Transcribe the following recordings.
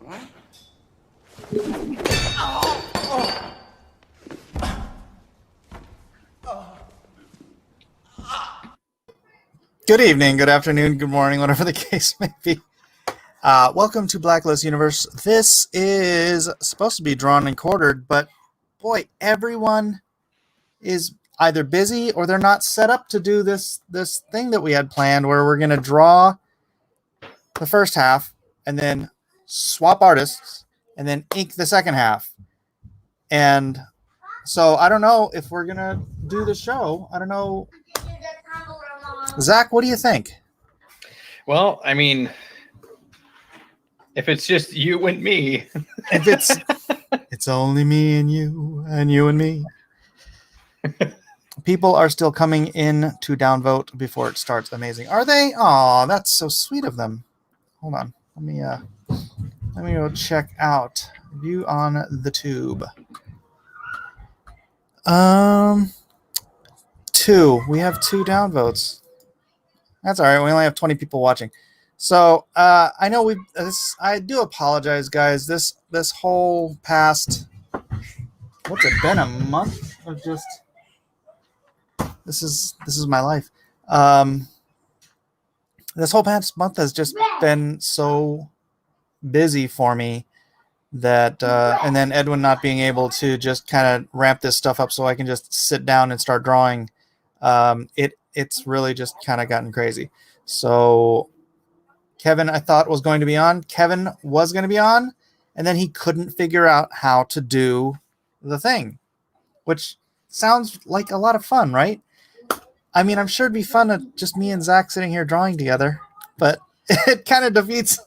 Good evening, good afternoon, good morning, whatever the case may be. Welcome to Blacklist Universe. This is supposed to be drawn and quartered, but boy, everyone is either busy or they're not set up to do this thing that we had planned where we're going to draw the first half and then swap artists and then ink the second half. And so I don't know if we're going to do the show. I don't know. Zach, what do you think? Well, I mean, if it's just you and me. If it's only me and you and me. People are still coming in to downvote before it starts. Amazing. Are they? Oh, that's so sweet of them. Hold on. Let me go check out view on the tube. We have 2 downvotes. That's all right. We only have 20 people watching. So I know I do apologize, guys. This whole past, what's it been, a month of just. This is my life. This whole past month has just been so busy for me that, and then Edwin not being able to just kind of ramp this stuff up so I can just sit down and start drawing. It's really just kind of gotten crazy. So Kevin, I thought was going to be on. Kevin was going to be on, and then he couldn't figure out how to do the thing, which sounds like a lot of fun, right? I mean, I'm sure it'd be fun to just me and Zach sitting here drawing together, but it kind of defeats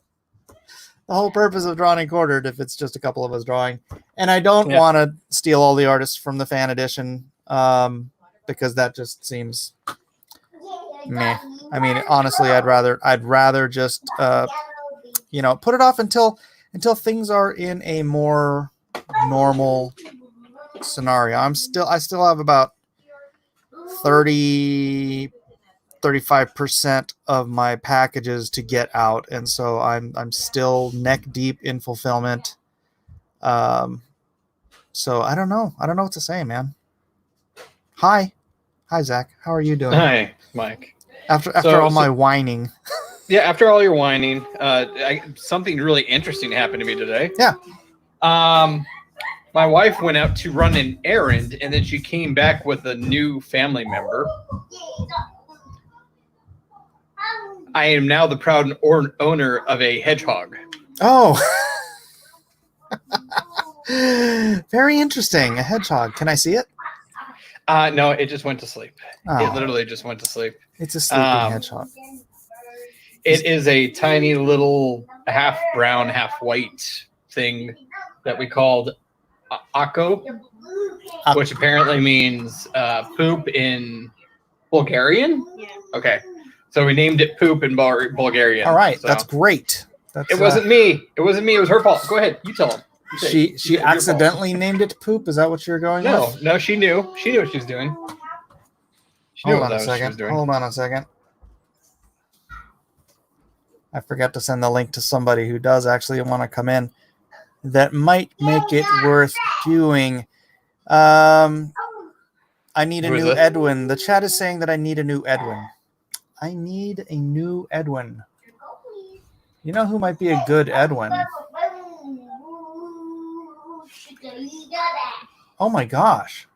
the whole purpose of drawing and quartered if it's just a couple of us drawing. And I don't want to steal all the artists from the fan edition because that just seems meh. I mean, honestly, I'd rather just put it off until things are in a more normal scenario. I still have about 35% of my packages to get out, and so I'm still neck deep in fulfillment. So I don't know what to say, man. Hi Zach, how are you doing? Hi Mike. After all my whining. Yeah, after all your whining, something really interesting happened to me today. Yeah. My wife went out to run an errand, and then she came back with a new family member. I am now the proud owner of a hedgehog. Oh. Very interesting. A hedgehog. Can I see it? No, it just went to sleep. Oh. It literally just went to sleep. It's a sleeping hedgehog. It is a tiny little half brown, half white thing that we called Ako, which apparently means poop in Bulgarian. Yeah. Okay, so we named it Poop in Bulgarian. All right, so. That's great. It wasn't me. It wasn't me. It was her fault. Go ahead. You tell him. She accidentally named it Poop. Is that what you're going with? No, she knew. She knew what she was doing. Hold on a second. I forgot to send the link to somebody who does actually want to come in. That might make it worth viewing. I need a new Edwin. The chat is saying that I need a new Edwin. I need a new Edwin. You know who might be a good Edwin? Oh my gosh.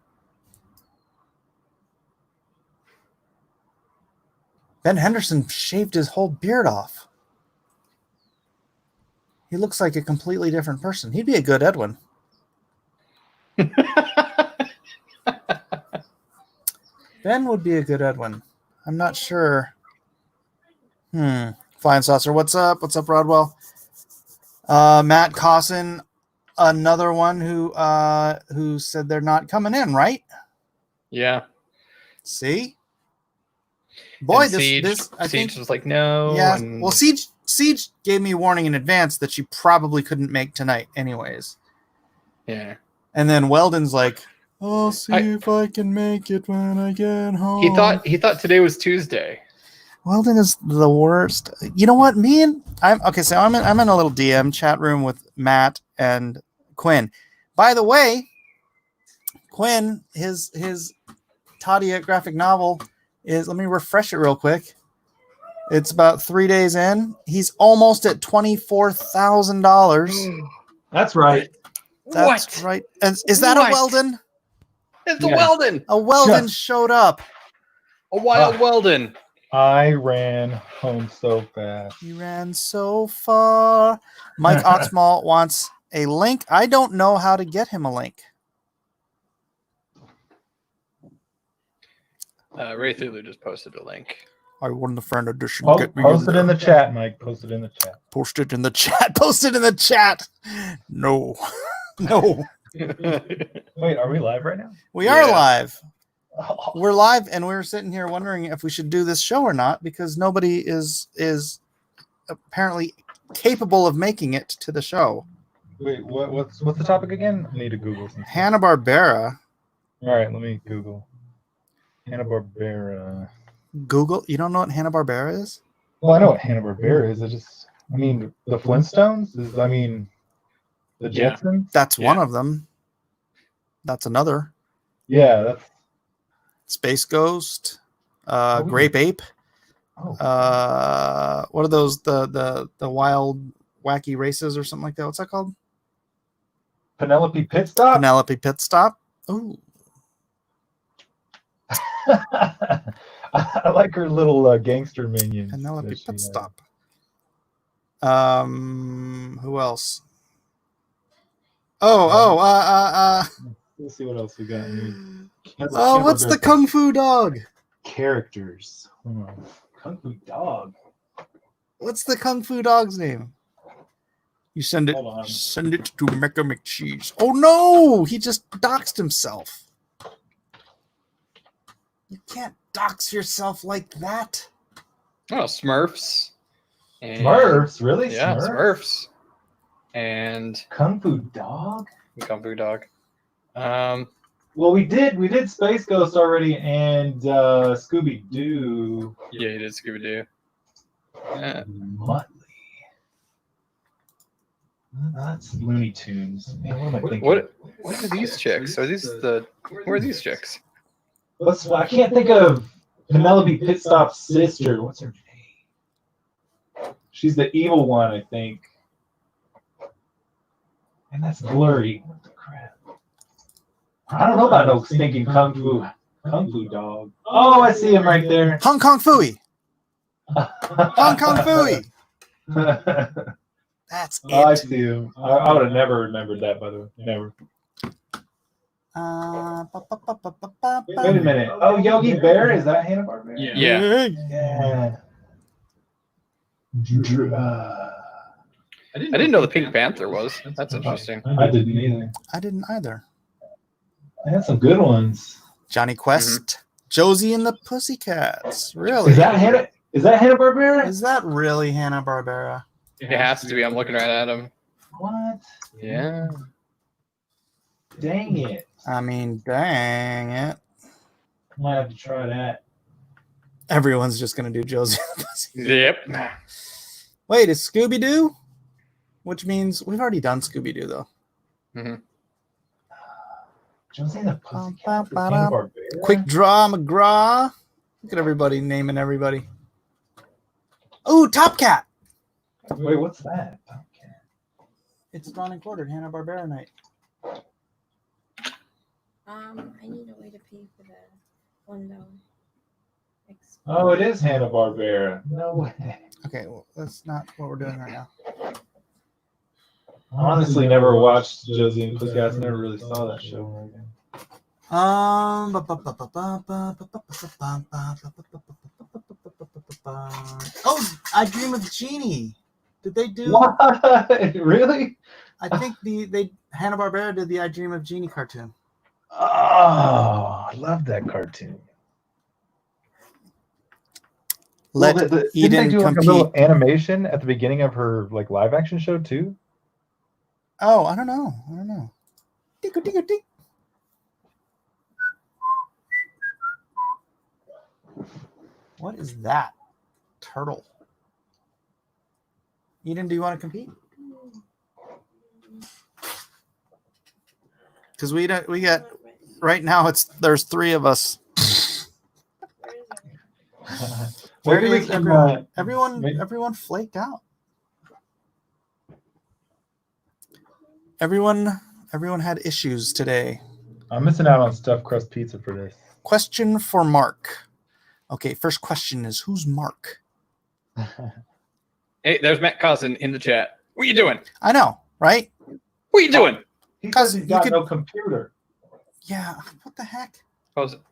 Ben Henderson shaved his whole beard off. He looks like a completely different person. He'd be a good Edwin. Ben would be a good Edwin. I'm not sure. Flying Saucer, what's up? What's up, Rodwell? Matt Cosson, another one who said they're not coming in, right? Yeah. See? Boy, Siege was like, no. Yeah. Well, Siege gave me a warning in advance that she probably couldn't make tonight anyways. Yeah. And then Weldon's like, I'll see if I can make it when I get home. He thought today was Tuesday. Weldon is the worst. You know what? I'm in a little DM chat room with Matt and Quinn. By the way, Quinn, his Tadia graphic novel is. Let me refresh it real quick. It's about 3 days in. He's almost at $24,000. That's right. That's What? right. Is that a What? Weldon? It's a Yeah. Weldon. A Weldon Just- showed up. A wild Weldon. I ran home so fast. He ran so far. Mike Oxmall wants a link. I don't know how to get him a link. Ray Thulu just posted a link. I won the friend edition. Post it in the chat, Mike. Post it in the chat. Post it in the chat. Post it in the chat. No. No. Wait, are we live right now? We are Yeah. live. Oh, We're live, and we're sitting here wondering if we should do this show or not because nobody is apparently capable of making it to the show. wait, what's the topic again? I need to Google some stuff. Hanna-Barbera. All right, let me Google. Hanna-Barbera. Google. You don't know what Hanna-Barbera is? Well, I know what Hanna-Barbera is. I mean, the Flintstones is. I mean, the Yeah. Jetsons. That's one Yeah. of them. That's another. Yeah, that's. Space Ghost. Oh, Grape Ape. Oh, What are those? The wild wacky races or something like that. What's that called? Penelope Pit Stop. Penelope Pit Stop. Ooh. I like her little gangster minions. Penelope that she Pit has. Stop. Who else? Let's see what else we got. What's the Kung Fu dog? characters? Hold on. Kung Fu Dog. What's the Kung Fu dog's name? You send it. Hold on. Send it to Mecca McCheese. Oh no! He just doxed himself. You can't dox yourself like that. Oh, Smurfs. And- Smurfs, really? Yeah, Smurfs? Smurfs. And Kung Fu Dog. Kung Fu Dog. Well, we did Space Ghost already, and Scooby Doo. Yeah, you did Scooby Doo. Muttley. That's Looney Tunes. Man, what am I thinking? What are these chicks? Are these the? Who are these chicks? I can't think of Penelope Pitstop's sister. What's her name? She's the evil one, I think. And that's blurry. What the crap? I don't know about no stinking Kung Fu Dog. Oh, I see him right there. Hong Kong Fooey. Hong Kong Fooey. That's it. Oh, I see him. I would have never remembered that, by the way. Never. Wait a minute. Oh, Yogi Bear? Is that Hanna-Barbera? Yeah. Yeah. I didn't know the Pink Panther was. That's interesting. I didn't either. I didn't either. I had some good ones. Johnny Quest. Josie and the Pussycats. Really? Is that Hanna-Barbera? Is that really Hanna-Barbera? It has to be. I'm looking right at him. What? Yeah. Dang it. I mean, dang it. Might have to try that. Everyone's just going to do Josie and the Pussycats. Yep. Wait, is Scooby-Doo? Which means we've already done Scooby-Doo, though. Josie and the Pussycats for Hanna-Barbera? Quick Draw McGraw. Look at everybody naming everybody. Ooh, Top Cat. Wait, what's that? Okay. It's drawn and quartered Hanna-Barbera night. I need a way to pay for the $1. Oh, it is Hanna-Barbera. No way. Okay, well, that's not what we're doing right now. Honestly, never watched Josie and the Pussycats. Never really saw that show. Oh, I Dream of Jeannie. Did they do? What? Really? I think they Hanna-Barbera did the I Dream of Jeannie cartoon. Oh, I love that cartoon. Let Didn't they Eden do like a compete. little animation at the beginning of her like live action show too? Oh, I don't know. Tickle, tickle, tick. What is that? turtle. Eden, do you want to compete? Because we got right now. There's 3 of us. Maybe Where we is can, everyone flaked out. Everyone had issues today. I'm missing out on stuffed crust pizza for this. Question for Mark. Okay, first question is, who's Mark? Hey, there's Matt Cousin in the chat. What you doing? I know, right? What you doing? Because he's got you no computer. Yeah, what the heck?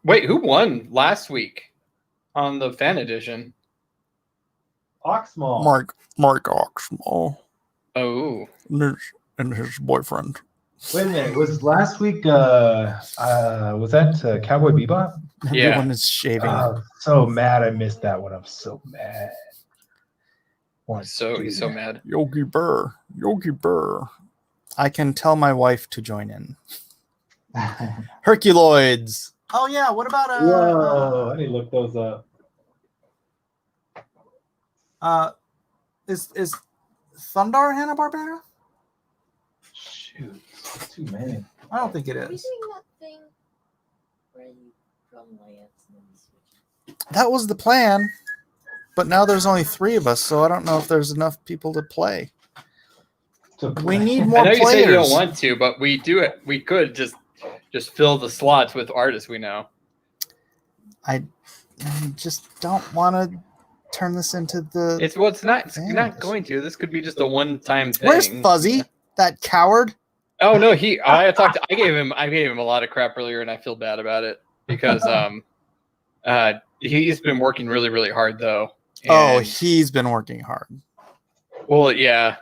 Wait, who won last week on the fan edition? Oxmall. Mark Oxmall Oh, and his boyfriend. Wait a minute. Was last week? Was that Cowboy Bebop? Yeah. Everyone is shaving. So mad I missed that one. I'm so mad. he's so mad. Yogi Burr. I can tell my wife to join in. Herculoids. Oh yeah. What about Whoa! I need to look those up. Is Thundar Hanna-Barbera? Shoot, too many. I don't think it Are we is. doing that thing where you from layouts and then you switch? That was the plan, but now there's only 3 of us, so I don't know if there's enough people to play. We need more I know you players. say you don't want to, but we do it. We could just fill the slots with artists we know. I just don't want to turn this into the. It's not going to. This could be just a one-time thing. Where's Fuzzy? That coward. Oh no, I gave him a lot of crap earlier, and I feel bad about it because he's been working really, really hard though. Oh, he's been working hard. Well, yeah.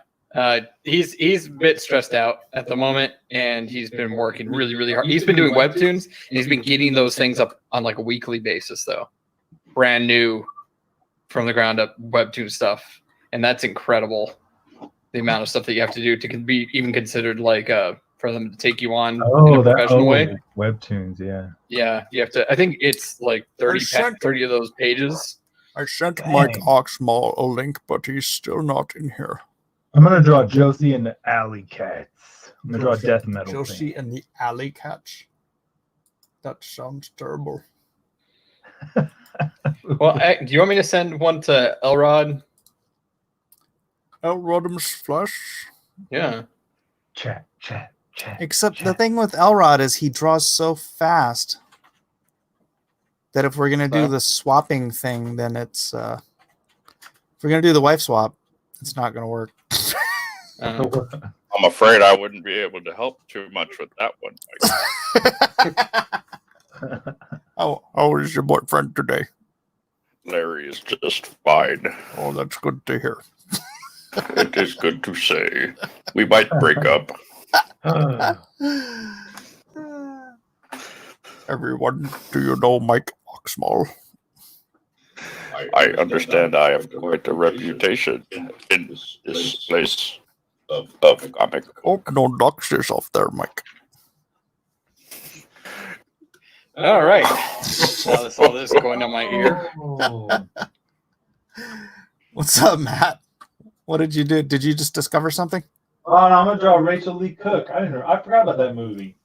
He's a bit stressed out at the moment, and he's been working really, really hard. He's been doing webtoons, and he's been getting those things up on like a weekly basis, though. Brand new, from the ground up webtoon stuff, and that's incredible. The amount of stuff that you have to do to be even considered like for them to take you on in a professional way. Webtoons, yeah. Yeah, you have to. I think it's like 30 of those pages. I sent Dang. Mike Oxmall a link, but he's still not in here. I'm gonna draw Josie and the Alley Cats. I'm gonna draw a death metal. Josie and the Alley Catch. That sounds terrible. Well, do you want me to send one to Elrod? Elrodham's flesh. Yeah. Chat. Except the thing with Elrod is he draws so fast that if we're gonna do the swapping thing, then it's if we're gonna do the wife swap, it's not gonna work. I'm afraid I wouldn't be able to help too much with that one. How is your boyfriend today? Larry is just fine. Oh, that's good to hear. It is good to say. We might break up. Everyone, do you know Mike Oxmall? I understand I have quite a reputation in this place of comic. Oh, no knocks yourself there, Mike. All right. Now all this going on my ear. What's up, Matt? What did you do? Did you just discover something? Oh, no, I'm gonna draw Rachel Lee Cook. I forgot about that movie.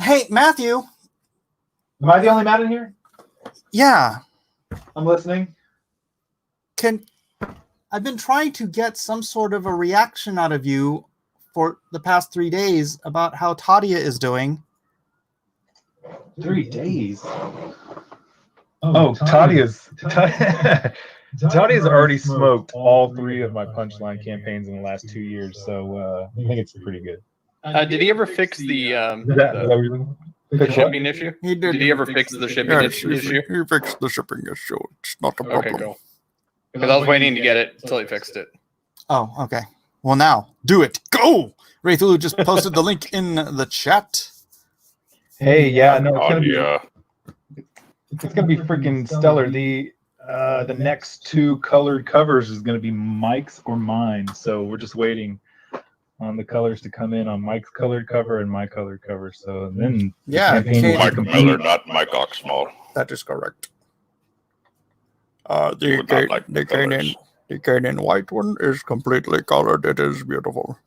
Hey, Matthew. Am I the only Matt in here? Yeah. I'm listening. I've been trying to get some sort of a reaction out of you for the past 3 days about how Tadia is doing. 3 days. Oh, Tadia's already smoked all 3 of my punchline campaigns in the last 2 years, so I think it's pretty good. Did he ever fix the shipping issue? He did. Did he ever fix the shipping issue? He fixed the shipping issue. It's not a problem. Okay, cool. Because I was waiting to get it until he fixed it. Oh, okay. Well, now, do it. Go! Raythulu just posted the link in the chat. Hey, yeah, no, Tadia. it's gonna be freaking stellar. The next 2 colored covers is gonna be Mike's or mine, so we're just waiting on the colors to come in on Mike's colored cover and my colored cover. So then, Yeah, the campaign will Mike be Miller, complete. not Mike Oxmall. That is correct. You would not like the colors. Canadian white one is completely colored. It is beautiful.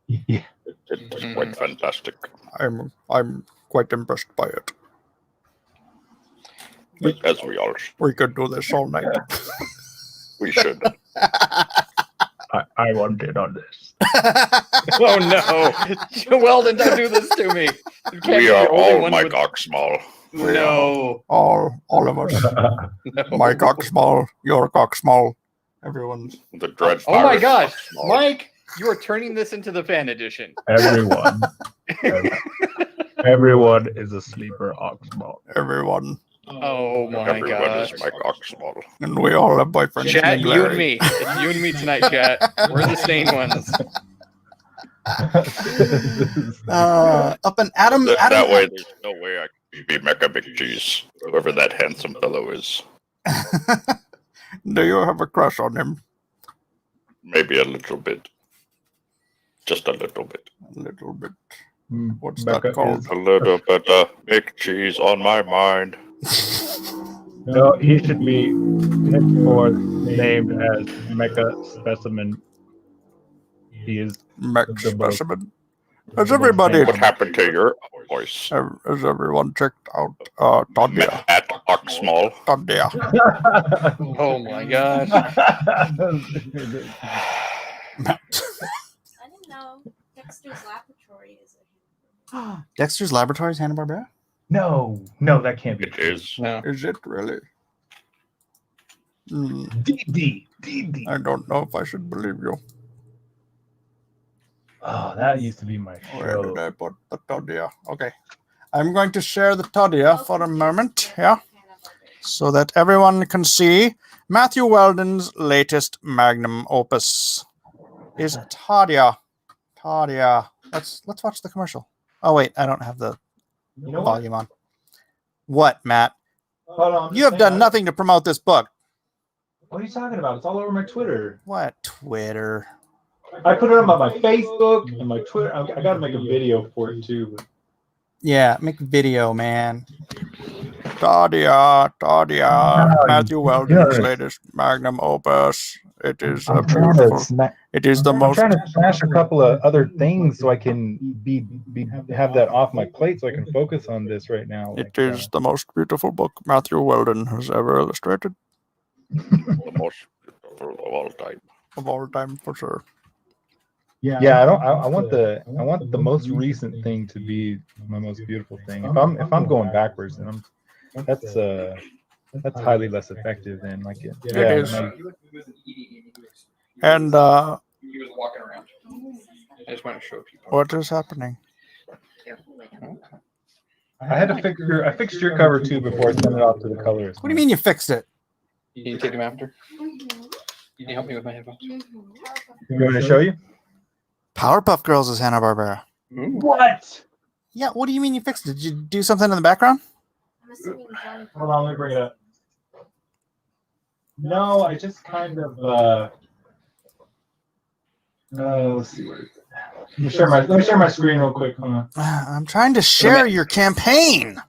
Yeah. It is quite fantastic. I'm quite impressed by it. As we all We could do this all night. we should. I want in on this. Oh no, Weldon, don't do this to me. You can't be We the are only all one Mike with- Oxmall. No, all of us. no. My cock small, your cock small. Everyone's. The Dread Oh my Pirate gosh, Oxmall. Mike, you are turning this into the fan edition. Everyone. Everyone is a sleeper Oxball. Everyone. Oh my Everyone gosh. is Mike Oxmall. And we all have boyfriends. Chat, named you Larry. and me. It's you and me tonight, chat. We're the sane ones. Up and Adam. That way, there's no way I can be Mecha Big Cheese, whoever that handsome fellow is. Do you have a crush on him? Maybe a little bit. Just a little bit. A little bit. Mm, What's Becca that called? is- A little bit of big cheese on my mind. No, he should be henceforth named as Mecha Specimen. He is Mech The most- specimen. Has everybody? What happened to your voice? Has everyone checked out Tadia? Matt Oxmall. Tadia. Oh my gosh. I didn't know Dexter's Laboratory is a Dexter's Laboratories, Hanna-Barbera? no, that can't be. It is. No. Is it really? Hmm, DD. I don't know if I should believe you. Oh, that used to be my Where did show. I put the Tadia? Okay. I'm going to share the Tadia for a moment, yeah, so that everyone can see Matthew Weldon's latest magnum opus is Tadia. Tadia. Let's watch the commercial. Oh wait, I don't have the You know what? volume on. What, Matt? Hold on, I'm You have just done saying, nothing to promote this book. What are you talking about? It's all over my Twitter. What Twitter? I put it on my Facebook and my Twitter. I got to make a video for it too. Yeah, make a video, man. Tadia, Matthew Weldon's latest magnum opus. It is a beautiful. It is the I'm most. trying to smash a couple of other things so I can have that off my plate so I can focus on this right now. It is the most beautiful book Matthew Weldon has ever illustrated The most beautiful of all time. of all time, for sure. Yeah, I want the most recent thing to be my most beautiful thing. If I'm going backwards, then that's highly less effective than like it. It is. And He was walking around. I just want to show people. what is happening? I fixed your cover too before I sent it off to the colorist. What do you mean you fixed it? Can you take him after? Can you help me with my headphones? You want me to show you? Powerpuff Girls is Hanna-Barbera. What? Yeah, what do you mean you fixed it? Did you do something in the background? I'm assuming Johnny. Hold on, let me bring it up. No, I just kind of let's see what it is. Let me share my screen real quick. Hold on. I'm trying to share your campaign.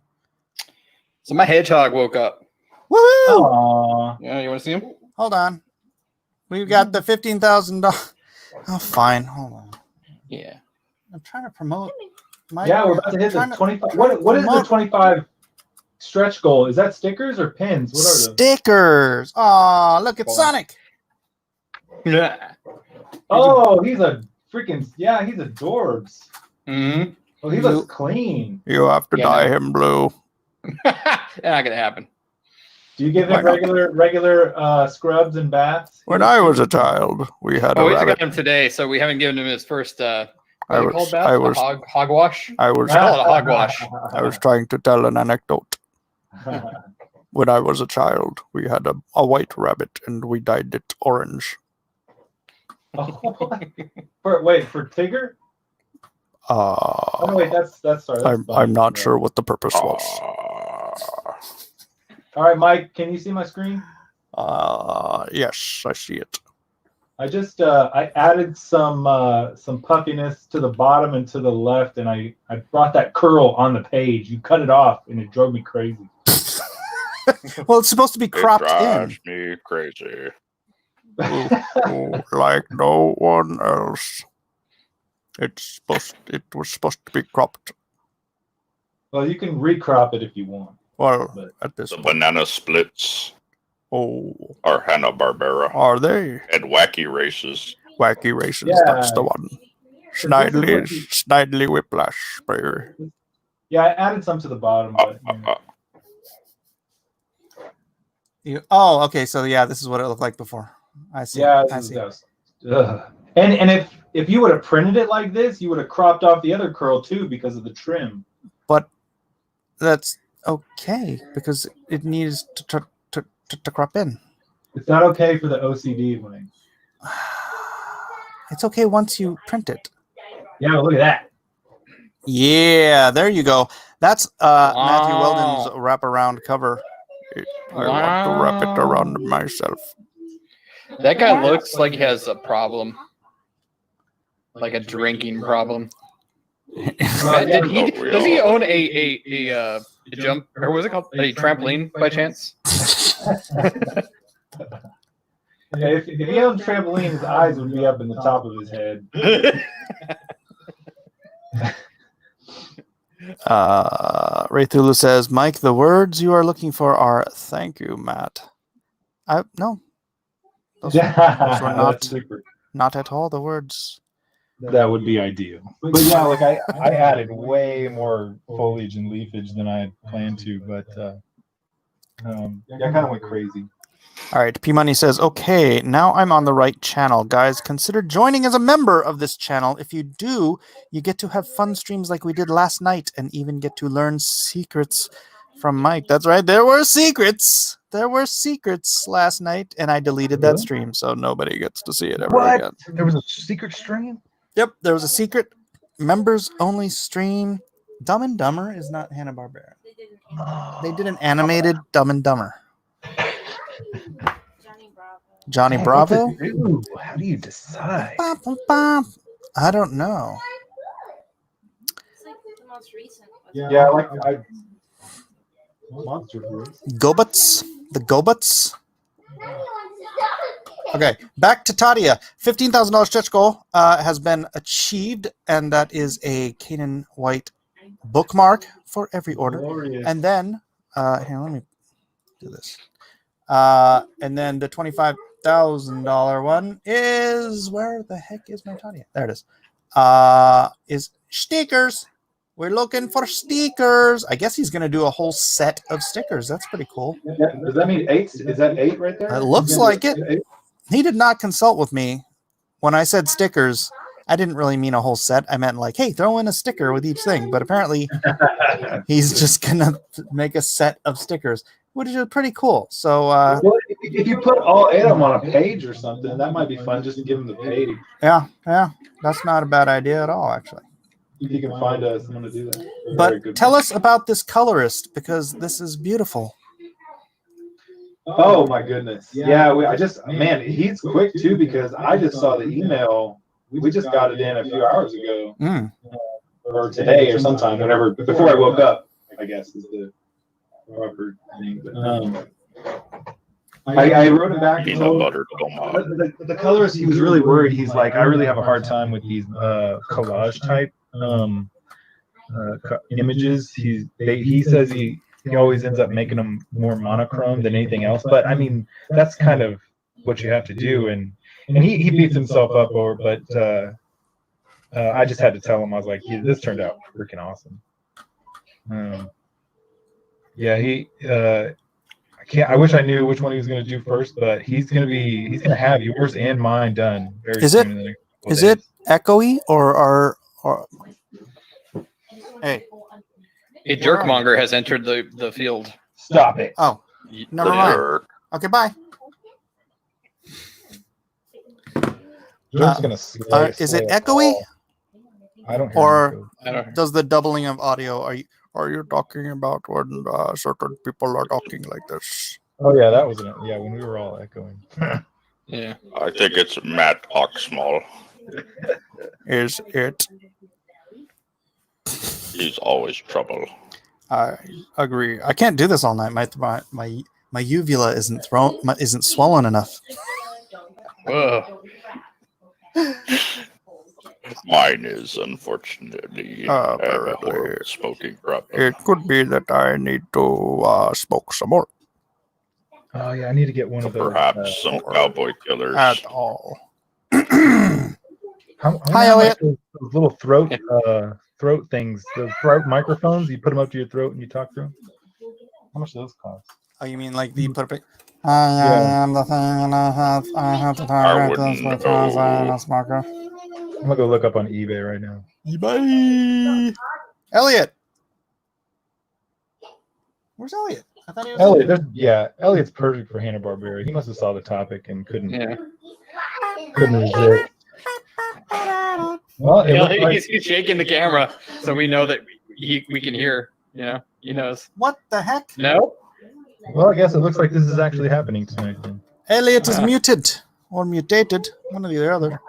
So my hedgehog woke up. Woohoo! Aw. Yeah, you want to see him? Hold on. We've got the $15,000. Oh, fine. Hold on. Yeah. I'm trying to promote. My, Yeah, we're about to hit the trying to- 25. trying to What is the promote 25 stretch goal? Is that stickers or pins? What are those? stickers? Oh, look at Sonic. Yeah. Oh, he's a freaking he's a Dorbs. Mm-hmm. Oh, he looks clean. You have to Yeah, dye no. him blue. Not gonna happen. Do you give Why him not? regular scrubs and baths? When I was a child, we had Oh, a we just rabbit. got him today, so we haven't given him his first I what was, called bath? I was, hogwash. I was, Call it a hogwash. I was trying to tell an anecdote. When I was a child, we had a white rabbit and we dyed it orange. for Tigger? Oh no, wait, that's sorry. That's I'm fine. not sure what the purpose was. All right, Mike, can you see my screen? Yes, I see it. I just I added some puffiness to the bottom and to the left, and I brought that curl on the page. You cut it off, and it drove me crazy. Well, it's supposed to be It cropped in. drives me crazy. Like no one else. It was supposed to be cropped. Well, you can recrop it if you want. Well, But at this The point. banana splits Oh, are Hanna-Barbera. are they? And wacky races. Wacky races, Yeah. that's the one. Snidely Whiplash, baby. Yeah, I added some to the bottom, but Oh, okay, so yeah, this is what it looked like before. I see. yeah, I see. And if you would have printed it like this, you would have cropped off the other curl too because of the trim. But that's okay because it needs to crop in. It's not okay for the OCD, Mike. It's okay once you print it. Yeah, look at that. Yeah, there you go. That's Matthew Weldon's wraparound cover. I want to wrap it around myself. That guy looks like he has a problem, like a drinking problem. Does he own a jump, or was it called a trampoline by chance? Yeah, if he owned trampoline, his eyes would be up in the top of his head. Ray Thulu says, Mike, the words you are looking for are thank you, Matt. No. Those were not at all the words. That would be ideal. But yeah, like I added way more foliage and leafage than I had planned to, but I kind of went crazy. All right, P Money says, okay, now I'm on the right channel. Guys, consider joining as a member of this channel. If you do, you get to have fun streams like we did last night and even get to learn secrets from Mike. That's right, there were secrets. There were secrets last night, and I deleted that stream, so nobody gets to see it ever again. There was a secret stream? Yep, there was a secret members-only stream. Dumb and Dumber is not Hanna-Barbera. They did an animated Dumb and Dumber. Johnny Bravo? How do you decide? I don't know. It's like the most recent. Yeah, I Monster Boys. Gobuts? The Gobuts? Okay, back to Tadia. $15,000 stretch goal has been achieved, and that is a Canaan White bookmark for every order. Glorious. And then, here, let me do this. And then the $25,000 one is, where the heck is my Tadia? There it is stickers. We're looking for stickers. I guess he's going to do a whole set of stickers. That's pretty cool. Does that mean 8? Is that 8 right there? It looks like it. He did not consult with me. When I said stickers, I didn't really mean a whole set. I meant like, hey, throw in a sticker with each thing. But apparently, he's just going to make a set of stickers, which is pretty cool. So, well, if you put all 8 of them on a page or something, that might be fun just to give them the page. Yeah, that's not a bad idea at all, actually. If you can find someone to do that. But tell us about this colorist, because this is beautiful. Oh my goodness. Yeah, man, he's quick too, because I just saw the email. We just got it in a few hours ago. Or today or sometime, whenever, before I woke up, I guess is the proper name. But, I wrote him back. The colorist, he was really worried. He's like, I really have a hard time with these collage type images. He says he always ends up making them more monochrome than anything else. But I mean, that's kind of what you have to do. And he beats himself up over. But I just had to tell him, I was like, this turned out freaking awesome. I wish I knew which one he was going to do first, but he's going to have yours and mine done very soon. Is it echoey or hey? A jerkmonger has entered the field. Stop it. Oh, never mind. Okay, bye. Is it echoey? I don't hear or does the doubling of audio? Are you talking about when certain people are talking like this? Oh yeah, that was it. Yeah, when we were all echoing. Yeah, I think it's Matt Oxmall. Is it? He's always trouble. I agree. I can't do this all night. My uvula isn't swollen enough. Whoa. Mine is, unfortunately. I have a Apparently. horrible smoking problem. It could be that I need to smoke some more. Oh yeah, I need to get one So of those. perhaps some cowboy killers. At all. Hi, Hi, Elliot. those little throat things, those throat microphones. You put them up to your throat and you talk through them. How much do those cost? Oh, you mean like the put up? Yeah. I am the thing, and I have to target this wouldn't because I am know. a smoker. I'm gonna go look up on eBay right now. Bye, Elliot. Where's Elliot? I thought he was. Elliot's perfect for Hanna-Barbera. He must have saw the topic and couldn't Yeah. resist. Well, it looks like, He's shaking the camera so we know that we can hear. You know, he knows. What the heck? No. well, I guess it looks like this is actually happening tonight. Then. Elliot is muted or mutated. One or the other.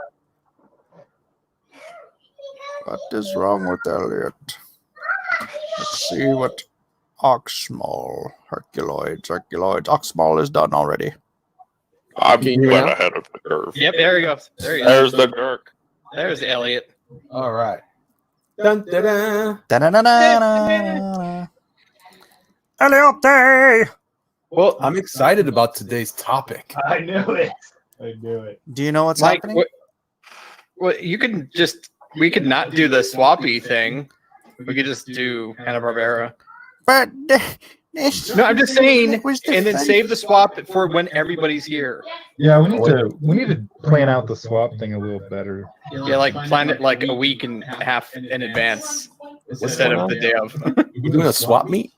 What is wrong with Elliot? Let's see what Oxmall, Herculoids. Oxmall is done already. I'm Can you well now? ahead of the curve. Yep. There he goes. There he is. There's the Gurk. There's Elliot. All right. Dun, dun, dun. Da-na-na-na-na. Elliot Day! Well, I'm excited about today's topic. I knew it. I knew it. Do you know what's Mike, happening? well, we could not do the swappy thing. We could just do Hanna-Barbera. But No, I'm just saying, Where's the and then fun? save the swap for when everybody's here. Yeah, we need to plan out the swap thing a little better. Yeah, like plan it like a week and a half in advance instead of the day of. We're doing a swap meet?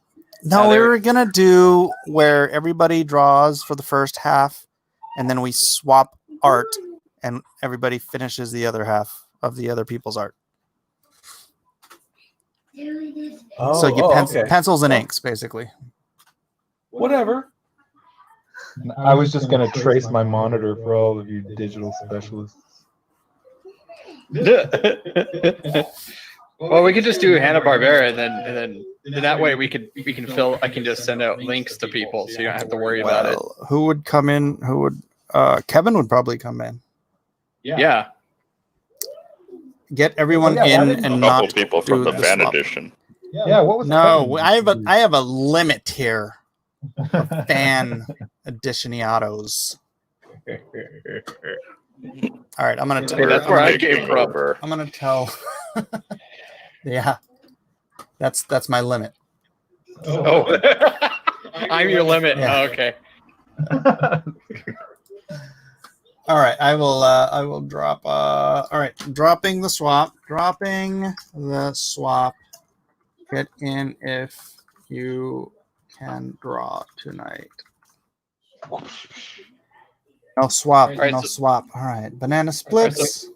No, we there- were gonna do where everybody draws for the first half, and then we swap art, and everybody finishes the other half of the other people's art. So you okay. pencils and inks, basically. Whatever. I was just gonna trace my monitor for all of you digital specialists. Well, we could just do Hanna-Barbera, and then that way we can fill. I can just send out links to people, so you don't have to worry about it. Well, who would come in? Who would? Kevin would probably come in. Yeah. Get everyone Oh, yeah, why in didn't and A not couple people from do the fan swap. edition. Yeah, what was No, I have a limit here. Fan editionados. All right, I'm gonna. Hey, that's where I came from. I'm gonna tell. Yeah, that's my limit. Oh, I'm your limit. Yeah. Oh, okay. All right, I will drop. All right, dropping the swap. Get in if you can draw tonight. No swap. All right, no so- swap. All right, banana splits.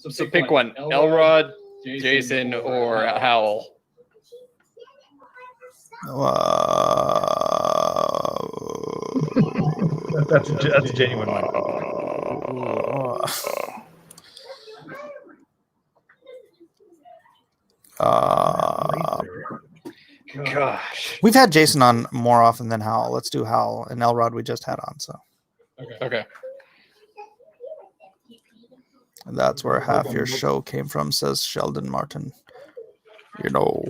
So pick one: Elrod, Jason, or Howell. that's a genuine one. Gosh. We've had Jason on more often than Howell. Let's do Howell and Elrod. We just had on, so Okay. that's where half your show came from, says Sheldon Martin. You know,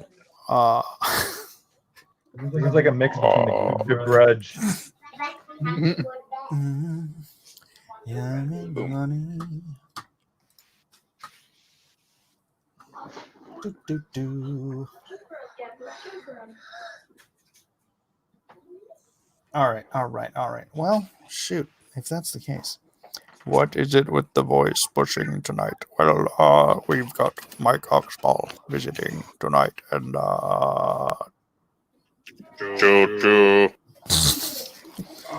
It's like a mix between the Grudge. yeah, money. Do. All right. Well, shoot, if that's the case. What is it with the voice pushing tonight? Well, we've got Mike Oxball visiting tonight, and Choo-choo.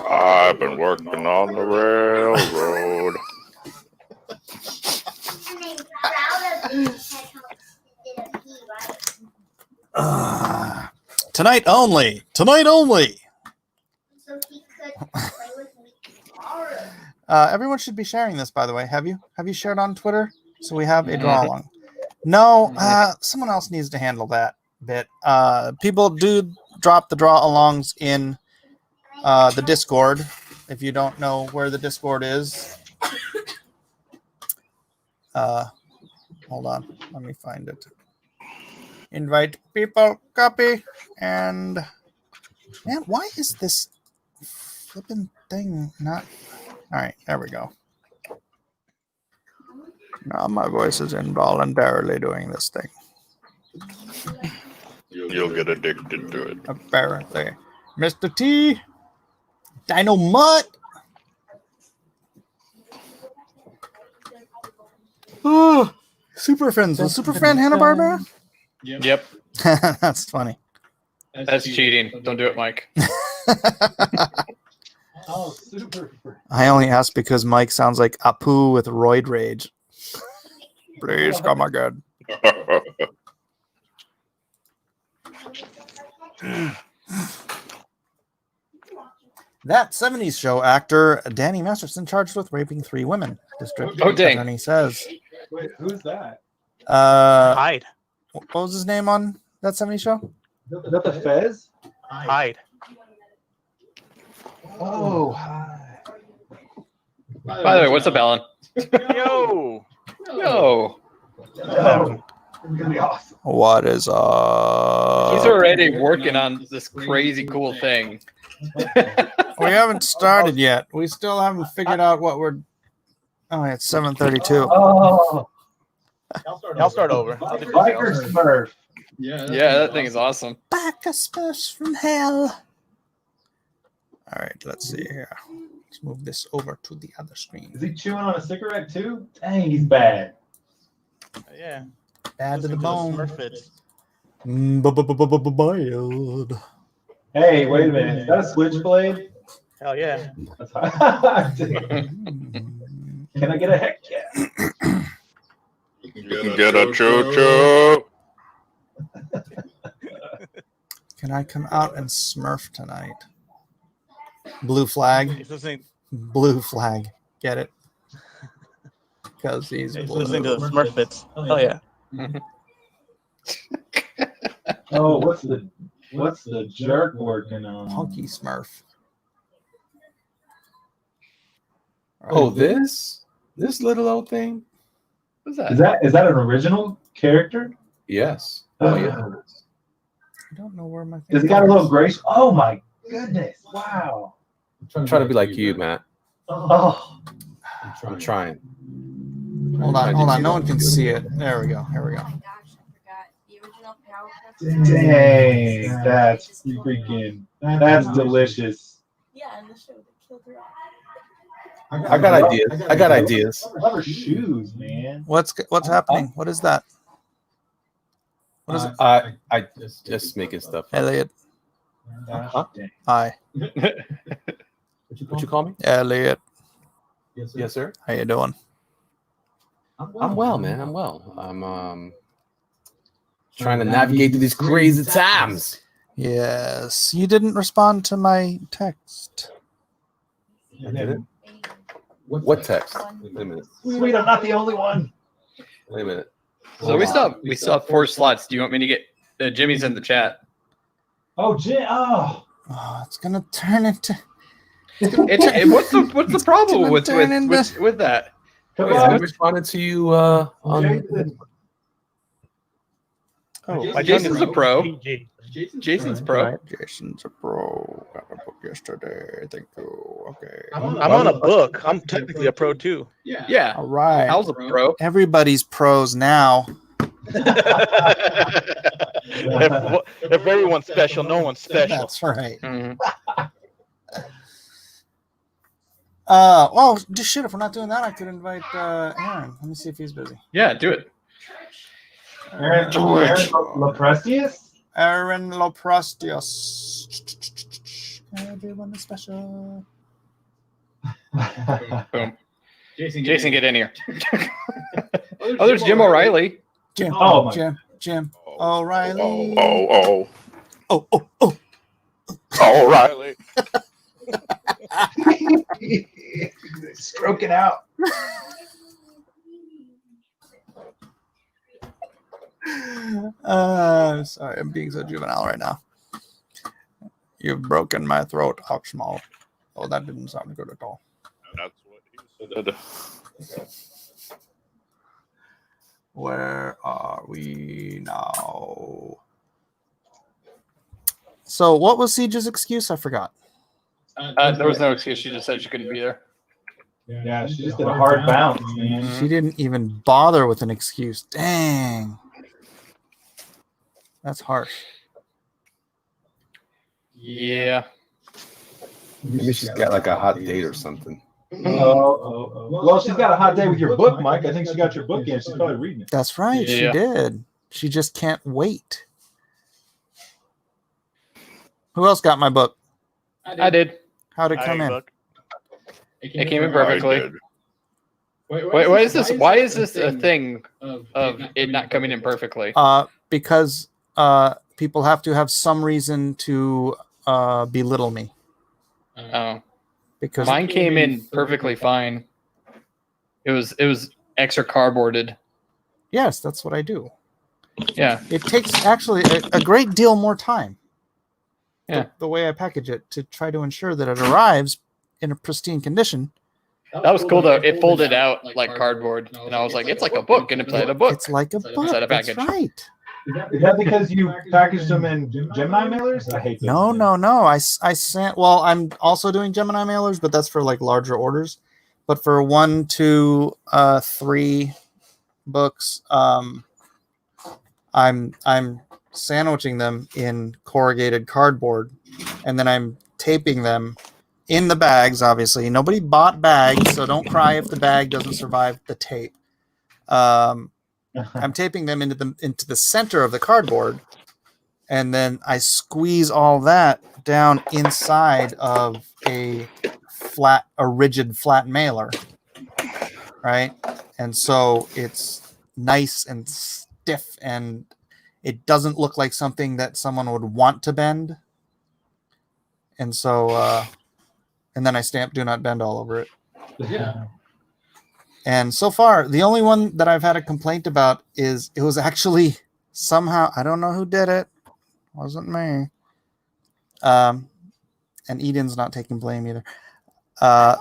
I've been working on the railroad. tonight only. Everyone should be sharing this, by the way. Have you shared on Twitter? So we have a draw along. No, someone else needs to handle that bit. People do drop the draw alongs in the Discord. If you don't know where the Discord is, hold on, let me find it. Invite people, copy, and man, why is this flipping thing not? All right, there we go. Now my voice is involuntarily doing this thing. You'll get addicted to it. Apparently, Mr. T, Dino Mutt. Oh, Super Friends. Was Super Friend Hanna-Barbera? Yep. That's funny. That's cheating. Don't do it, Mike. Oh, super. I only asked because Mike sounds like Apu with roid rage. Please come again. That 70s show actor Danny Masterson charged with raping 3 women. District dang. Attorney says. Wait, who's that? Hyde. What was his name on that 70s show? Is that the Fez? Hyde. Oh, hi. By the way, what's up, Alan? Yo. Yo. Oh, it's gonna be awesome. What is up? He's already working on this crazy cool thing. We haven't started yet. We still haven't figured out what we're. Oh, it's 7:32. Oh, I'll start over. Biker Smurf. Yeah, that thing is awesome. Back a Smurfs from hell. All right, let's see here. Let's move this over to the other screen. Is he chewing on a cigarette too? Dang, he's bad. Yeah. Bad to the Listen bone. Smurfits. Bad. Hey, wait a minute. Is that a switchblade? Hell yeah. Can I get a heck yeah? Get a choo-choo. Can I come out and Smurf tonight? Blue flag. He's listening. Blue flag. Get it? Because he's He's blue. listening to the Smurfits. Hell yeah. Oh, what's the jerk working on? Punky Smurf. Oh, this little old thing? What's that? Is that an original character? Yes. Oh yeah. I don't know where my. Does he got a little grace? Oh my goodness! Wow. I'm trying to be like you, Matt. Oh, I'm trying. Hold on. No one can see it. There we go. Here we go. Oh my gosh, I forgot. The original Powerpuff. dang! That's freaking. That's delicious. Yeah, in the show that killed her off. I got ideas. I love her shoes, man. What's happening? What is that? What is it? I just making stuff. Elliot. Huh? Hi. What you call me? Elliot. Yes, sir. How you doing? I'm well, man. I'm well. I'm trying to navigate through these crazy times. Yes. You didn't respond to my text. I didn't. What text? Wait a minute. Sweet, I'm not the only one. Wait a minute. So we still have 4 slots. Do you want me to get Jimmy's in the chat? Oh, Jim. Oh. Oh, it's gonna turn into. What's the problem with that? Come I on. responded to you on. Jason. Oh, Jason's a pro. PG. Jason's pro. Right. Jason's a pro. Got a book yesterday. Thank you. Okay. I'm on a book. I'm technically a pro too. Yeah. All right. Al's a pro. Everybody's pros now. if everyone's special, no one's special. That's right. Mhm. Well, just shit. If we're not doing that, I could invite Aaron. Let me see if he's busy. Yeah, do it. Aaron Leprestius? Aaron Loprastios. Everyone is special. Boom. Jason, get in here. Oh, there's Jim O'Reilly. Jim. Oh, my- Jim. O'Reilly. Oh. Oh. O'Reilly. Stroking out. Sorry, I'm being so juvenile right now. You've broken my throat, Oxmal. Oh, that didn't sound good at all. That's what he said. Where are we now? So, what was Siege's excuse? I forgot. There was no excuse. She just said she couldn't be there. Yeah, she just did a hard bounce, man. She didn't even bother with an excuse. Dang. That's harsh. Yeah. Maybe she's got like a hot date or something. Well, she's got a hot day with your book, Mike. I think she got your book in. She's probably reading it. That's right. She Yeah. did. She just can't wait. Who else got my book? I did. How'd it come in? Book. It came in I perfectly. did. Wait, why is this? Why is this a thing of it not coming in perfectly? Because people have to have some reason to belittle me. Oh, Because mine came in perfectly fine. It was extra cardboarded. yes, that's what I do. Yeah. It takes actually a great deal more time. Yeah. The way I package it to try to ensure that it arrives in a pristine condition. That was cool though. It folded out like cardboard, and I was like, "It's like a book, and inside a book." It's like a book. Inside a That's package. right. Is that because you packaged them in Gemini mailers? I hate those. No. I sent. Well, I'm also doing Gemini mailers, but that's for like larger orders. But for 1, 2, 3 books, I'm sandwiching them in corrugated cardboard, and then I'm taping them in the bags. Obviously, nobody bought bags, so don't cry if the bag doesn't survive the tape. I'm taping them into the center of the cardboard, and then I squeeze all that down inside of a rigid flat mailer, right? And so it's nice and stiff, and it doesn't look like something that someone would want to bend. And so, and then I stamp "Do Not Bend" all over it. Yeah. And so far, the only one that I've had a complaint about is it was actually somehow, I don't know who did it. Wasn't me. And Eden's not taking blame either.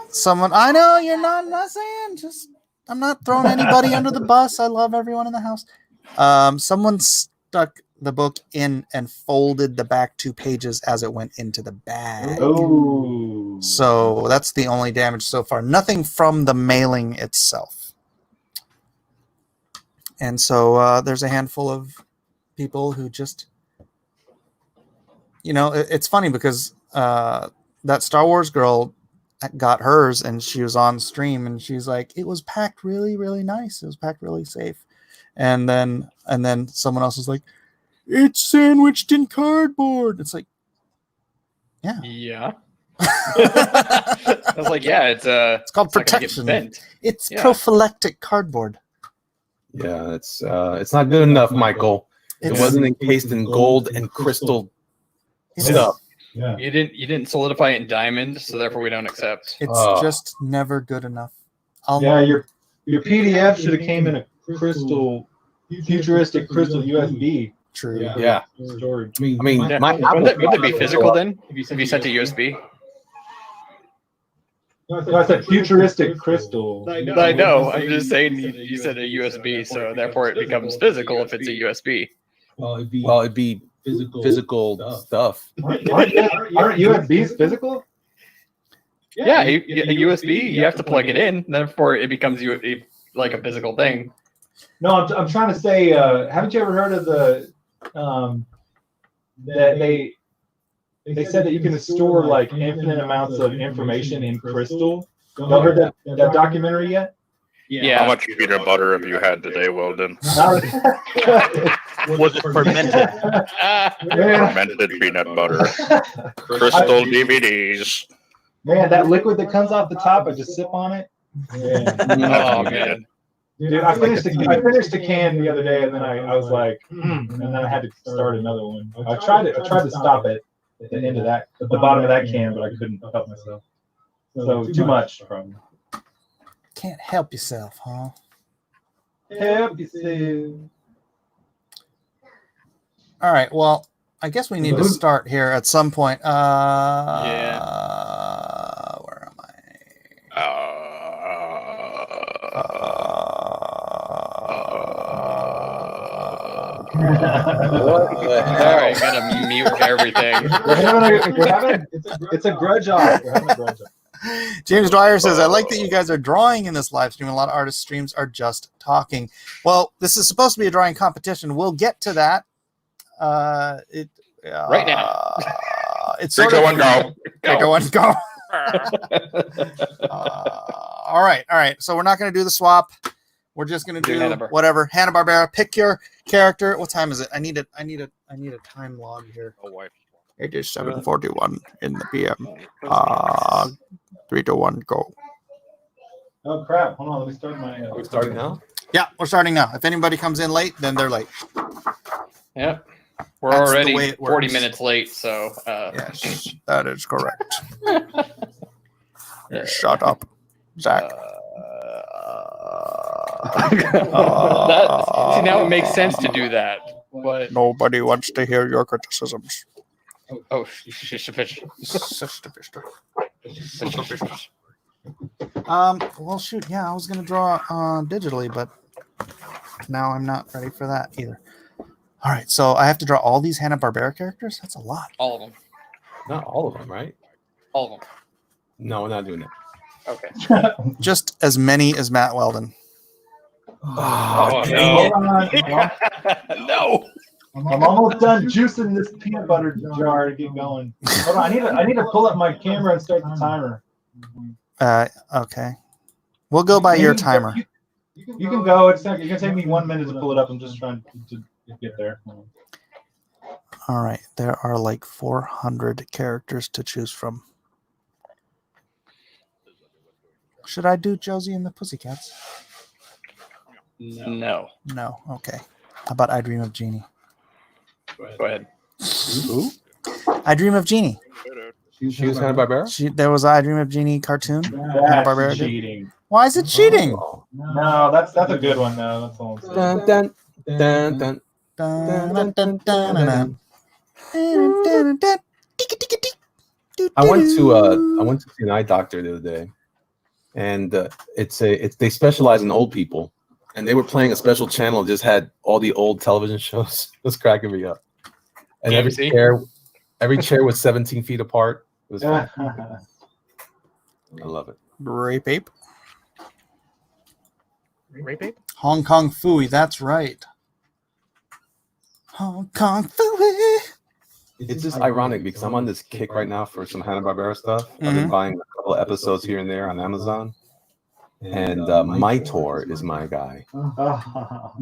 Someone, I know you're not saying, just, I'm not throwing anybody under the bus. I love everyone in the house. Someone stuck the book in and folded the back 2 pages as it went into the bag. Oh. So that's the only damage so far. Nothing from the mailing itself. And so there's a handful of people who just, it's funny because that Star Wars girl got hers and she was on stream and she's like, it was packed really, really nice. It was packed really safe. And then someone else was like, it's sandwiched in cardboard. It's like, yeah. Yeah. I was like, yeah, it's called not gonna get protection. bent. It's Yeah. prophylactic cardboard. Yeah, it's not good enough, Michael. It It's- wasn't encased in gold and crystal It's, stuff. Yeah. You didn't solidify it in diamond, so therefore we don't accept. it's just never good enough. Yeah, your PDF should have came in a futuristic crystal USB True. Yeah. storage. I mean, Yeah. my Wouldn't Apple it be physical then? If you sent a USB? No, I said futuristic crystal. I know. I'm just saying you said a USB, so therefore it becomes physical if it's a USB. Well, it'd be physical stuff. Aren't USBs physical? Yeah, a USB, you have to plug it in, therefore it becomes like a physical thing. No, I'm trying to say, haven't you ever heard of the that they said that you can store like infinite amounts of information in crystal? Y'all heard that documentary yet? Yeah. How much peanut butter have you had today, Weldon? Was it fermented? Fermented peanut butter. Crystal DVDs. Man, that liquid that comes off the top, I just sip on it. Oh man. Dude, I finished the can the other day, and then I was like, and then I had to start another one. I tried to stop it at the end of the bottom of that can, but I couldn't help myself. So too much, probably. Can't help yourself, huh? Help yourself. All right. Well, I guess we need to start here at some point. Yeah. Where am I? All right, gotta mute everything. It's a grudge off. We're having a grudge off. James Dwyer says, I like that you guys are drawing in this live stream. A lot of artist streams are just talking. Well, this is supposed to be a drawing competition. We'll get to that. Right now. It's 3, 2, 1, go. 3, 2, 1, go. All right. So we're not going to do the swap. We're just going to do whatever. Hanna-Barbera, pick your character. What time is it? I need a time log here. Oh, wife. It is 7:41 in the PM. 3, 2, 1, go. Oh crap! Hold on, let me start my. Are we starting now? Yeah, we're starting now. If anybody comes in late, then they're late. Yep. We're That's the already way it 40 works. minutes late, so Yes, that is correct. Shut up, Zach. see, now it makes sense to do that. But Nobody wants to hear your criticisms. oh, Well, shoot. Yeah, I was gonna draw digitally, but now I'm not ready for that either. All right, so I have to draw all these Hanna-Barbera characters. That's a lot. all of them, Not all of them, right? all of them. No, we're not doing that. Okay. Just as many as Matt Weldon. Oh, Hold on. no. I'm almost done juicing this peanut butter jar to get going. Hold on, I need to pull up my camera and start the timer. Okay. We'll go by your timer. You can go. It's gonna take me 1 minute to pull it up. I'm just trying to get there. All right. There are like 400 characters to choose from. Should I do Josie and the Pussycats? No. No. Okay. How about I Dream of Jeannie? Go ahead. Who? I Dream of Jeannie. She was Hanna-Barbera? There was I Dream of Jeannie cartoon. Hanna-Barbera That's did. cheating. Why is it cheating? Oh. No, that's a good one though. That's all I'm saying. Dun, dun, dun, dun. I went to see an eye doctor the other day, and they specialize in old people, and they were playing a special channel that just had all the old television shows. It was cracking me up, and every chair was 17 feet apart. It was fun. I love it. Rape Ape. Rape Ape? Hong Kong Phooey. That's right. Hong Kong Phooey. It's just ironic because I'm on this kick right now for some Hanna-Barbera stuff. I've been buying a couple of episodes here and there on Amazon. And Mytor is my guy. Mytor.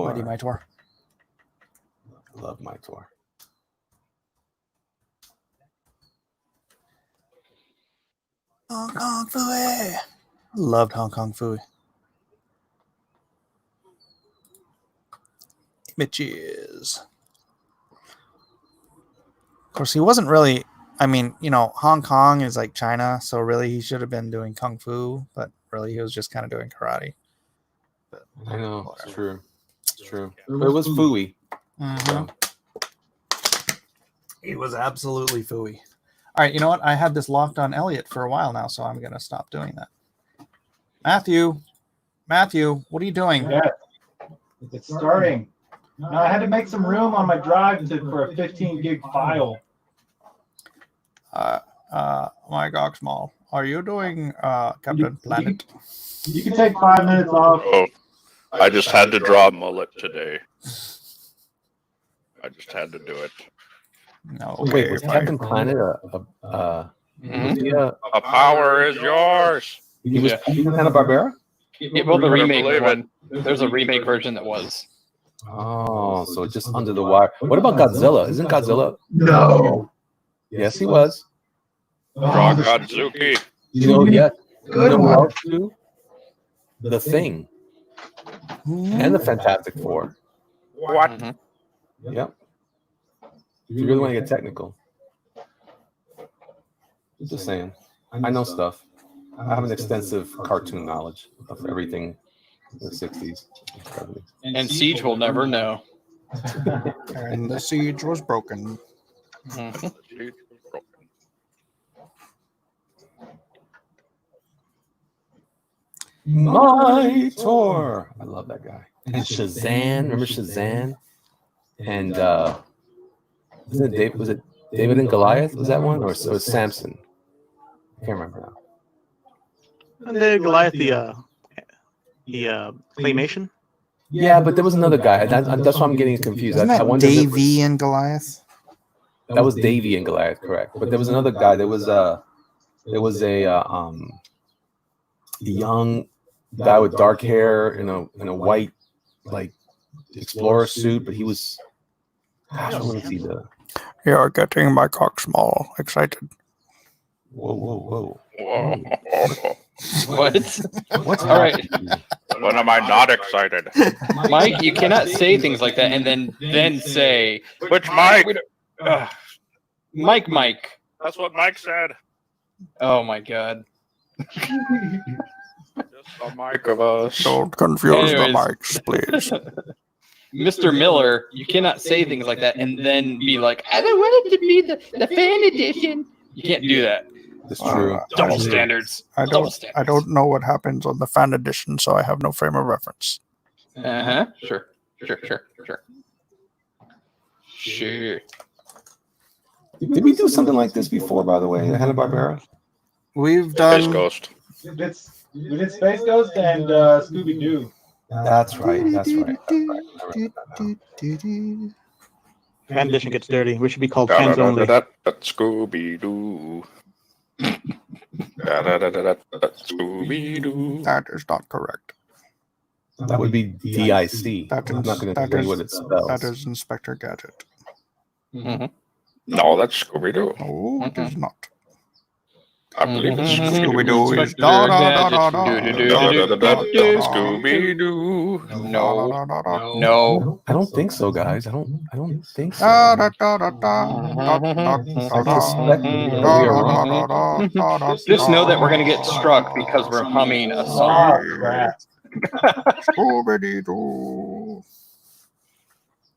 Mighty Mytor. I love Mytor. Hong Kong Phooey. Loved Hong Kong Phooey. Images. Of course, he wasn't really. I mean, Hong Kong is like China, so really he should have been doing kung fu, but really he was just kind of doing karate. But I know, it's true. It's true. But it was Fooey. Mm-hmm. He was absolutely Fooey. All right, you know what? I had this locked on Elliot for a while now, so I'm going to stop doing that. Matthew, what are you doing? Yeah, it's starting. No, I had to make some room on my drive for a 15 gig file. My God, Small, are you doing Captain Planet? You can take 5 minutes off. Oh, I just had to draw a mullet today. I just had to do it. No. Wait, was Captain Planet A power is yours. he was Hanna-Barbera? Yeah, well, the Better remake believe one. There's a remake version that was. Oh, so just under the wire. What about Godzilla? Isn't Godzilla? No. Yes, he was. Draw Godzuki. Yeah. Good You know who one. else too? The Thing and the Fantastic Four. What? Yep. If you really want to get technical. Just saying. I know stuff. I have an extensive cartoon knowledge of everything in the 60s. 70s. And Siege will never know. And the siege was broken. Mhm. My Tor. I love that guy. And Shazam. Remember Shazam? And was it David and Goliath? Was that one? Or Samson? I can't remember now. And then Goliath, the claymation. Yeah, but there was another guy. That's why I'm getting confused. Isn't I that wonder if it Davy and Goliath? that was Davy and Goliath, correct? But there was another guy. There was a young guy with dark hair in a white like explorer suit, but he was. Gosh, I want to see the. You're getting my cock small. Excited. Whoa. What? What's All right, When am I not excited? Mike, you cannot say things like that and then say Which Mike? Mike. That's what Mike said. Oh my God. Just a Mike of us. Don't confuse the Anyways. mics, please. Mr. Miller, you cannot say things like that and then be like, I don't want it to be the fan edition. You can't do that. That's true. Double standards. I Double don't. standards. I don't know what happens on the fan edition, so I have no frame of reference. Sure. Did we do something like this before, by the way, Hanna-Barbera? We've Space done. Ghost. We did Space Ghost and Scooby Doo. That's right. I remember that. Fan edition gets dirty. We should be called fans only. Scooby Doo. Scooby Doo. That is not correct. That would be DIC. That I'm is, not going to that tell is, you what it spells. that is Inspector Gadget. Mhm. No, that's Scooby Doo. No, it is not. I believe it's Scooby Scooby Doo Doo. is da da da da da. Scooby Doo. No. I don't think so, guys. I don't think so. Da da da da da da da I suspect that we are wrong. Just know that we're going to get struck because we're humming a song. Scooby Doo.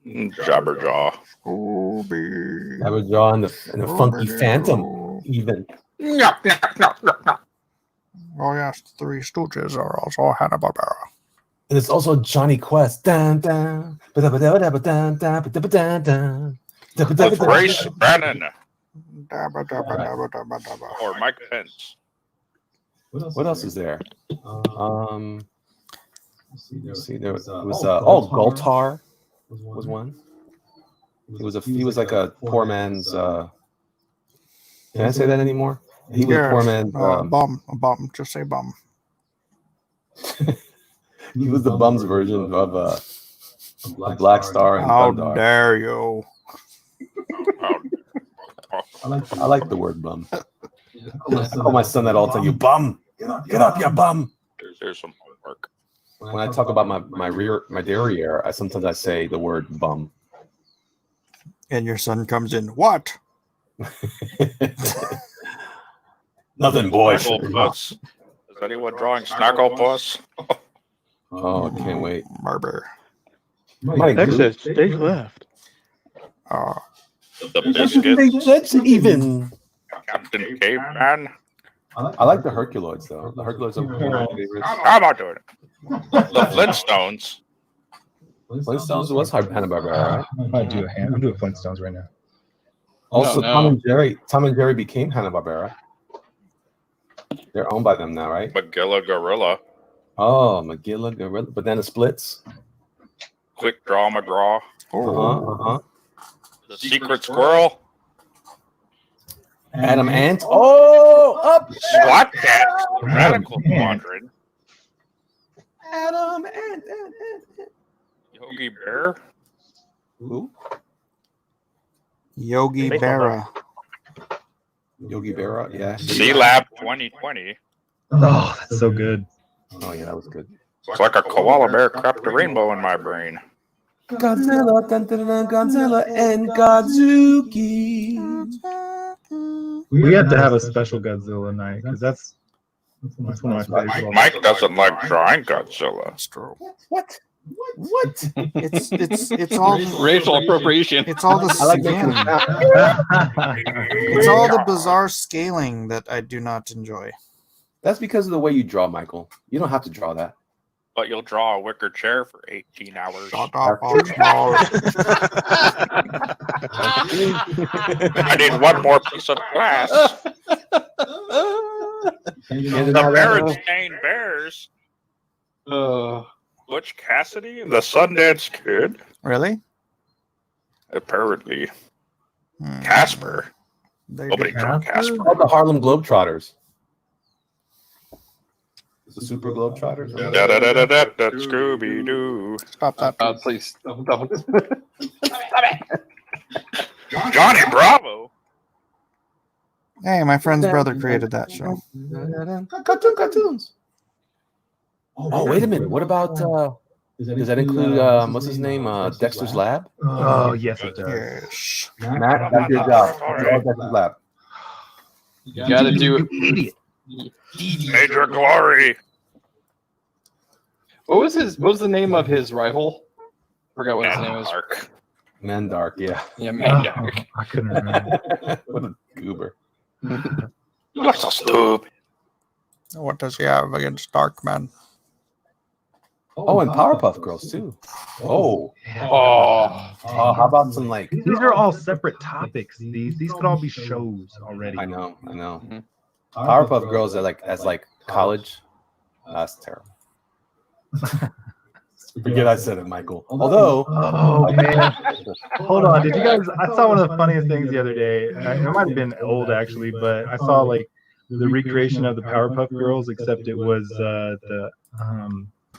Jabberjaw. Scooby. I would draw in the funky phantom, even. Oh yes, Three Stooges are also Hanna-Barbera. And it's also Johnny Quest. Dun, dun, ba-da-ba-da-ba-da, dun, dun, ba-da-ba-dun, dun. With Grace Bannon Dabba dabba dabba dabba dabba. or Mike Pence. What else is there? Let's see, there was Goltar was one. He was like a poor man's. Can I say that anymore? He was a poor man's. Bum. Just say bum. He was the bum's version of Black Star and How Gundar. dare you? I like the word bum. I call my son that all the time. You bum! Get up, you bum! There's some homework. When I talk about my derriere, I sometimes say the word bum. And your son comes in. What? Nothing, boy. Snagglepuss. Is anyone drawing Snagglepuss? Oh, I can't wait. Marber. Mike, Exit, stage left. The Biscuits. That's even. Captain Caveman. I like the Herculoids though. The Herculoids are one of my favorites. How about doing it? The Flintstones. Flintstones was Hanna-Barbera, right? I'm doing Flintstones right now. Also, no. Tom and Jerry became Hanna-Barbera. They're owned by them now, right? Magilla Gorilla. Oh, McGilla, Gorilla, Banana Splits. Quick Draw McGraw. Uh-huh. The Secret Squirrel. Adam Ant. Oh, up. SWAT Cat. Radical Quadrant. Adam Ant. Yogi Bear. Who? Yogi Berra. Yogi Berra, yeah. C-Lab 2020. Oh, that's so good. Oh, yeah, that was good. It's like a koala bear crapped a rainbow in my brain. Godzilla, dun, dun, dun, Godzilla, and Godzuki. We have to have a special Godzilla night because that's one of my favorites. Mike doesn't like drawing Godzilla. That's true. What? What? It's all Racial appropriation. it's all the I like making again, it it's all the bizarre scaling that I do not enjoy. That's because of the way you draw, Michael. You don't have to draw that. But you'll draw a wicker chair for 18 hours. Shut up, Oxnard. I need one more piece of glass. The Berenstain Bears. Butch Cassidy and the Sundance Kid. Really? Apparently. Hmm. Casper. They Nobody do- drew Casper. Called the Harlem Globetrotters. The Super Globetrotters. Da-da-da-da-da, Scooby-Doo. Stop that. Please. Johnny Bravo. Hey, my friend's brother created that show. Cartoons. Oh, wait a minute. What about? Does that include what's his name? Dexter's Lab. Oh, yes, it does. Yes. Matt, that's your job. Draw Dexter's Lab. You gotta do. Major Glory. What was the name of his rival? Forgot what his name was. Mark. Mandark, yeah. Yeah, Oh, man. I couldn't remember. What a goober. You look so stupid. What does he have against Darkman? Oh, and Powerpuff Girls too. Oh, Oh, how about some like? These are all separate topics. These could all be shows already. I know. Mhm. Powerpuff Girls are like as like college. That's terrible. Forget I said it, Michael. Although, Oh man, hold on. Did you guys? I saw one of the funniest things the other day. It might have been old actually, but I saw like the recreation of the Powerpuff Girls, except it was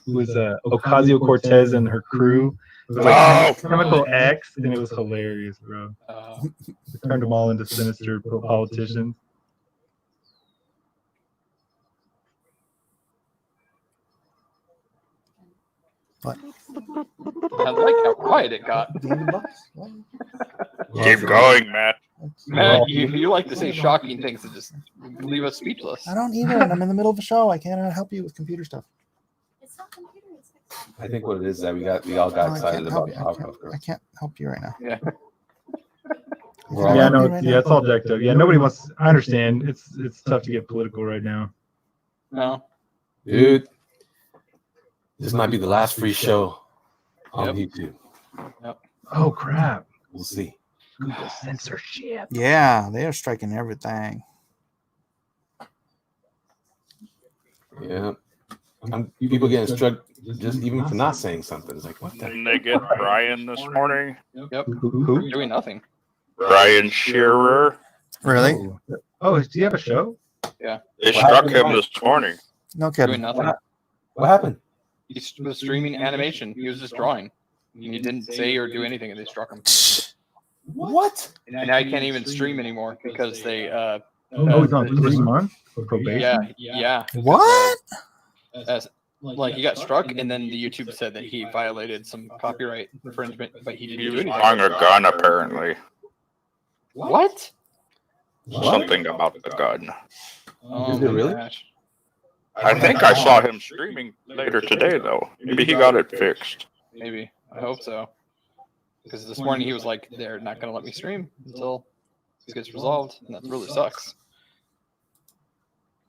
Ocasio-Cortez and her crew. It was like Chemical X, and it was hilarious, bro. It turned them all into sinister politicians. I like how quiet it got. Keep going, Matt. Matt, you like to say shocking things that just leave us speechless. I don't either. I'm in the middle of a show. I cannot help you with computer stuff. It's not computer. It's I think what it is that we all got No, I excited can't about help you. Powerpuff I Girls. can't help you right now. Yeah. We're all Yeah, like, no, it's all decked up. Yeah, nobody wants. I understand. It's tough to get political right now. No. dude, this might be the last free show on YouTube. Oh crap! We'll see. Google censorship. Yeah, they are striking everything. Yeah. People getting struck just even for not saying something. It's like, what the? Didn't they get Brian this morning? Yep. Who? Doing nothing. Brian Shearer. Really? Oh, do you have a show? They struck him this morning. No Doing kidding. nothing. What happened? He was streaming animation. He was just drawing. He didn't say or do anything, and they struck him. What? And now he can't even stream anymore because they. Oh, he's on 3 months of probation. Yeah. What? Like he got struck, and then the YouTube said that he violated some copyright infringement, but he didn't He do was anything. drawing a gun, apparently. What? Something about the gun. Oh, Is it really? my gosh. I think I saw him streaming later today, though. Maybe he got it fixed. Maybe. I hope so. Because this morning he was like, they're not going to let me stream until this gets resolved, and that really sucks.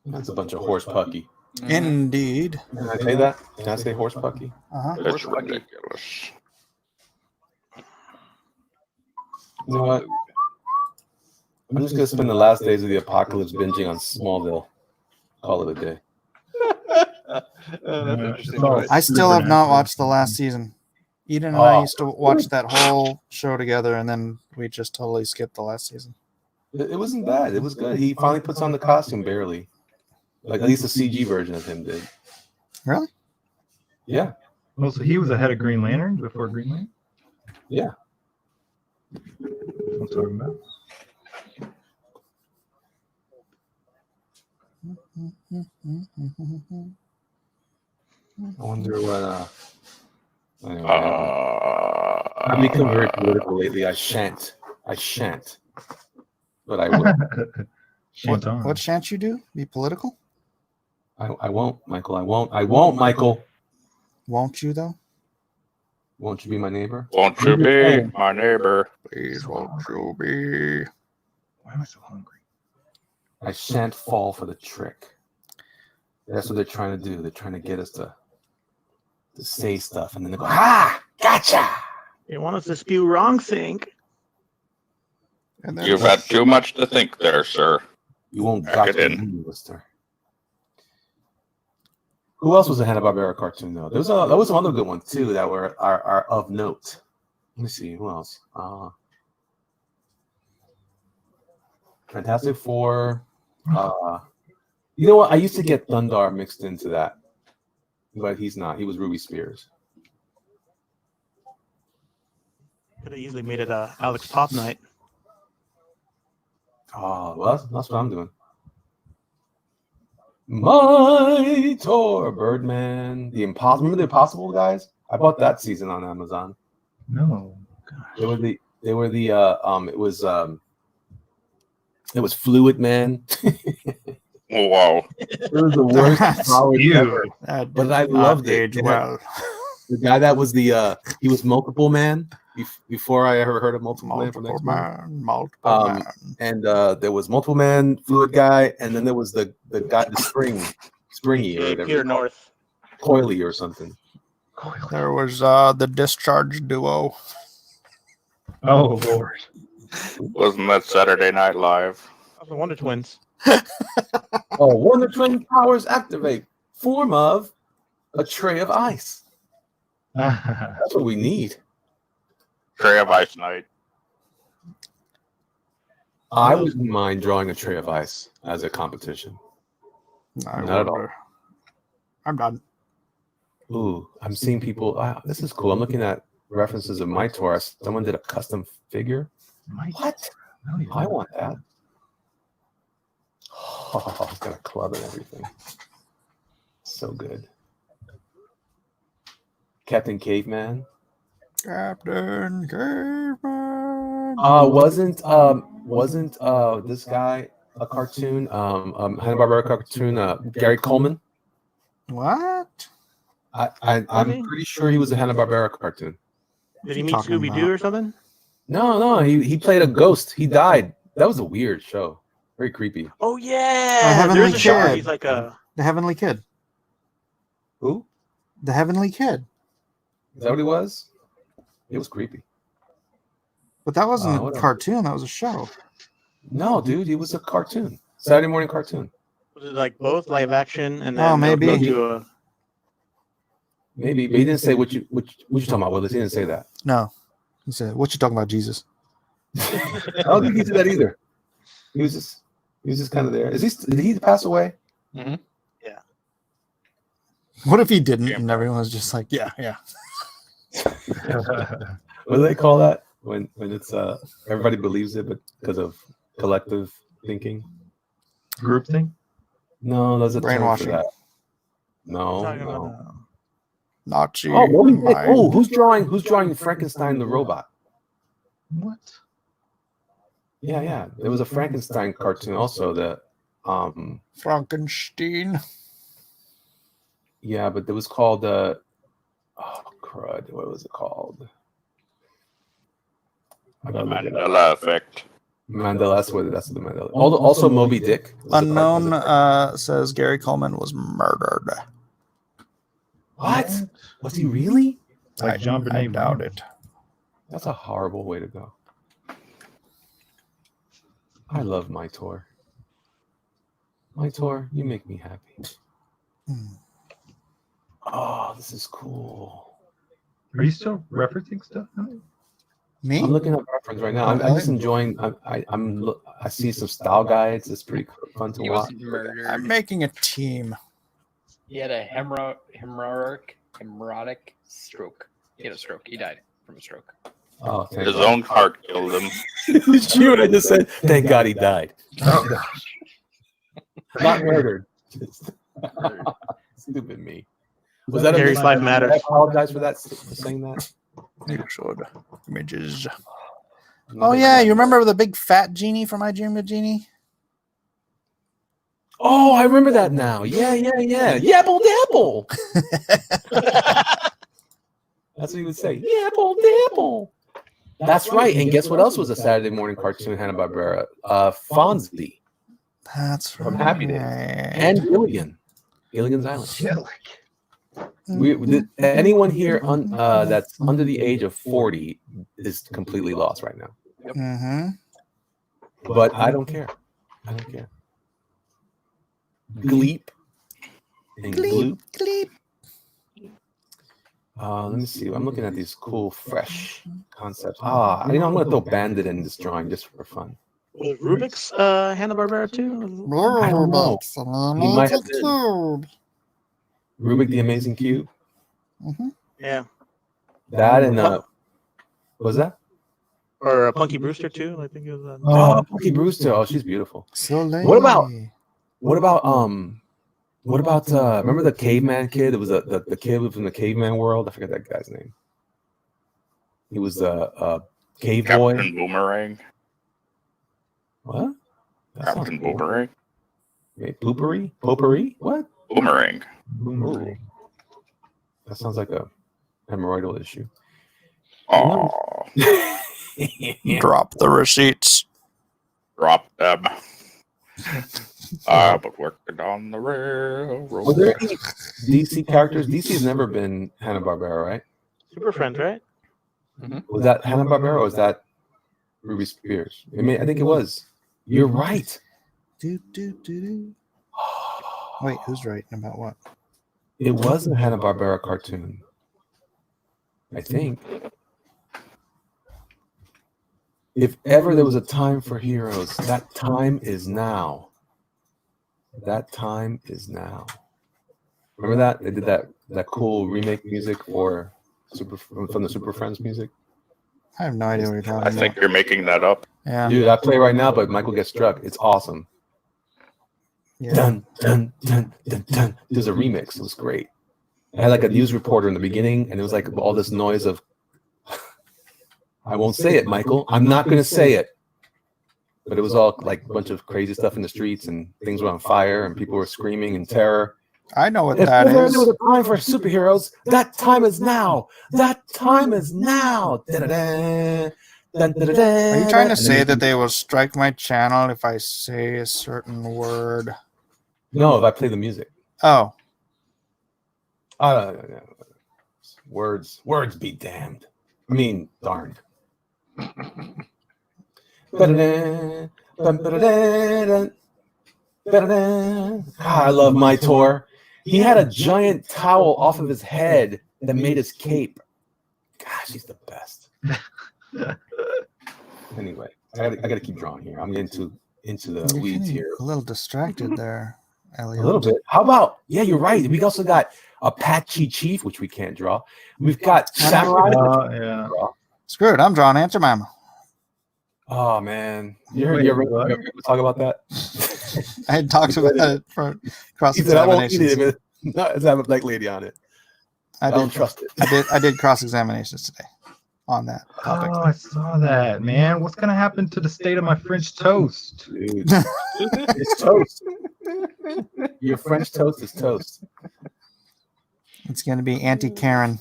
That's a bunch of horse pucky. Indeed. Can I say that? Can I say horse pucky? Uh-huh. It's Horse buggy. ridiculous. You know what? I'm just gonna spend the last days of the apocalypse binging on Smallville. Call it a day. That's interesting. Oh, I still have not watched the last season. Eden and I used to watch that whole show together, and then we just totally skipped the last season. It wasn't bad. It was good. He finally puts on the costume barely. Like at least the CG version of him did. Really? Yeah. Oh, so he was ahead of Green Lantern before Green Lantern? Yeah. That's what I'm talking about. I wonder what anyway, I've become very political lately. I shan't. But I will. What shan't you do? Be political? I won't, Michael. I won't, Michael. Won't you, though? Won't you be my neighbor? Won't you be my neighbor? Please won't you be? Why am I so hungry? I shan't fall for the trick. That's what they're trying to do. They're trying to get us to say stuff, and then they go, gotcha. They want us to spew wrong think. And then You've had too much to think there, sir. You won't Back gotcha it in. me, mister. Who else was a Hanna-Barbera cartoon, though? There was some other good ones, too, that are of note. Let me see. Who else? Fantastic Four. You know what? I used to get Thundar mixed into that, but he's not. He was Ruby Spears. Could have easily made it Alex Pop Night. Oh, well, that's what I'm doing. My Tour, Birdman, Remember the Impossible guys? I bought that season on Amazon. No. It was Fluid Man. Wow. It was the worst powers Ew. ever. that But did I not loved it. age It had- well. The guy that was he was Multiple Man before I ever heard of Multiple Man from Multiple X-Men. man, multiple Um, man. And there was Multiple Man, Fluid guy, and then there was the guy, the Springy or whatever, Peter North. Coily or something. There was the discharge duo. Oh Lord. Wasn't that Saturday Night Live? The Wonder Twins. Oh, Wonder Twin powers activate. Form of a tray of ice. That's what we need. Tray of Ice Night. I wouldn't mind drawing a tray of ice as a competition. Not at all. I'm done. Ooh, I'm seeing people. Wow, this is cool. I'm looking at references of my tour. Someone did a custom figure. What? I want that. Oh, it's got a club and everything. So good. Captain Caveman. Captain Caveman. Wasn't this guy a cartoon? Hanna-Barbera cartoon. Gary Coleman. What? I'm pretty sure he was a Hanna-Barbera cartoon. Did he meet Talking Scooby Doo about? or something? No, he played a ghost. He died. That was a weird show. Very creepy. Oh yeah, Heavenly there's a show where Kid. he's like a. The Heavenly Kid. Who? The Heavenly Kid. Is that what he was? It was creepy. But that wasn't what a else? cartoon. That was a show. No, dude, he was a cartoon. Saturday morning cartoon. Was it like both live action and Oh, then they'll maybe. go to a. Maybe, but he didn't say what you talking about, Willis. He didn't say that. No. He said, "What you talking about, Jesus?" I don't think he said that either. He was just kind of there. Did he pass away? What if he didn't? And everyone was just like, "Yeah, yeah." What do they call that when it's everybody believes it, but because of collective thinking? Group thing? No, there's a term for Brainwashing. that. No, Talking no. about, Nazi. Oh, Moby Dick. mind. Oh, who's drawing Frankenstein the robot? What? Yeah. There was a Frankenstein cartoon also that Frankenstein. yeah, but it was called oh crud. What was it called? I The gotta look it up. Mandela Effect. Mandela, that's the Mandela. Also Moby Dick. Was Unknown says Gary Coleman was murdered. What? Was he really? Like John I Benet doubt Brown. it. That's a horrible way to go. I love my tour. My tour, you make me happy. Oh, this is cool. Are you still referencing stuff? Me? I'm looking at reference right now. I'm just enjoying. I see some style guides. It's pretty fun to He watch. was murdered. I'm making a team. He had a hemorrhagic stroke. He had a stroke. He died from a stroke. Oh, thank His God. own heart killed him. You what I just said? Thank God he died. Oh gosh. Not murdered. Stupid me. Was that Gary's life I matters. apologize for that. For saying that. You should. Images. Oh yeah, you remember the big fat genie from I Dream of Genie? Oh, I remember that now. Yeah. Yabble dabble. That's what he would say. Nibble, nibble. That's right. And guess what else was a Saturday morning cartoon, Hanna-Barbera? Fonzie That's from Happy Days. And Gilligan's Island. Anyone here that's under the age of 40 is completely lost right now. Mm-hmm. But I don't care. I don't care. Gleep and Gloop. Gleep. Let me see. I'm looking at these cool, fresh concepts. I'm going to throw Bandit in this drawing just for fun. Was Rubik's Hanna-Barbera too? I don't know. He might have been. Rubik the Amazing Cube. Mm-hmm. Yeah. That and what was that? Or Punky Brewster too. I think it was. Punky Brewster. Oh, she's beautiful. So late. What about remember the caveman kid? It was the kid from the caveman world. I forget that guy's name. He was a cave boy. Captain Boomerang. What? Captain Boomerang. Poopery? Potpourri? What? Boomerang. Boomerang. That sounds like a hemorrhoidal issue. Oh, Drop the receipts. drop them. But working on the railroad. Were there any DC characters? DC has never been Hanna-Barbera, right? Super Friends, right? Was that Hanna-Barbera or was that Ruby Spears? I think it was. You're right. Do. Wait, who's right about what? It was a Hanna-Barbera cartoon. I think. If ever there was a time for heroes, that time is now. That time is now. Remember that? They did that cool remake music for from the Super Friends music. I have no idea what you're talking I about. think you're making that up. Yeah. Dude, I play right now, but Michael gets struck. It's awesome. Yeah. Dun, dun, dun, dun, dun. There's a remix. It was great. I had like a news reporter in the beginning, and it was like all this noise of, I won't say it, Michael. I'm not going to say it. But it was all like a bunch of crazy stuff in the streets, and things were on fire, and people were screaming in terror. I know what If that ever is. there was a time for superheroes, that time is now. That time is now. Da-da-da. Dun, da-da-da. Are you trying to And then say you- that they will strike my channel if I say a certain word? No, if I play the music. Oh, Words be damned. I mean, darned. Ba-da-da, ba-da-da, ba-da-da. I love my tour. He had a giant towel off of his head that made his cape. Gosh, he's the best. Anyway, I gotta keep drawing here. I'm getting into the you're weeds getting here. a little distracted there, Elliot. A little bit. How about? Yeah, you're right. We also got Apache Chief, which we can't draw. We've got Samurai. Yeah. Screw it, I'm drawing Answer Mama. Oh man, you Wait, ever what? talk about that? I had talked about it for cross He said, "I won't eat examinations. it if it doesn't have a black lady on it. I don't trust it." I did cross examinations today on that topic. Oh, I saw that, man. What's gonna happen to the state of my French toast? Dude, it's toast. Your French toast is toast. It's gonna be Auntie Karen.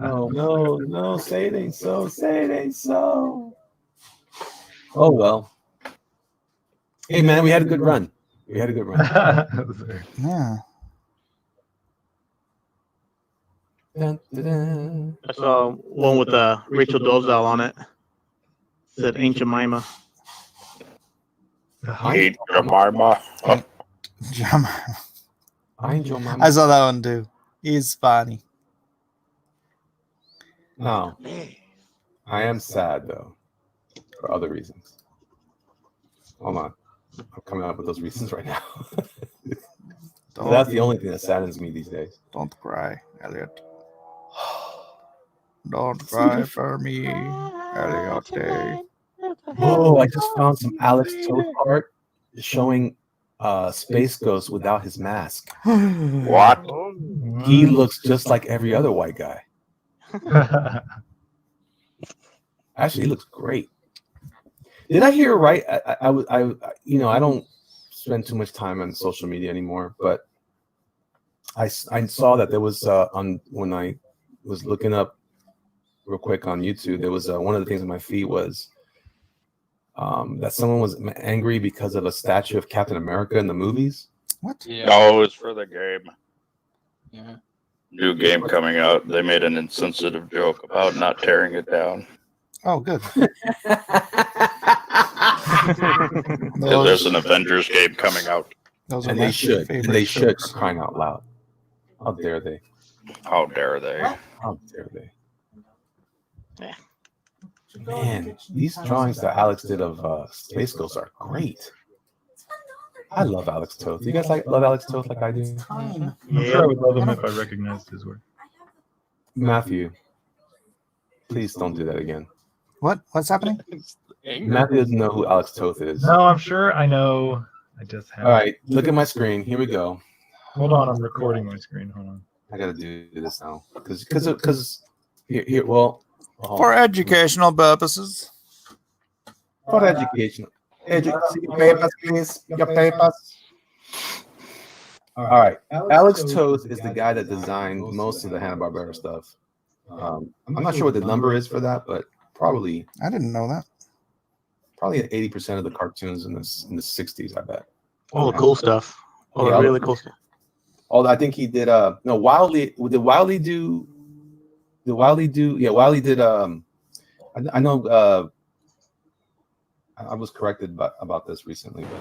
No, say it ain't so. Say it ain't so. Oh well. Hey man, we had a good run. Yeah. Dun, dun, dun. I saw one with Rachel Dolezal on it. Said Aunt Jemima. Ain't Jemima. I enjoy my. I saw that one too. He's funny. No, I am sad though, for other reasons. Hold on, I'm coming up with those reasons right now. That's the only thing that saddens me these days. Don't cry, Elliot. Don't cry for me, Elliot. Oh, I just found some Alex Toth art showing Space Ghost without his mask. What? He looks just like every other white guy. Actually, he looks great. Did I hear right? I don't spend too much time on social media anymore, but I saw that there was on when I was looking up real quick on YouTube, there was one of the things on my feed was that someone was angry because of a statue of Captain America in the movies. What? Yeah. No, it's for the game. Yeah. New game coming out. They made an insensitive joke about not tearing it down. Oh, good. There's an Avengers game coming out. Those are And my they should. favorite And they should, jokes. crying out loud. How dare they? How dare they? How dare they? Yeah. Man, these drawings that Alex did of Space Ghost are great. I love Alex Toth. You guys love Alex Toth like I do? I'm sure I would love him if I recognized his work. Matthew, please don't do that again. What? What's happening? Matthew doesn't know who Alex Toth is. No, I'm sure I know. I just have. All right, look at my screen. Here we go. Hold on, I'm recording my screen. Hold on. I gotta do this now because here. Well, For educational purposes. for education. Your papers, please. Your papers. All right. Alex Toth is the guy that designed most of the Hanna-Barbera stuff. I'm not sure what the number is for that, but probably I didn't know that. 80% of the cartoons in the 60s, I bet. All the cool stuff. All Yeah. the really cool stuff. Although I think he did no Wildly did Wildly do yeah, Wildly did I know I was corrected about this recently, but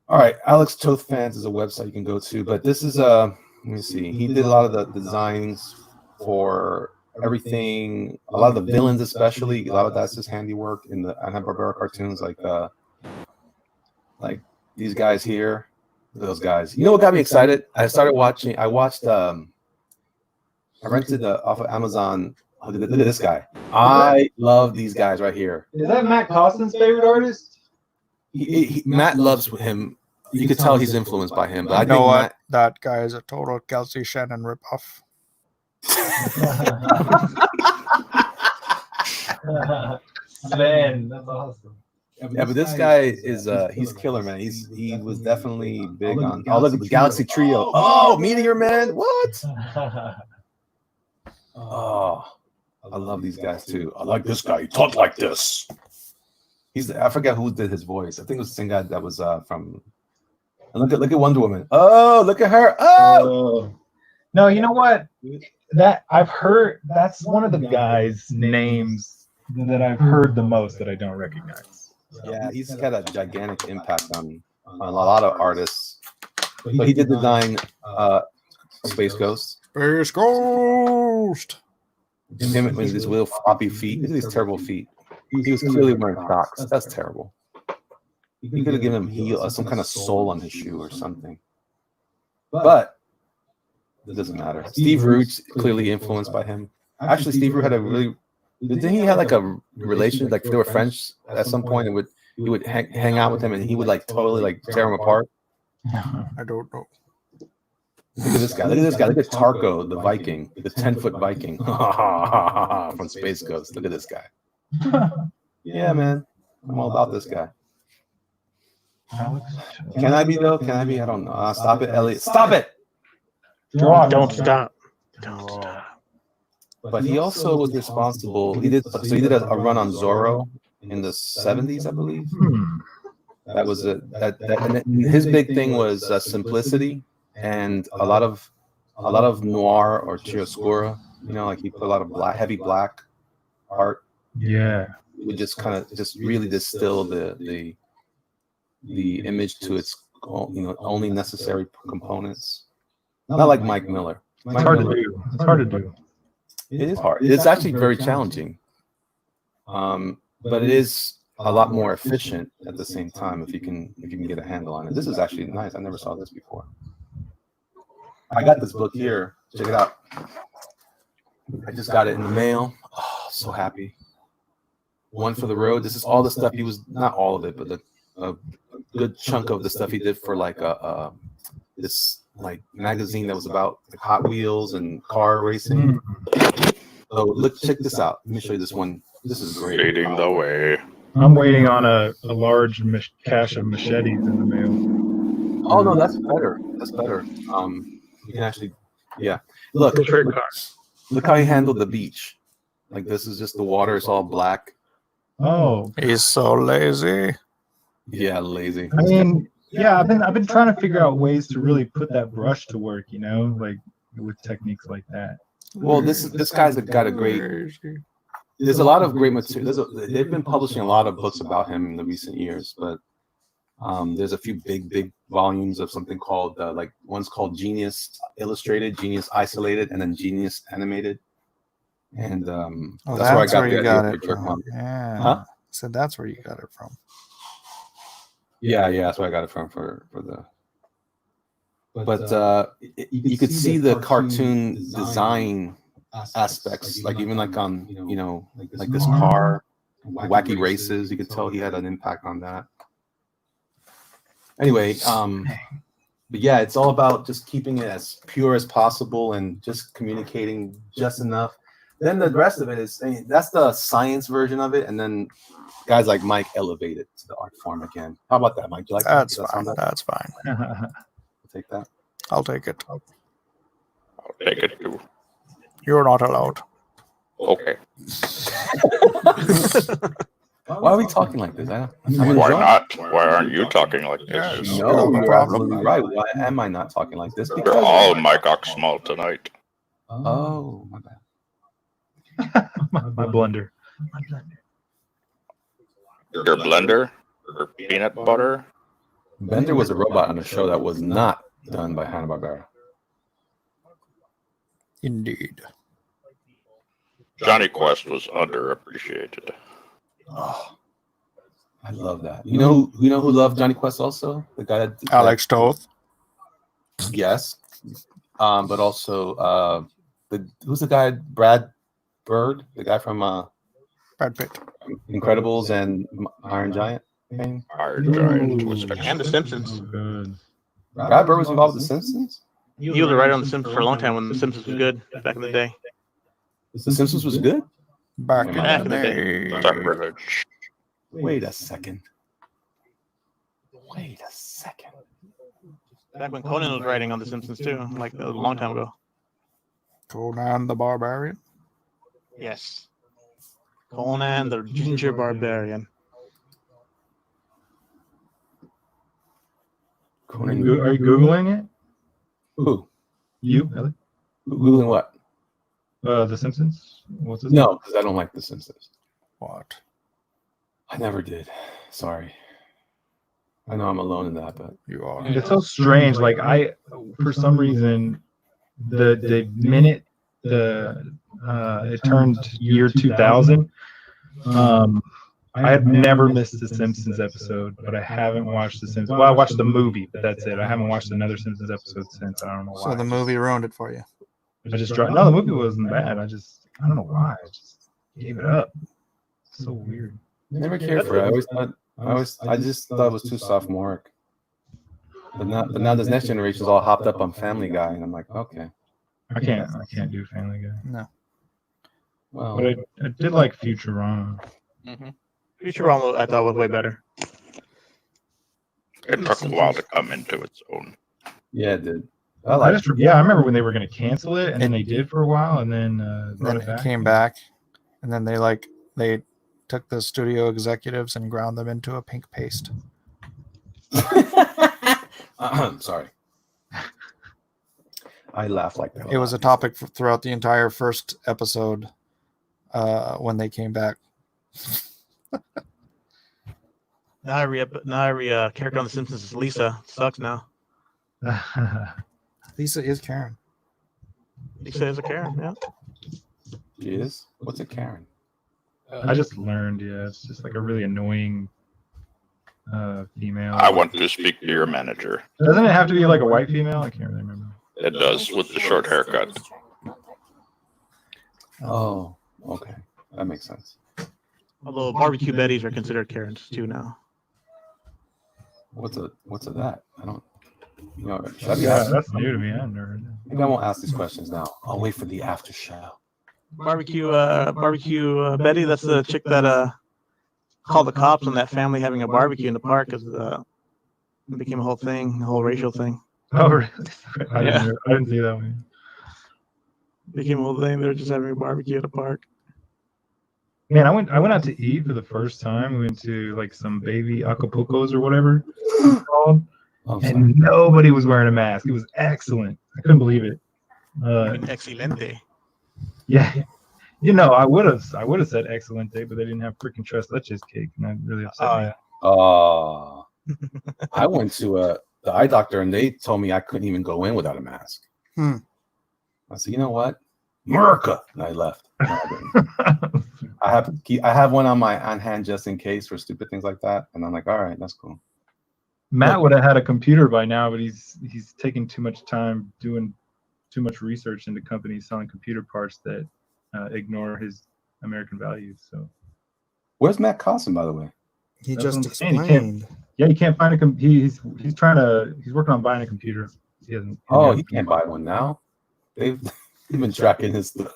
all right, Alex Toth Fans is a website you can go to, but this is let me see. He did a lot of the designs for everything, a lot of the villains especially. A lot of that's his handiwork in the Hanna-Barbera cartoons, like these guys here. Those guys. You know what got me excited? I rented off of Amazon. Oh, look at this guy. I love these guys right here. Is that Matt Costin's favorite artist? Matt loves him. You could tell he's influenced by him. But I You know think what? Matt, That guy is a total Kelsey Shannon ripoff. Sven, that's awesome. yeah, but this guy is he's killer, man. He was definitely big on. Oh, look at the Galaxy Trio. Oh, Meteor Man. What? Oh, I love these guys too. I like this guy. He talked like this. I forget who did his voice. I think it was the same guy that was from. And look at Wonder Woman. Oh, look at her. Oh. No, you know what? That I've heard. That's one of the guys' names that I've heard the most that I don't recognize. Yeah, he's got a gigantic impact on a lot of artists. But he did design Space Ghost. Space Ghost. Him with his little floppy feet. Look at these terrible feet. He was clearly wearing socks. That's terrible. You could have given him heel, some kind of sole on his shoe or something. But it doesn't matter. Steve Root's clearly influenced by him. Actually, Steve Root had a really. Didn't he have like a relation? Like they were friends at some point, and he would hang out with him, and he would like totally like tear him apart. I don't know. Look at this guy. Look at this guy. Look at Tarko, the Viking, the 10-foot Viking from Space Ghost. Look at this guy. Yeah, man. I'm all about this guy. Can I be though? Can I be? I don't know. Stop it, Elliot. Stop it. Don't stop. Don't stop. But he also was responsible. He did a run on Zorro in the 70s, I believe. That was and his big thing was simplicity and a lot of noir or chiaroscuro. You know, like he put a lot of heavy black art. Yeah. It would just kind of really distill the image to its only necessary components. Not like Mike Miller. It's hard to do. It's hard to do. It is hard. It's actually very challenging. But it is a lot more efficient at the same time if you can get a handle on it. This is actually nice. I never saw this before. I got this book here. Check it out. I just got it in the mail. Oh, so happy. One for the road. This is all the stuff he was, not all of it, but a good chunk of the stuff he did for like this like magazine that was about like Hot Wheels and car racing. So look, check this out. Let me show you this one. This is great. Leading the way. I'm waiting on a large cache of machetes in the mail. Oh no, that's better. That's better. You can actually, yeah. Look, look how he handled the beach. Like this is just the water. It's all black. Oh, He's so lazy. Yeah, lazy. I mean, yeah, I've been trying to figure out ways to really put that brush to work, you know, like with techniques like that. Well, this guy's got a great. There's a lot of great material. They've been publishing a lot of books about him in the recent years, but there's a few big volumes of something called like one's called Genius Illustrated, Genius Isolated, and then Genius Animated. And that's where you got it for Jerk from. Monkey. Yeah. Huh? So that's where you got it from. Yeah, that's where I got it from for the. But you could see the cartoon design aspects, like even like on like this car, wacky races. You could tell he had an impact on that. Anyway, but yeah, it's all about just keeping it as pure as possible and just communicating just enough. Then the rest of it is, I mean, that's the science version of it, and then guys like Mike elevate it to the art form again. How about that, Mike? Do you like That's that? fine. That's fine. Take that. I'll take it. I'll take it too. You're not allowed. Okay. Why are we talking like this? I'm Why enjoying not? Why aren't you talking like this? Yes. No, No you're problem. absolutely right. Why am I not talking like this? You're all Mike Oxmal tonight. Oh, my bad. My blunder. Your blender or peanut butter. Bender was a robot on a show that was not done by Hanna-Barbera. Indeed. Johnny Quest was underappreciated. Oh, I love that. You know who loved Johnny Quest also? The guy that Alex Toth. Yes. But also who's the guy? Brad Bird, the guy from Brad Pitt. Incredibles and Iron Giant fame. Iron Giant was And The excellent. Simpsons. Good. Brad Bird was involved with The Simpsons? He was a writer on The Simpsons for a long time when The Simpsons was good back in the day. The Simpsons was good? Back Back in the day. Sacrilege. Wait a second. Wait a second. Back when Conan was writing on The Simpsons too, like a long time ago. Conan the Barbarian. Yes. Conan the Ginger Barbarian. Are you Googling it? Who? You, Ellie? Googling what? The Simpsons? What's his No, because I don't like The Simpsons. What? I never did. Sorry. I know I'm alone in that, but You are. name? It's so strange. Like for some reason, the minute it turned year 2000, I have never missed a Simpsons episode, but I haven't watched the Simpsons. Well, I watched the movie, but that's it. I haven't watched another Simpsons episode since. I don't know why. So the movie ruined it for you. I just dropped. No, the movie wasn't bad. I don't know why. I just gave it up. So weird. never cared for it. I just thought it was too sophomoric. But now this next generation is all hopped up on Family Guy, and I'm like, okay. I can't do Family Guy. No. Well, But I did like Futurama. Futurama I thought was way better. It took a while to come into its own. yeah, it did. I remember when they were going to cancel it, and then they did for a while, and then brought Then it back. it came back, and then they took the studio executives and ground them into a pink paste. Sorry. I laugh like that. It was a topic throughout the entire first episode when they came back. Now every character on The Simpsons is Lisa. Sucks now. Lisa is Karen. Lisa is a Karen. Yeah. She is? What's a Karen? I just learned, it's just like a really annoying female. I want to speak to your manager. Doesn't it have to be like a white female? I can't really remember. It does with the short haircut. Oh, okay. That makes sense. Although barbecue Bettys are considered Karens too now. What's a that? I don't. Should I be Yeah, asking? that's new to me. I've never heard that. Maybe I won't ask these questions now. I'll wait for the after show. Barbecue Betty. That's the chick that called the cops on that family having a barbecue in the park because It became a whole thing, a whole racial thing. Oh, really? I Yeah. didn't see that one. It became a whole thing. They were just having a barbecue at a park. Man, I went out to eat for the first time. We went to like some baby Acapulco's or whatever it's called, Oh, sorry. and nobody was wearing a mask. It was excellent. I couldn't believe it. Excelente. Yeah, you know, I would have said excellent day, but they didn't have freaking tres leches cake, and that really upset me. Oh, I went to the eye doctor, and they told me I couldn't even go in without a mask. I said, you know what, America, and I left. No, I didn't. I have one on hand just in case for stupid things like that, and I'm like, all right, that's cool. Matt would have had a computer by now, but he's taking too much time doing too much research into companies selling computer parts that ignore his American values. So Where's Matt Carlson, by the way? He That's just what I'm saying. He explained. he can't find a he's working on buying a computer. He hasn't. Oh, he can't buy one now. They've been tracking his stuff.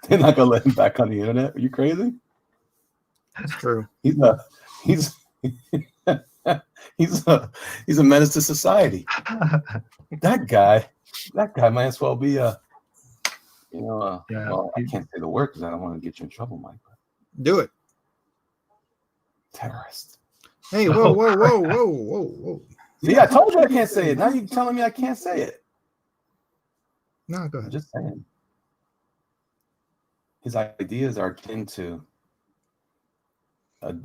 They're not gonna let him back on the internet. Are you crazy? That's true. He's a menace to society. That guy might as well be Yeah, well, I can't say the word because I don't want to get you in trouble, Mike. Do it. Terrorist. Hey, whoa. See, I told you I can't say it. Now you're telling me I can't say it. No, go I'm ahead. just saying. His ideas are akin to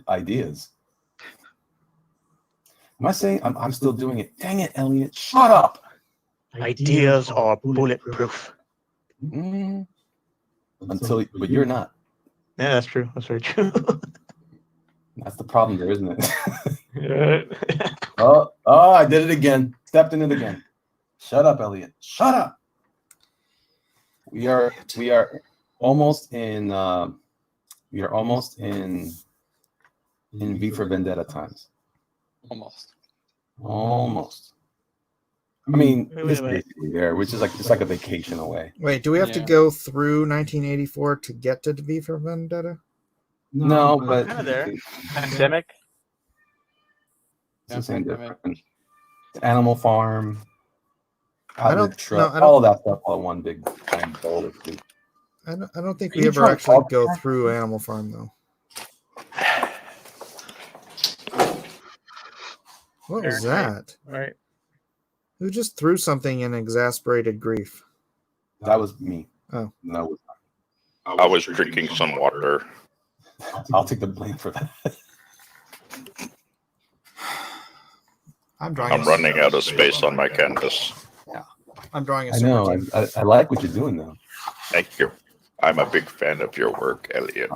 ideas. Am I saying I'm still doing it? Dang it, Elliot! Shut up. Ideas are bulletproof. But you're not. Yeah, that's true. That's very true. That's the problem there, isn't it? Yeah. Oh, I did it again. Stepped in it again. Shut up, Elliot. Shut up. We are almost in V for Vendetta times. Almost. I mean, Wait a it's minute. basically there, which is like it's like a vacation away. Wait, do we have to go through 1984 to get to V for Vendetta? No, but Kinda there. Pandemic. it's the same difference. Animal Farm, I don't- Outlet Truck, no, I don't- all of that stuff all one big giant bowl of food. I don't think Are we you ever trying to actually talk go back? through Animal Farm though. What was that? Right. Who just threw something in exasperated grief? That was me. Oh. No, I was drinking some water. I'll take the blame for that. I'm drawing. I'm running out of space on my canvas. I'm drawing a I super know. team. I like what you're doing, though. Thank you. I'm a big fan of your work, Elliot.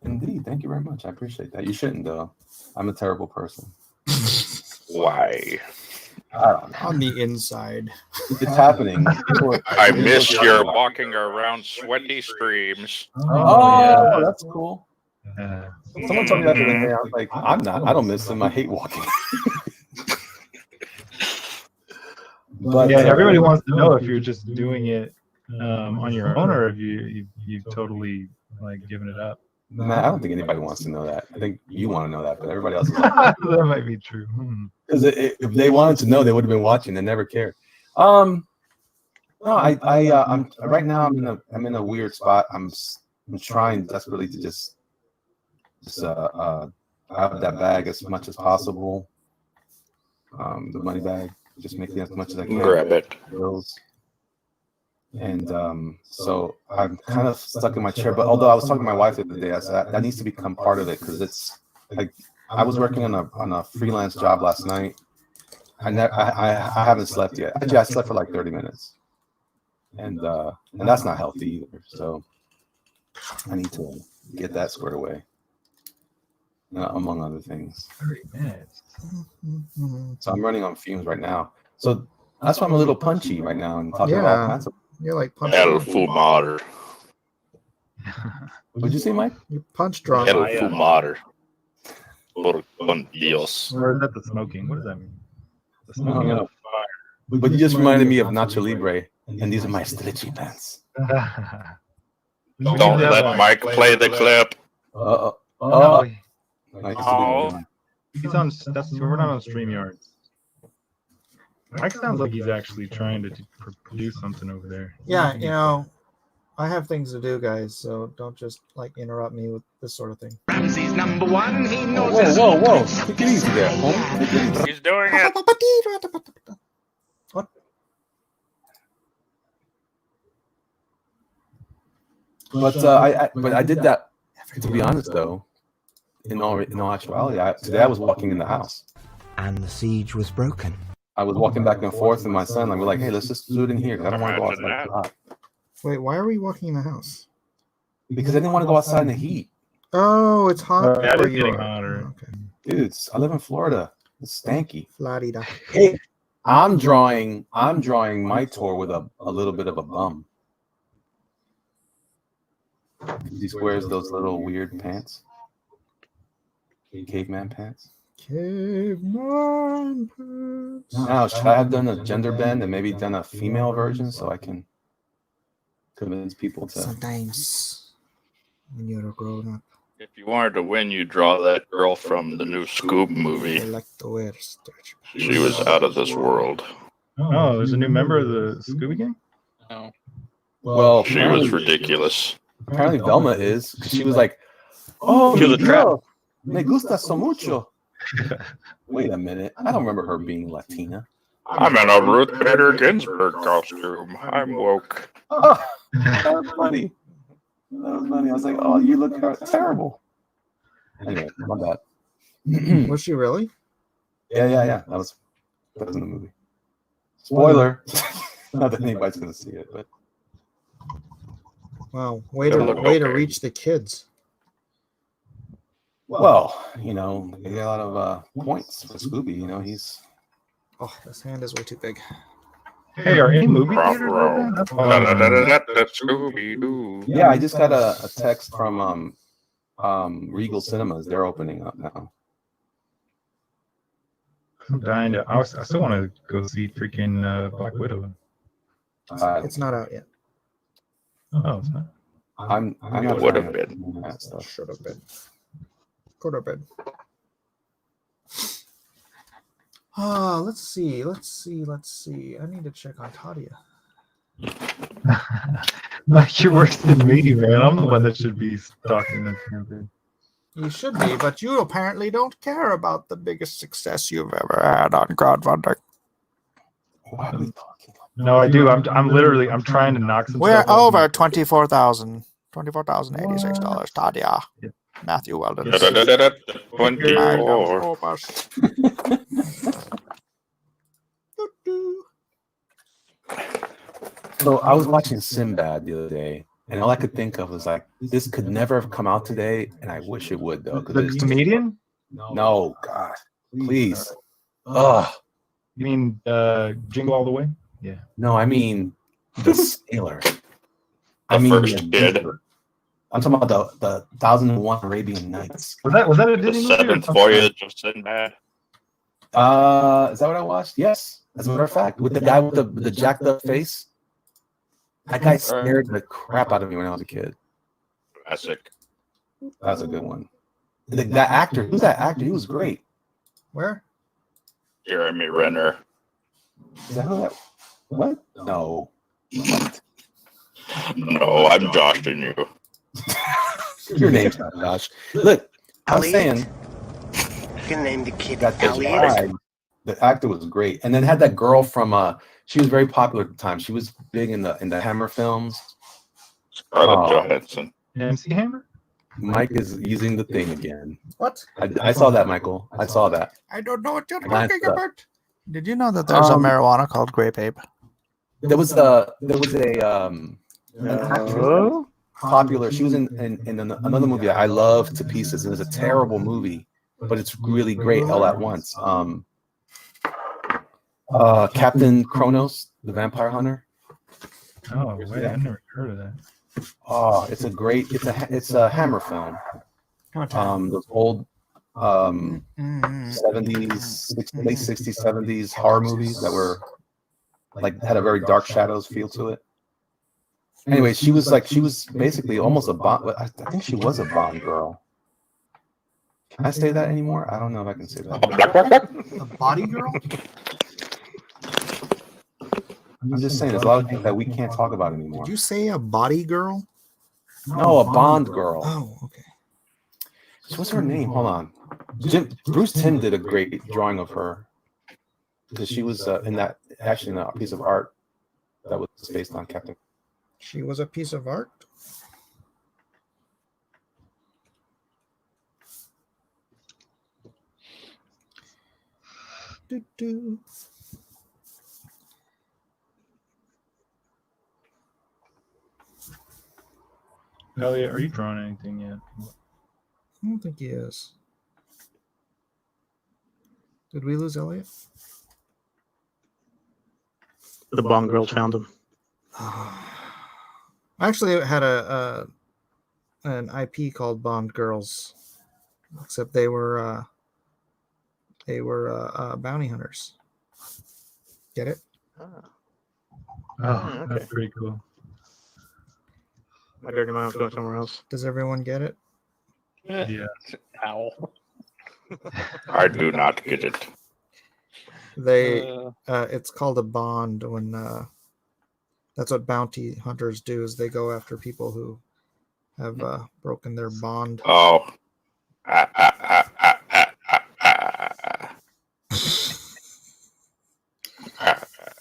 Indeed. Thank you very much. I appreciate that. You shouldn't, though. I'm a terrible person. Why? I don't know. On the inside. It's happening. I miss your walking around sweaty streams. Oh, that's cool. Uh, Someone told me that the other day. I was like, I'm not. I don't miss them. I hate walking. But yeah, everybody wants to know if you're just doing it on your own or if you've totally like given it up. Nah, I don't think anybody wants to know that. I think you want to know that, but everybody else is like, That might be true. because if they wanted to know, they would have been watching. They never cared. No, I'm right now. I'm in a weird spot. I'm trying desperately to just have that bag as much as possible. The money bag, just making as much as I can. Grab it. Bills. And so I'm kind of stuck in my chair. But although I was talking to my wife the other day, I said that needs to become part of it because it's like I was working on a freelance job last night. I haven't slept yet. Actually, I slept for like 30 minutes, and that's not healthy either. So I need to get that squared away, among other things. 30 minutes. So I'm running on fumes right now. So that's why I'm a little punchy right now and talking about all kinds of. You're like punch. El Fumar. What'd you say, Mike? You punch drunk. El Fumar. Por con Dios. Or is that the smoking? What does that mean? The smoking No. of But you just reminded me of Nacho Libre, and these are my stretchy pants. fire. Don't let Mike play the clip. Oh, Oh, no. I guess Oh. He's on. We're not on StreamYard. Mike sounds like he's actually trying to produce something over there. Yeah, you know, I have things to do, guys, so don't just like interrupt me with this sort of thing. Ramsey's number one. He knows Whoa! Take it easy there, homie. Take it easy. He's doing it. What? But I did that. To be honest, though, in all actuality, today I was walking in the house. And the siege was broken. I was walking back and forth with my son. And we're like, hey, let's just do it in here. I don't want to go outside. It's hot. Wait, why are we walking in the house? Because I didn't want to go outside in the heat. Oh, it's hot. Yeah, where it's you getting are. hotter. Okay. Dudes, I live in Florida. It's stanky. La-di-da. Hey, I'm drawing my tour with a little bit of a bum. He wears those little weird pants. Caveman pants. Caveman pants. Now, should I have done a gender bend and maybe done a female version so I can convince people to? Sometimes when you're a grown up, If you wanted to win, you draw that girl from the new Scoob I movie. like to wear stretch. She was out of this world. Oh, there's a new member of the Scooby Gang? No. Well, She was ridiculous. apparently Velma is, because she was like, "Oh, She was a trap. me gusta so mucho." Wait a minute, I don't remember her being Latina. I'm in a Ruth Bader Ginsburg costume. I'm woke. Oh, that was funny. That was funny. I was like, "Oh, you look terrible." Anyway, my bad. Was she really? Yeah. That was in the movie. Spoiler. Not that anybody's gonna see it, but Wow, way They to look way to okay. reach the kids. well, you know, they get a lot of points for Scooby. You know, he's Oh, this hand is way too big. Hey, are any movie theaters Bravo. open? That's Scooby-Doo. yeah. I just got a text from Regal Cinemas. They're opening up now. I'm dying to. I still want to go see freaking Black Widow. It's not out yet. Oh, it's not. I'm It not would have trying to been. do that stuff. Should have been. Could have been. Let's see. I need to check on Tadia. Like, you're worse than me, man. I'm the one that should be stalking this movie. You should be, but you apparently don't care about the biggest success you've ever had on crowdfunding. Why are we talking? No, I do. I'm trying to knock some. We're stuff off. over $24,086. Tadia. Yeah. Matthew Weldon. 24. So I was watching Sinbad the other day, and all I could think of was like, this could never have come out today, and I wish it would though. 'Cause The it's just- comedian? No, God, please. Ugh. You mean Jingle All the Way? Yeah. No, I mean the sailor. The first the kid. Disney. I'm talking about the 1001 Arabian Nights. Was that a The Disney movie? or Seventh something? Voyage of Sinbad. Is that what I watched? Yes. As a matter of fact, with the guy with the jacked up face. That guy scared the crap out of me when I was a kid. Classic. That was a good one. That actor, who's that actor? He was great. Where? Jeremy Renner. Is that who that? What? No. No, I'm joshing you. Your name's not Josh. Look, I was saying You can name the kid that this Elliot. guy, the actor was great, and then had that girl from she was very popular at the time. She was big in the Hammer films. Scarlett Oh. Johansson. MC Hammer? Mike is using the thing again. What? I saw that, Michael. I saw that. I don't know what you're Glanced talking up. about. Did you know that there's a marijuana called Grape Ape? There was a an actress popular. She was in another movie I love to pieces. It was a terrible movie, but it's really great all at once. Captain Kronos, the Vampire Hunter. Oh, wait, I never heard of that. Oh, it's a Hammer film. Those old 70s, late 60s, 70s horror movies that were like had a very dark shadows feel to it. Anyway, she was basically almost a Bond. I think she was a Bond girl. Can I say that anymore? I don't know if I can say that. A body girl? I'm just saying, there's a lot of things that we can't talk about anymore. Did you say a body girl? No, a Bond girl. Oh, okay. What's her name? Hold on. Bruce Timm did a great drawing of her because she was in that actually in a piece of art that was based on Captain. She was a piece of art. Do. Elliot, are you drawing anything yet? I don't think he is. Did we lose Elliot? The Bond girls found him. Actually, it had an IP called Bond Girls, except they were bounty hunters. Get it? Oh, that's pretty cool. My dirty mind was going somewhere else. Does everyone get it? Yeah. Owl. I do not get it. They it's called a bond when that's what bounty hunters do is they go after people who have broken their bond. Oh.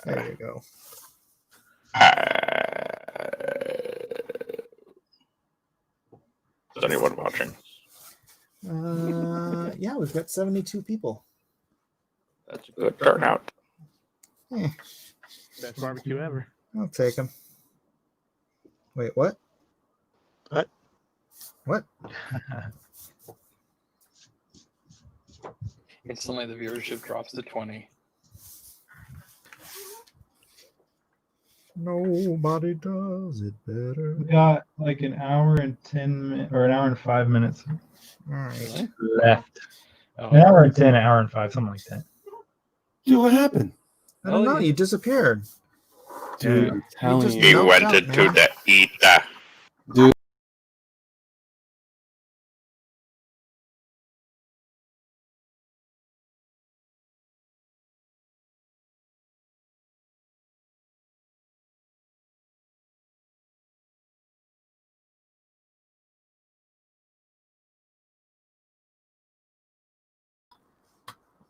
There you go. Is anyone watching? Yeah, we've got 72 people. That's a good turnout. Best barbecue ever. I'll take them. Wait, what? What? What? Instantly, the viewership drops to 20. Nobody does it better. We got like an hour and 10 minutes, or an hour and 5 minutes All right. left. Oh, An hour and 10, an hour and 5, something like that. Dude, what happened? I don't know. You disappeared. Dude, I'm telling just- you. He Nope, went no, into no. the ether. Dude.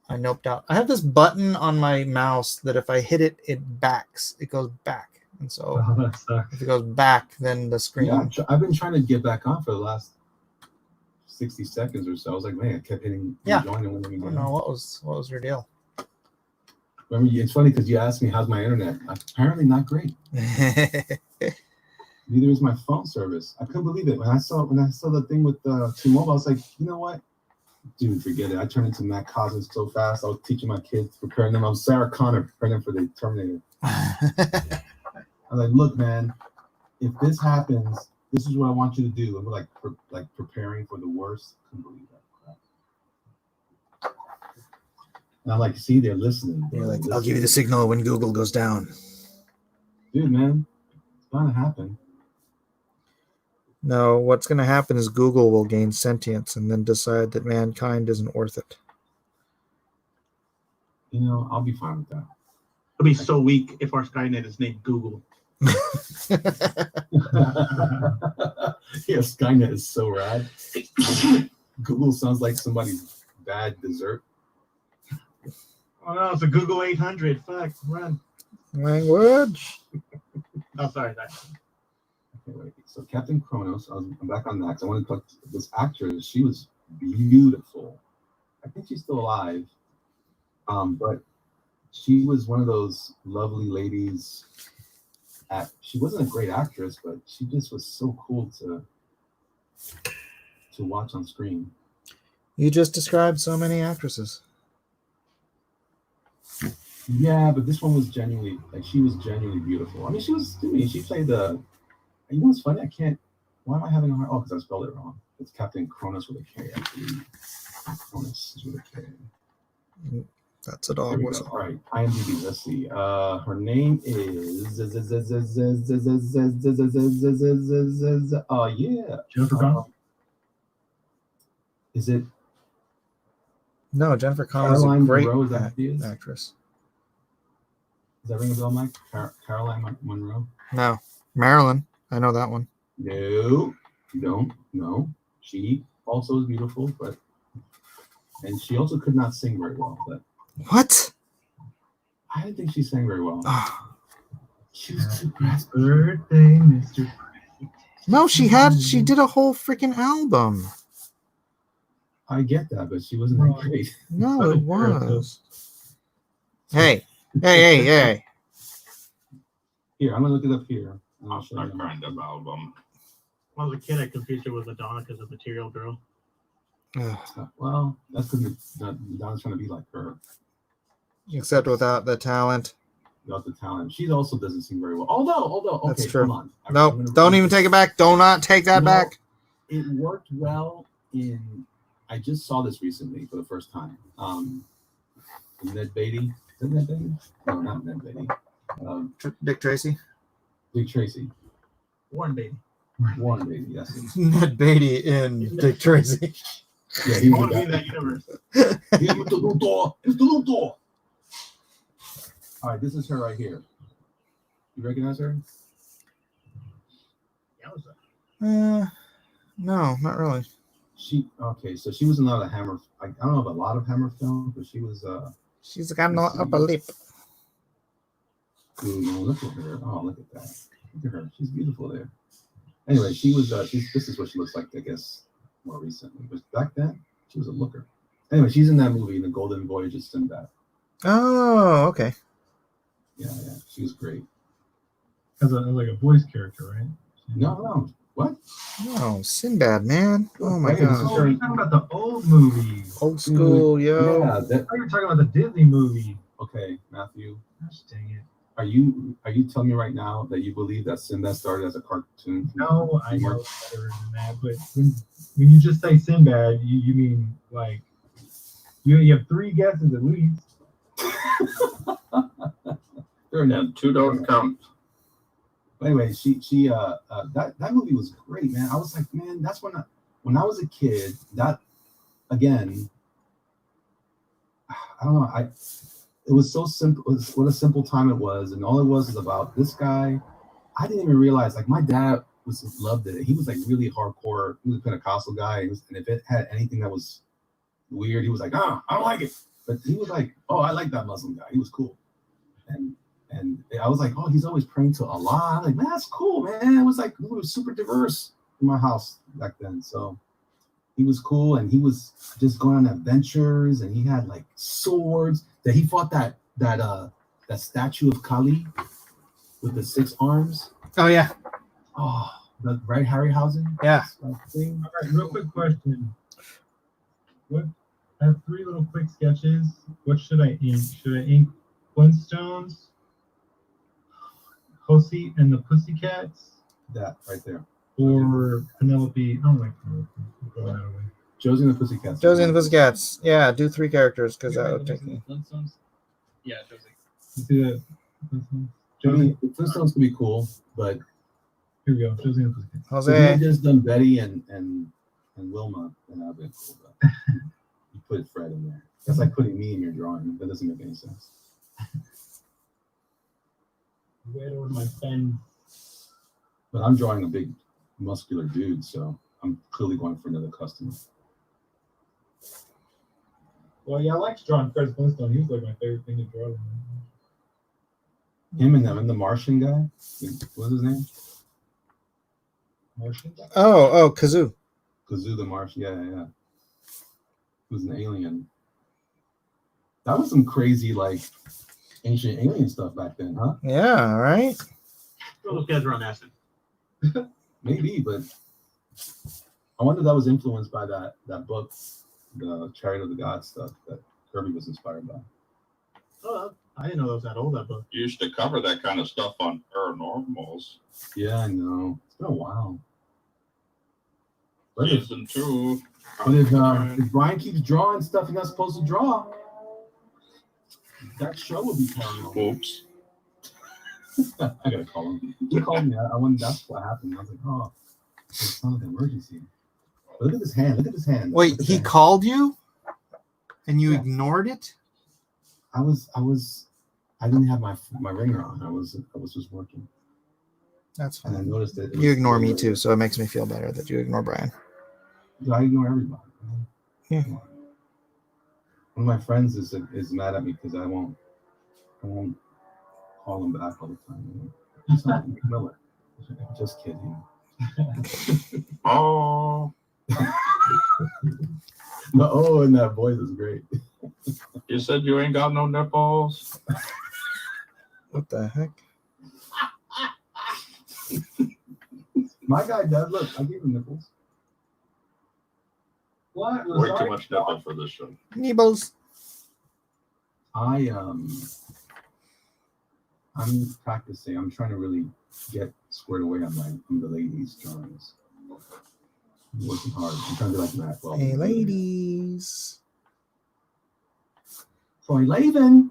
I noped out. I have this button on my mouse that if I hit it, it backs. It goes back. And so Oh, that sucks. if it goes back, then the screen. Yeah, I've been trying to get back on for the last 60 seconds or so. I was like, man, I kept hitting Yeah. join and wouldn't let me I get don't know on. what was your deal. Remember, it's funny because you asked me how's my internet. Apparently not great. Neither is my phone service. I couldn't believe it when I saw the thing with T-Mobile. I was like, you know what? Dude, forget it. I turned into Matt Cosmos so fast. I was teaching my kids, preparing them. I'm Sarah Connor, preparing them for the Terminator. I was like, look, man, if this happens, this is what I want you to do. And we're like preparing for the worst. I couldn't believe that crap. And I'm like, see, they're listening. You're like, I'll give you the signal when Google goes down. Dude, man, it's gonna happen. No, what's going to happen is Google will gain sentience and then decide that mankind isn't worth it. You know, I'll be fine with that. It'll be so weak if our Skynet is named Google. Yeah, Skynet is so rad. Google sounds like somebody's bad dessert. Oh no, it's a Google 800. Fuck, run. Language. Oh, sorry. Okay, wait. So Captain Kronos, I'm back on that because I want to talk to this actress. She was beautiful. I think she's still alive. But she was one of those lovely ladies. She wasn't a great actress, but she just was so cool to watch on screen. You just described so many actresses. Yeah, but this one was genuinely she was genuinely beautiful. I mean, she played the. You know what's funny? Why am I having a hard? Oh, because I spelled it wrong. It's Captain Kronos with a K. Actually, Kronos is with a K. That's a There dog we whistle. go. All right, IMDb. Let's see. Her name is. Oh yeah. Jennifer Connelly? Is it No, Jennifer Connelly is a Caroline great Monroe, is that who she is? actress. Does that ring a bell, Mike? Caroline Monroe? No, Marilyn. I know that one. No, you don't. No, she also is beautiful, and she also could not sing very well. But What? I didn't think she sang very well. She was too raspy. Birthday, Mr. No, she did a whole freaking album. I get that, but she wasn't that great. No, it was. Hey. Here, I'm gonna look it up here. And I'll show That you. kind of album. When I was a kid, I confused her with Madonna because of Material Girl. Well, that's because Donna's trying to be like her. Except without the talent. Without the talent, she also doesn't sing very well. Although, okay, That's true. hold on. Nope, don't even take it back. Do not take that back. It worked well in. I just saw this recently for the first time. Ned Beatty. Is it Ned Beatty? No, not Ned Beatty. Dick Tracy. Dick Tracy. Warren Beatty. Warren Beatty, yes. Ned Beatty in Dick Tracy. Yeah, he I was want to be in that. that universe. It's the little door. All right, this is her right here. You recognize her? Yeah, what's that? No, not really. So she was in a lot of Hammer. I don't know if a lot of Hammer films, but she was. She's got no upper lip. Ooh, no, look at her. Oh, look at that. Look at her. She's beautiful there. Anyway, she was. This is what she looks like, I guess, more recently. But back then, she was a looker. Anyway, she's in that movie, The Golden Voyage of Sinbad. Oh, okay. Yeah, she was great. As like a voice character, right? No, what? No, Sinbad, man. Oh my Hey, god. Oh, you're talking about the old movies. Old school, yo. Yeah. Oh, you're talking about the Disney movie. Okay, Matthew. Gosh, dang it. Are you telling me right now that you believe that Sinbad started as a cartoon? No, I know it's better than that, but when you just say Sinbad, you mean like you have 3 guesses at least. And 2 don't count. But anyway, that movie was great, man. I was like, man, that's when I was a kid. That again, I don't know. It was so simple. What a simple time it was, and all it was is about this guy. I didn't even realize. Like my dad loved it. He was like really hardcore. He was a Pentecostal guy, and if it had anything that was weird, he was like, I don't like it. But he was like, oh, I like that Muslim guy. He was cool, and I was like, oh, he's always praying to Allah. I'm like, man, that's cool, man. It was like we were super diverse in my house back then, so. He was cool, and he was just going on adventures, and he had like swords. That he fought that statue of Kali with the 6 arms. Oh yeah. Oh, the right Harryhausen. Yeah. Thing. All right, real quick question. What? I have 3 little quick sketches. What should I ink? Should I ink Flintstones, Josie and the Pussycats, That right there. or Penelope? I don't like Penelope. Throw that away. Josie and the Pussycats. Josie and the Pussycats. Yeah, do 3 characters because that would take me. Flintstones? Yeah, Josie. You see that? Flintstones? I Josie. mean, the Flintstones could be cool, but Here we go. Josie and the Pussycats. if you Jose. had just done Betty and Wilma, then that would be cool. But you put Fred in there. That's like putting me in your drawing. That doesn't make any sense. Where are my pens? But I'm drawing a big, muscular dude, so I'm clearly going for another customer. Well, yeah, I like drawing Fred Flintstone. He was like my favorite thing to draw. Him and them, and the Martian guy. What's his name? Martian. Oh, Kazoo. Kazoo the Martian. Yeah. He was an alien. That was some crazy, like, ancient alien stuff back then, huh? Yeah, right. Those guys were on acid. Maybe, but I wonder if that was influenced by that book, the Chariot of the Gods stuff that Kirby was inspired by. Oh, I didn't know that was that old, that book. You used to cover that kind of stuff on Paranormals. Yeah, I know. It's been a while. But if Season 2. if Brian keeps drawing stuff he's not supposed to draw, that show will be paranormal. Oops. I gotta call him. He called me. I wonder that's what happened. I was like, oh, it's not an emergency. But look at his hand. Look at his hand. Wait, Look at he that. called you? And you Yeah. ignored it? I didn't have my ringer on. I was just working, That's and I fine. noticed that You ignore me too, so it makes me feel better that you ignore Brian. I ignore everybody. Man. Yeah. Come on. One of my friends is mad at me because I won't call him back all the time. He's not Miller. Just kidding. Oh, No, oh, and that voice is great. you said you ain't got no nipples. What the heck? My guy does. Look, I give him nipples. What? Way too much nipple for this show. Nibbles. I'm practicing. I'm trying to really get squared away on the ladies' drawings. I'm working hard. I'm trying to be like Matt. Well, Hey, ladies. Troy Laven.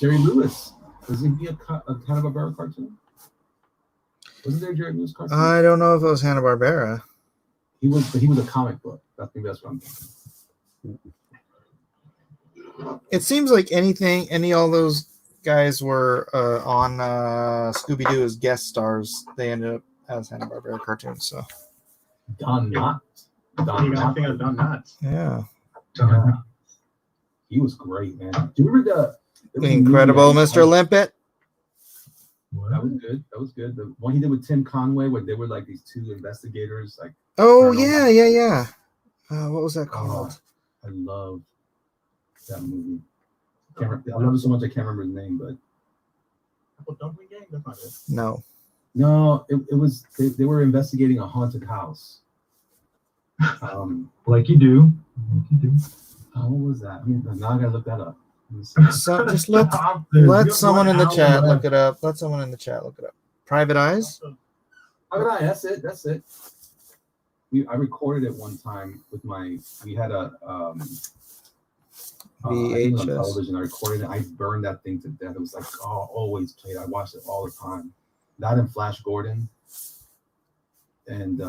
Jerry Lewis. Isn't he a Hanna-Barbera cartoon? Wasn't there a Jerry Lewis cartoon? I don't know if it was Hanna-Barbera. He was a comic book. Maybe that's what I'm thinking. It seems like all those guys were on Scooby-Doo as guest stars. They ended up as Hanna-Barbera cartoons. So Don Knotts. yeah, he was great, man. Do you remember the incredible Mr. Limpet. That was good. The one he did with Tim Conway, where they were like these two investigators. Like, Oh yeah. What was that called? I love that movie. I love it so much I can't remember his name, but no, it was they were investigating a haunted house. Like you do. What was that? Now I gotta look that up. So just let someone in the chat look it up. Let someone in the chat look it up. Private Eyes. Private Eye. That's it. I recorded it one time with we had a VHS. on television. I recorded it. I burned that thing to death. It was like always played. I watched it all the time. That and Flash Gordon, and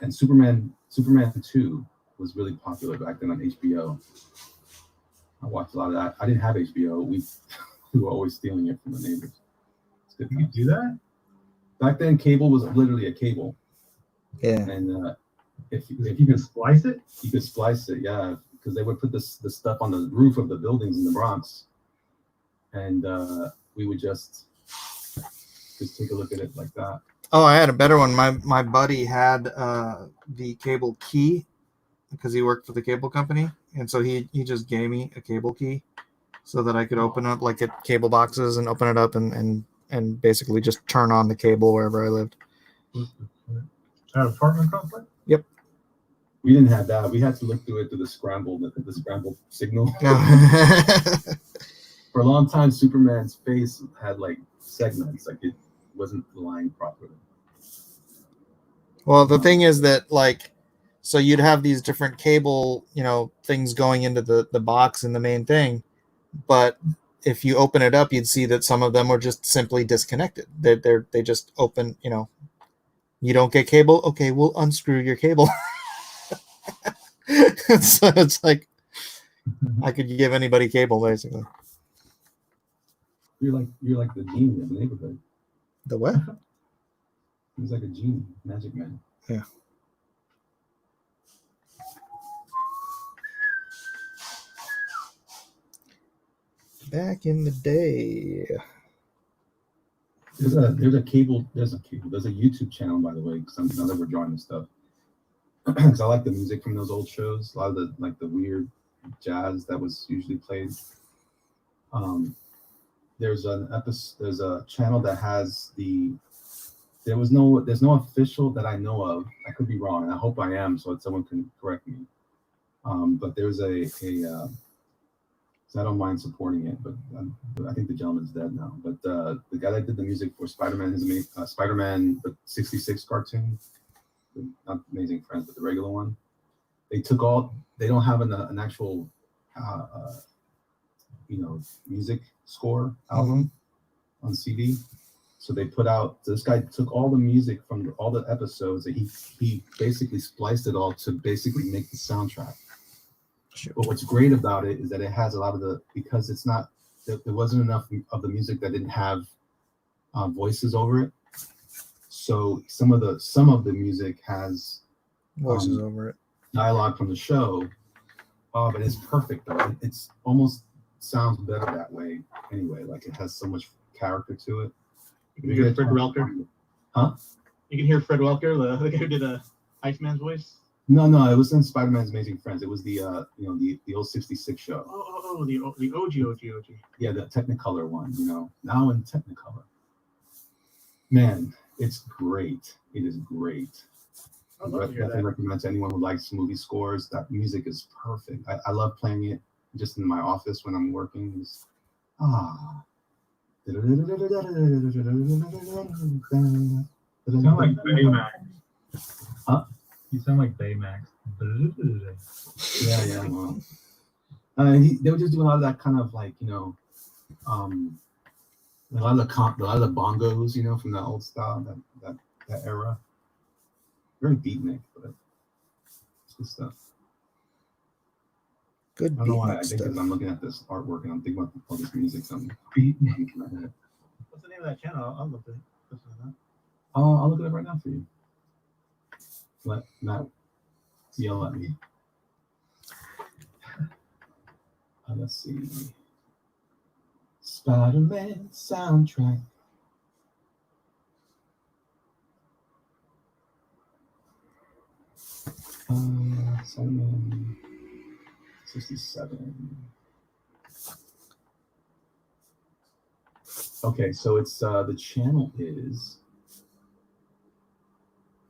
Superman 2 was really popular back then on HBO. I watched a lot of that. I didn't have HBO. We were always stealing it from the neighbors. You could do that? Back then, cable was literally a cable. Yeah. And if you can splice it? You could splice it, yeah. Because they would put the stuff on the roof of the buildings in the Bronx. And we would just take a look at it like that. Oh, I had a better one. My buddy had the cable key because he worked for the cable company, and so he just gave me a cable key so that I could open up like at cable boxes and open it up and basically just turn on the cable wherever I lived. That apartment complex? Yep. We didn't have that. We had to look through the scrambled signal. For a long time, Superman's face had like segments, like it wasn't aligned properly. Well, the thing is that so you'd have these different cable, things going into the box and the main thing, but if you open it up, you'd see that some of them were just simply disconnected. They just open, you don't get cable. Okay, we'll unscrew your cable. So it's like I could give anybody cable basically. You're like the genie of the neighborhood. The what? He's like a genie, magic man. Yeah. Back in the day. There's a YouTube channel, by the way, because now that we're drawing this stuff. Because I like the music from those old shows. A lot of the weird jazz that was usually played. There's a channel that has there's no official that I know of. I could be wrong, and I hope I am, so that someone can correct me. But there's so I don't mind supporting it, but I think the gentleman's dead now. But the guy that did the music for Spider-Man, his Spider-Man the 66 cartoon, not Amazing Friends, but the regular one. They don't have an actual music score album on CD. So they put out, this guy took all the music from all the episodes and he basically spliced it all to basically make the soundtrack. But what's great about it is that it has a lot of the, because it's not, there wasn't enough of the music that didn't have voices over it. So some of the music has Voices over it. dialogue from the show. Oh, but it's perfect though. It's almost sounds better that way anyway. Like it has so much character to it. You can hear Fred Welker. Huh? You can hear Fred Welker, the guy who did Iceman's voice. No, it was in Spider-Man's Amazing Friends. It was the the old '66 show. The OG. Yeah, the Technicolor one. Now in Technicolor. Man, it's great. It is great. I definitely recommend to anyone who likes movie scores. That music is perfect. I love playing it just in my office when I'm working. It's, You sound like Baymax. Huh? You sound like Baymax. Yeah. Well, they would just do a lot of that kind of like a lot of the bongos, from that old style, that era. Very beatnik, but it's good stuff. Good I don't know why. I beatnik think stuff. as I'm looking at this artwork and I'm thinking about all this music, I'm Beatnik. in my head. What's the name of that channel? I'll look at it. I'll look it up right now for you. Let Matt yell at me. Let's see. Spider-Man soundtrack. Spider-Man 67. Okay, so it's the channel is,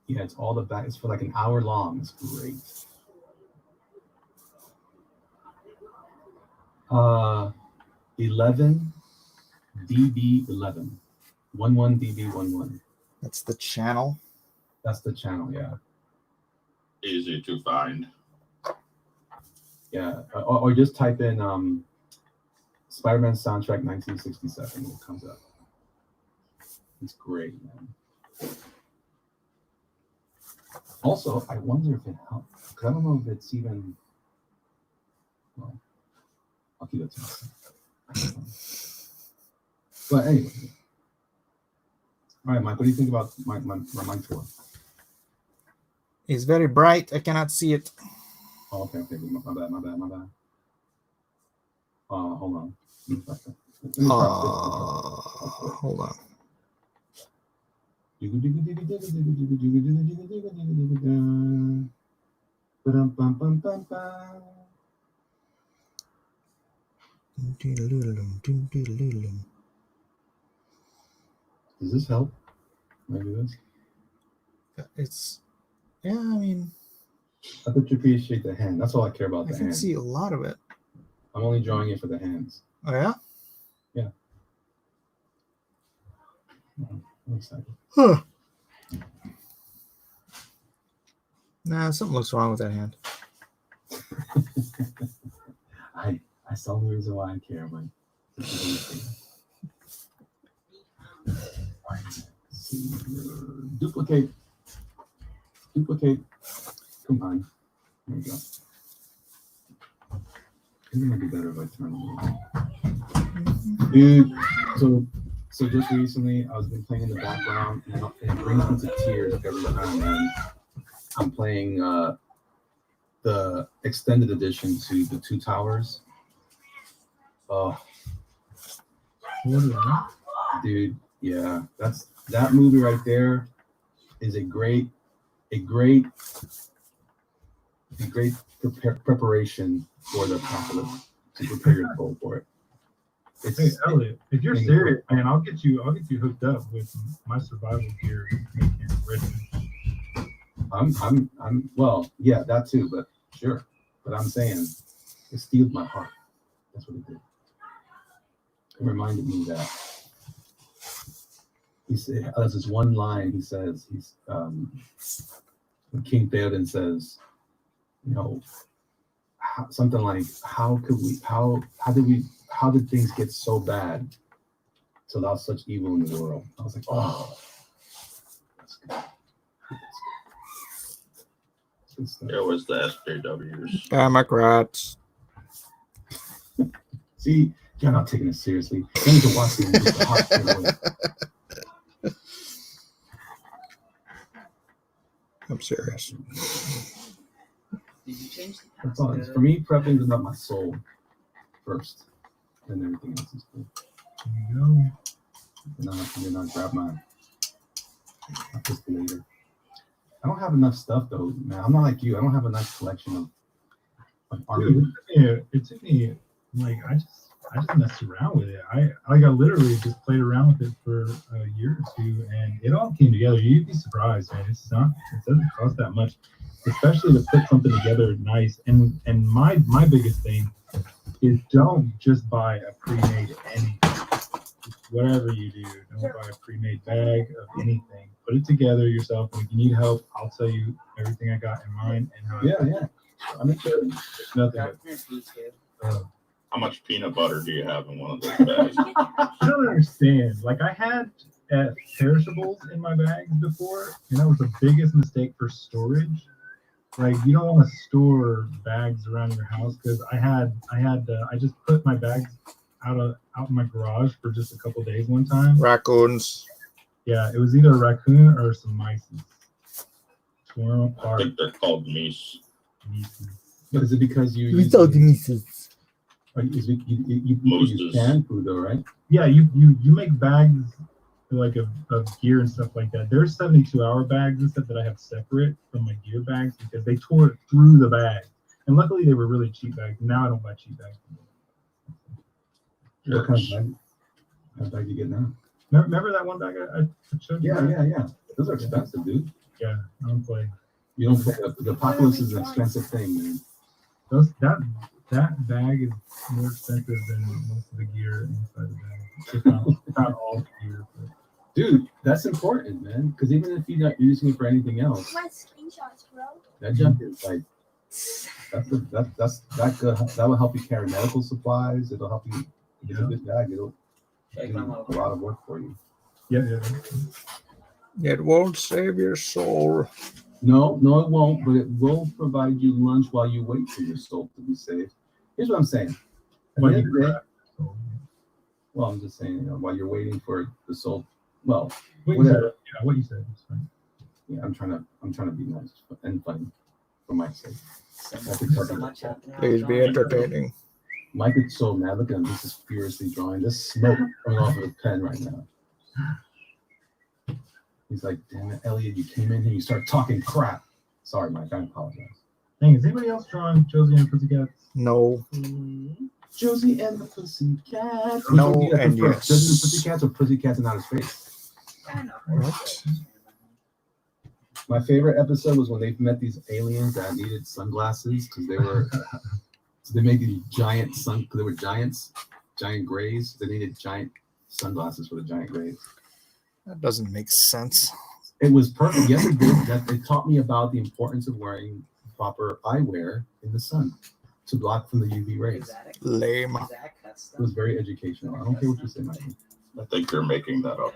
it's all the back. It's for like an hour long. It's great. 11 DB11 11 DB11. That's the channel. That's the channel. Yeah. Easy to find. Yeah. Or just type in Spider-Man soundtrack 1967. It comes up. It's great, man. Also, I wonder if it helps. Because I don't know if it's even. Well, I'll keep it to myself. But anyway. All right, Mike, what do you think about my mic tour? It's very bright. I cannot see it. Oh, okay. My bad. Hold on. Hold on. Does this help? Maybe this. It's, I mean, I thought you appreciate the hand. That's all I care about. I The can hand. see a lot of it. I'm only drawing it for the hands. Oh yeah. Yeah. I'm excited. Huh. Nah, something looks wrong with that hand. I saw the reason why I care, Mike. Duplicate. Combine. There we go. I think it might be better if I turn it. Dude, so just recently I've been playing in the background and it brings me to tears every time, man. I'm playing the extended edition to the Two Towers. Oh, dude, yeah, that movie right there is a great preparation for the apocalypse, to prepare your soul for it. Hey Elliot, if you're serious, man, I'll get you hooked up with my survival gear. I'm well, yeah, that too, but sure. But I'm saying it steeled my heart. That's what it did. It reminded me that he said, there's this one line he says, when King Theoden says, something like, how did things get so bad to allow such evil in the world? I was like, oh, that's good. It was the SJWs. Democrats. See, you're not taking it seriously. You need to watch the I'm serious. Did you change the That's all. For me, prepping is about my soul first, and everything else is cool. There you go. Then I'll grab my pistol later. I don't have enough stuff though, man. I'm not like you. I don't have a nice collection of art. Dude, it took me like I just messed around with it. I literally just played around with it for a year or two, and it all came together. You'd be surprised, man. It doesn't cost that much, especially to put something together nice. And my biggest thing is don't just buy a pre-made anything. Whatever you do, don't buy a pre-made bag of anything. Put it together yourself. And if you need help, I'll tell you everything I got in mind and how. Yeah. I mean, it's nothing. How much peanut butter do you have in one of those bags? I don't understand. Like I had perishables in my bags before, and that was the biggest mistake for storage. Like you don't want to store bags around your house because I just put my bags out in my garage for just a couple days one time. Raccoons. Yeah, it was either a raccoon or some mice. Tore them I apart. think they're called meese. but is it because you use canned food though, right? Yeah, you make bags like of gear and stuff like that. There's 72-hour bags and stuff that I have separate from my gear bags because they tore it through the bag. And luckily they were really cheap bags. Now I don't buy cheap bags. What kind of bag do you get now? Remember that one bag I showed you? Yeah. Those are expensive, dude. Yeah, I don't play. You don't play. The apocalypse is an expensive thing, man. That bag is more expensive than most of the gear inside the bag. It's not all the gear, but Dude, that's important, man. Because even if you're not using it for anything else, My screenshots, bro. that junk is like that will help you carry medical supplies. It'll help you. It's a good bag. It'll do a lot of work for you. yeah. It won't save your soul. No, it won't. But it will provide you lunch while you wait for your soul to be saved. Here's what I'm saying. Well, I'm just saying, while you're waiting for the soul. Well, what you said. Yeah, I'm trying to be nice and funny for my sake. Please be entertaining. Mike is so mad. Look at him. He's just furiously drawing. There's smoke coming off of his pen right now. He's like, damn it, Elliot, you came in here, you start talking crap. Sorry, Mike, I apologize. Hey, is anybody else drawing Josie and the Pussycats? No. Josie and the Pussycats. No, and yes. Josie and the Pussycats or Pussycats and Outer Space? What? My favorite episode was when they met these aliens that needed sunglasses because they were. So they made these giant they were giants, giant grays. They needed giant sunglasses for the giant grays. That doesn't make sense. It was perfect. Yes, it did. It taught me about the importance of wearing proper eyewear in the sun to block from the UV rays. Lame. It was very educational. I don't care what you say, Mike. I think you're making that up.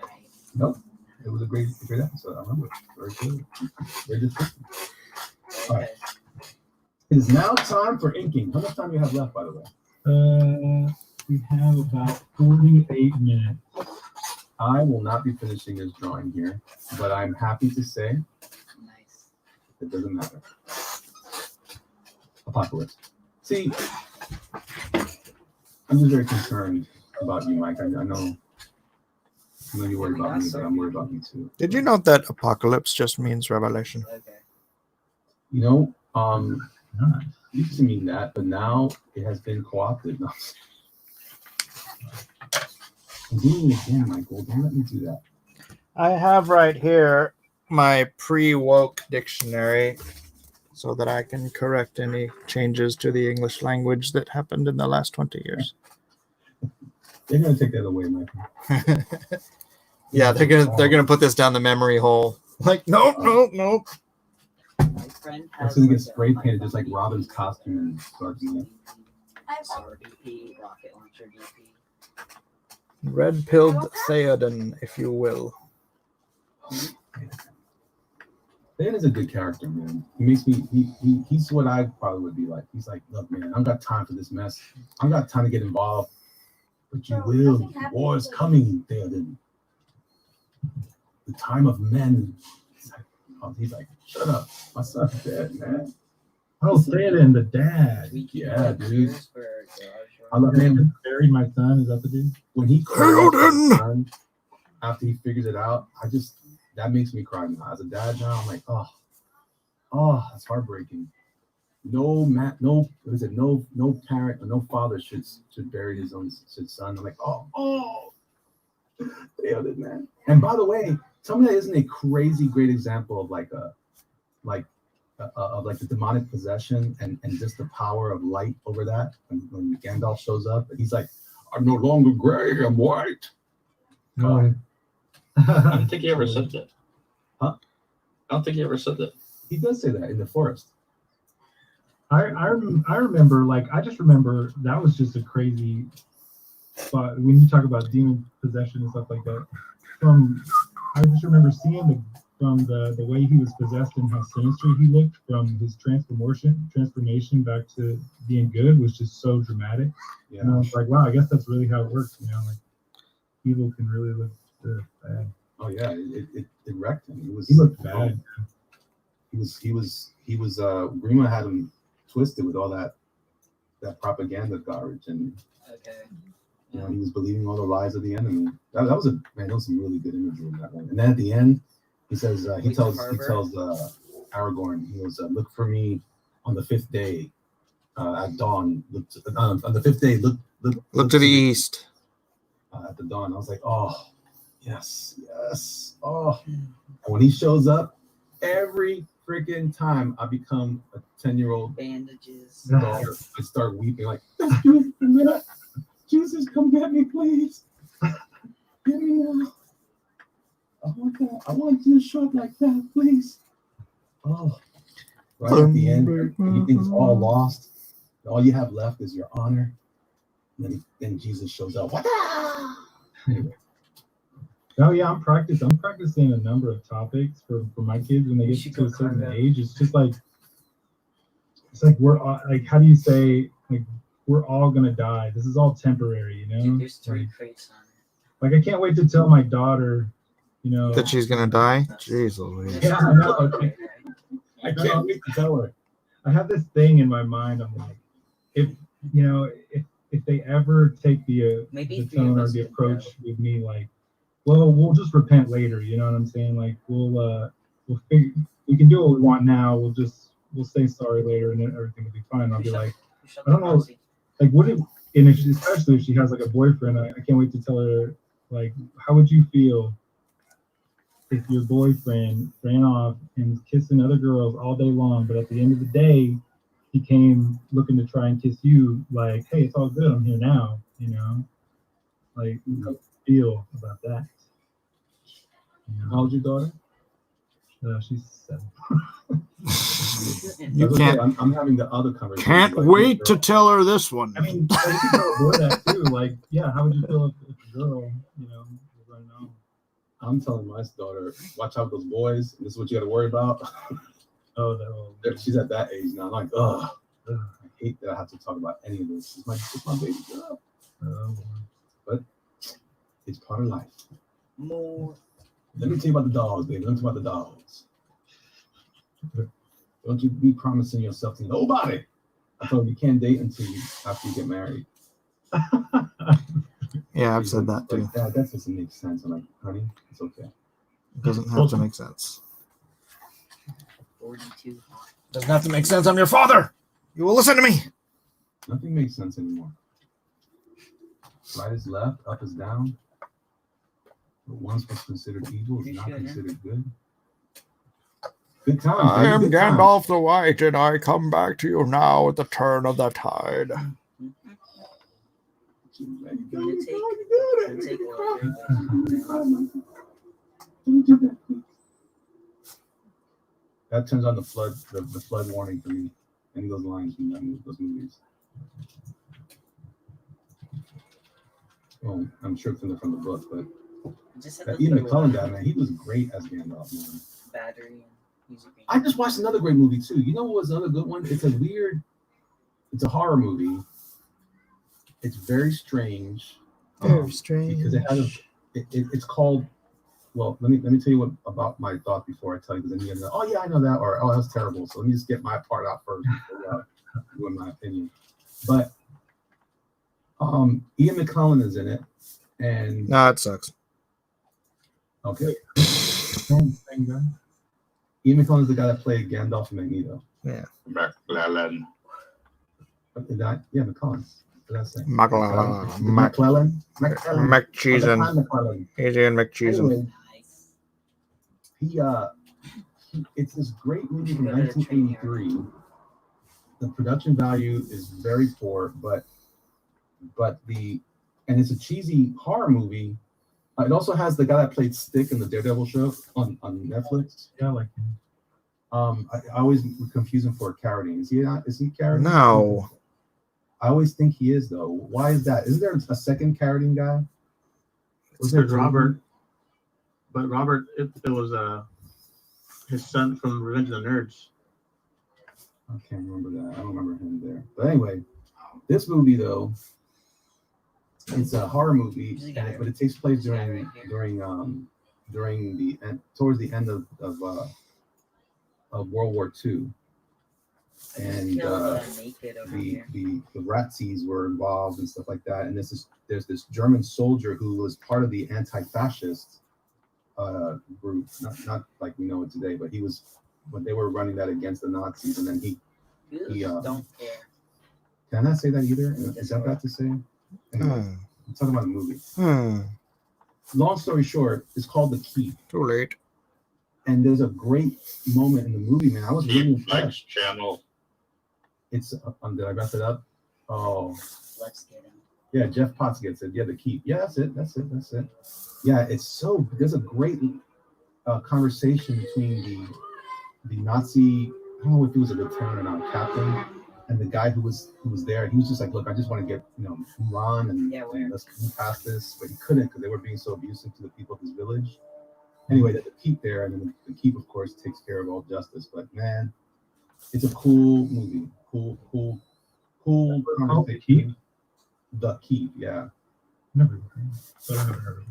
Nope. It was a great episode. I remember it. Very good. Very good. All right. It is now time for inking. How much time do you have left, by the way? We have about 48 minutes. I will not be finishing this drawing here, but I'm happy to say it doesn't matter. Apocalypse. See, I'm just very concerned about you, Mike. I know you worry about me, but I'm worried about you too. Did you note that apocalypse just means revelation? You know, it used to mean that, but now it has been co-opted. No. I'm doing it again, Michael. Don't let me do that. I have right here my pre-woke dictionary so that I can correct any changes to the English language that happened in the last 20 years. They're gonna take that away, Michael. Yeah, they're gonna put this down the memory hole. Like, nope. My friend has It's gonna get spray painted just like Robin's costume and start doing it. DP, rocket launcher DP. Red-pilled Theoden, if you will. Dan is a good character, man. He makes me. He's what I probably would be like. He's like, look, man, I don't got time for this mess. I don't got time to get involved. But you will. The war is coming, Theoden. The time of men. He's like, shut up. My son's dead, man. Oh, Theoden, the dad. Yeah, dude. I love him. Buried my son. Is that the dude? When he cries for his son after he figures it out, that makes me cry now. As a dad now, I'm like, oh, that's heartbreaking. No parent or no father should bury his own son. I'm like, oh, yeah, man. And by the way, tell me that isn't a crazy great example of like the demonic possession and just the power of light over that. When Gandalf shows up, and he's like, I'm no longer gray, I'm white. No. I don't think he ever said that. Huh? I don't think he ever said that. He does say that in the forest. I remember, like, I just remember that was just a crazy spot when you talk about demon possession and stuff like that. I just remember seeing from the way he was possessed and how sinister he looked from his transformation back to being good was just so dramatic. Yeah. And I was like, wow, I guess that's really how it works. Like evil can really look bad. Oh yeah, it wrecked him. He looked bad. He was Grima had him twisted with all that propaganda garbage, and he was believing all the lies of the enemy. That was some really good imagery in that one. And then at the end, he says he tells Aragorn, he goes, look for me on the 5th day at dawn. On the 5th day, look to the east. At the dawn. I was like, oh, yes. Oh, and when he shows up, every freaking time I become a 10-year-old bandages. Daughter, I start weeping like, Jesus, come get me, please. Get me now. I want that. I want you to show up like that, please. Oh, right at the end, you think it's all lost. All you have left is your honor. And then Jesus shows up. Anyway. Oh yeah, I'm practicing a number of topics for my kids when they get to a certain age. It's just like we're all, like, how do you say, like, we're all gonna die. This is all temporary, Dude, there's 3 crates on it. Like I can't wait to tell my daughter, that she's gonna die. Jeez Louise. Yeah, I know. I can't wait to tell her. I have this thing in my mind. I'm like, if they ever take the tone or the approach with me, like, well, we'll just repent later. You know what I'm saying? Like, we can do what we want now. We'll say sorry later, and then everything will be fine. I'll be like, I don't know, like, especially if she has like a boyfriend, I can't wait to tell her, like, how would you feel if your boyfriend ran off and was kissing other girls all day long, but at the end of the day, he came looking to try and kiss you, like, hey, it's all good, I'm here now, like, how do you feel about that? How old's your daughter? She's 7. You can't. I'm having the other conversation. Can't wait to tell her this one. I mean, you can tell a boy that too. Like, yeah, how would you feel if a girl, was running on? I'm telling my daughter, watch out those boys. This is what you got to worry about. She's at that age now. I'm like, I hate that I have to talk about any of this. It's my baby girl. But it's part of life. More. Let me tell you about the dogs, baby. Let me tell you about the dogs. Don't you be promising yourself to nobody. I told you can't date after you get married. Yeah, I've said that too. That doesn't make sense. I'm like, honey, it's okay. It doesn't have to make sense. 42. Doesn't have to make sense. I'm your father. You will listen to me. Nothing makes sense anymore. Right is left, up is down. What once was considered evil is not considered good. Good times. I am good Gandalf the White, and I come back to you now at the turn of the tide. That turns on the flood warning for me. Any of those lines from those movies. Well, I'm sure from the book, but Ian McCullen guy, man, he was great as Gandalf, man. Battery. I just watched another great movie too. You know what was another good one? It's a horror movie. It's very strange. Very strange. Because it's called. Well, let me tell you about my thought before I tell you, because then you're gonna go, oh yeah, I know that, or oh that's terrible. So let me just get my part out first before doing my opinion. But Ian McKellen is in it, and No, it sucks. okay. Ian McKellen is the guy that played Gandalf and Magneto. Yeah. McClellan. Yeah, McClellan. What did I say? McClellan. McClellan. McCheesin. McClellan. Adrian McCheesin. Anyway, it's this great movie from 1983. The production value is very poor, but it's a cheesy horror movie. It also has the guy that played Stick in the Daredevil show on Netflix. Yeah, like I always confuse him for Carradine. Is he not? Is he Carradine? No. I always think he is though. Why is that? Isn't there a second Carradine guy? Was there Robert? But Robert, it was his son from Revenge of the Nerds. I can't remember that. I don't remember him there. But anyway, this movie though, it's a horror movie, but it takes place during the end, towards the end of World War II, and the Nazis were involved and stuff like that. And there's this German soldier who was part of the anti-fascist group, not like we know it today, but he was when they were running that against the Nazis, and then he don't care. Can I not say that either? Is that bad to say? Anyway, I'm talking about a movie. Long story short, it's called The Keep. Too late. And there's a great moment in the movie, man. I was really impressed. Next channel. It's did I mess it up? Oh, Let's get him. yeah. Jeff Potts gets it. Yeah, The Keep. Yeah, that's it. Yeah, there's a great conversation between the Nazi. I don't know if he was a lieutenant or not, captain, and the guy who was there. He was just like, look, I just want to get Iran and let's move past this, but he couldn't because they were being so abusive to the people of his village. Anyway, the Keep there, and then the Keep, of course, takes care of all justice. But man, it's a cool movie. Cool conversation. The Keep, yeah. never heard of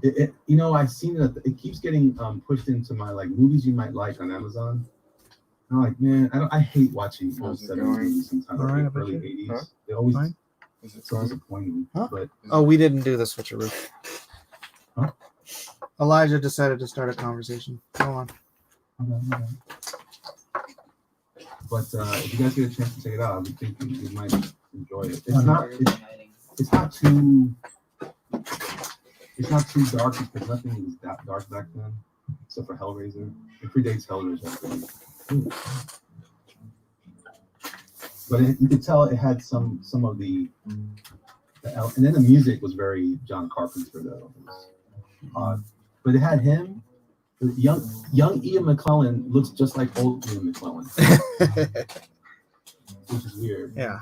that. I've seen it. It keeps getting pushed into my movies you might like on Amazon. I'm like, man, I hate watching old 70s movies sometimes, like early 80s. Huh? They always Fine. it's so disappointing. Huh? But Oh, we didn't do the switcheroo. Huh? Elijah decided to start a conversation. Go on. okay. But if you guys get a chance to check it out, I would think you might enjoy it. It's not too dark because nothing was that dark back then, except for Hellraiser. It predates Hellraiser. But you could tell it had some of the and then the music was very John Carpenter though. But it had him. Young Ian McKellen looks just like old Ian McKellen, which is weird. Yeah.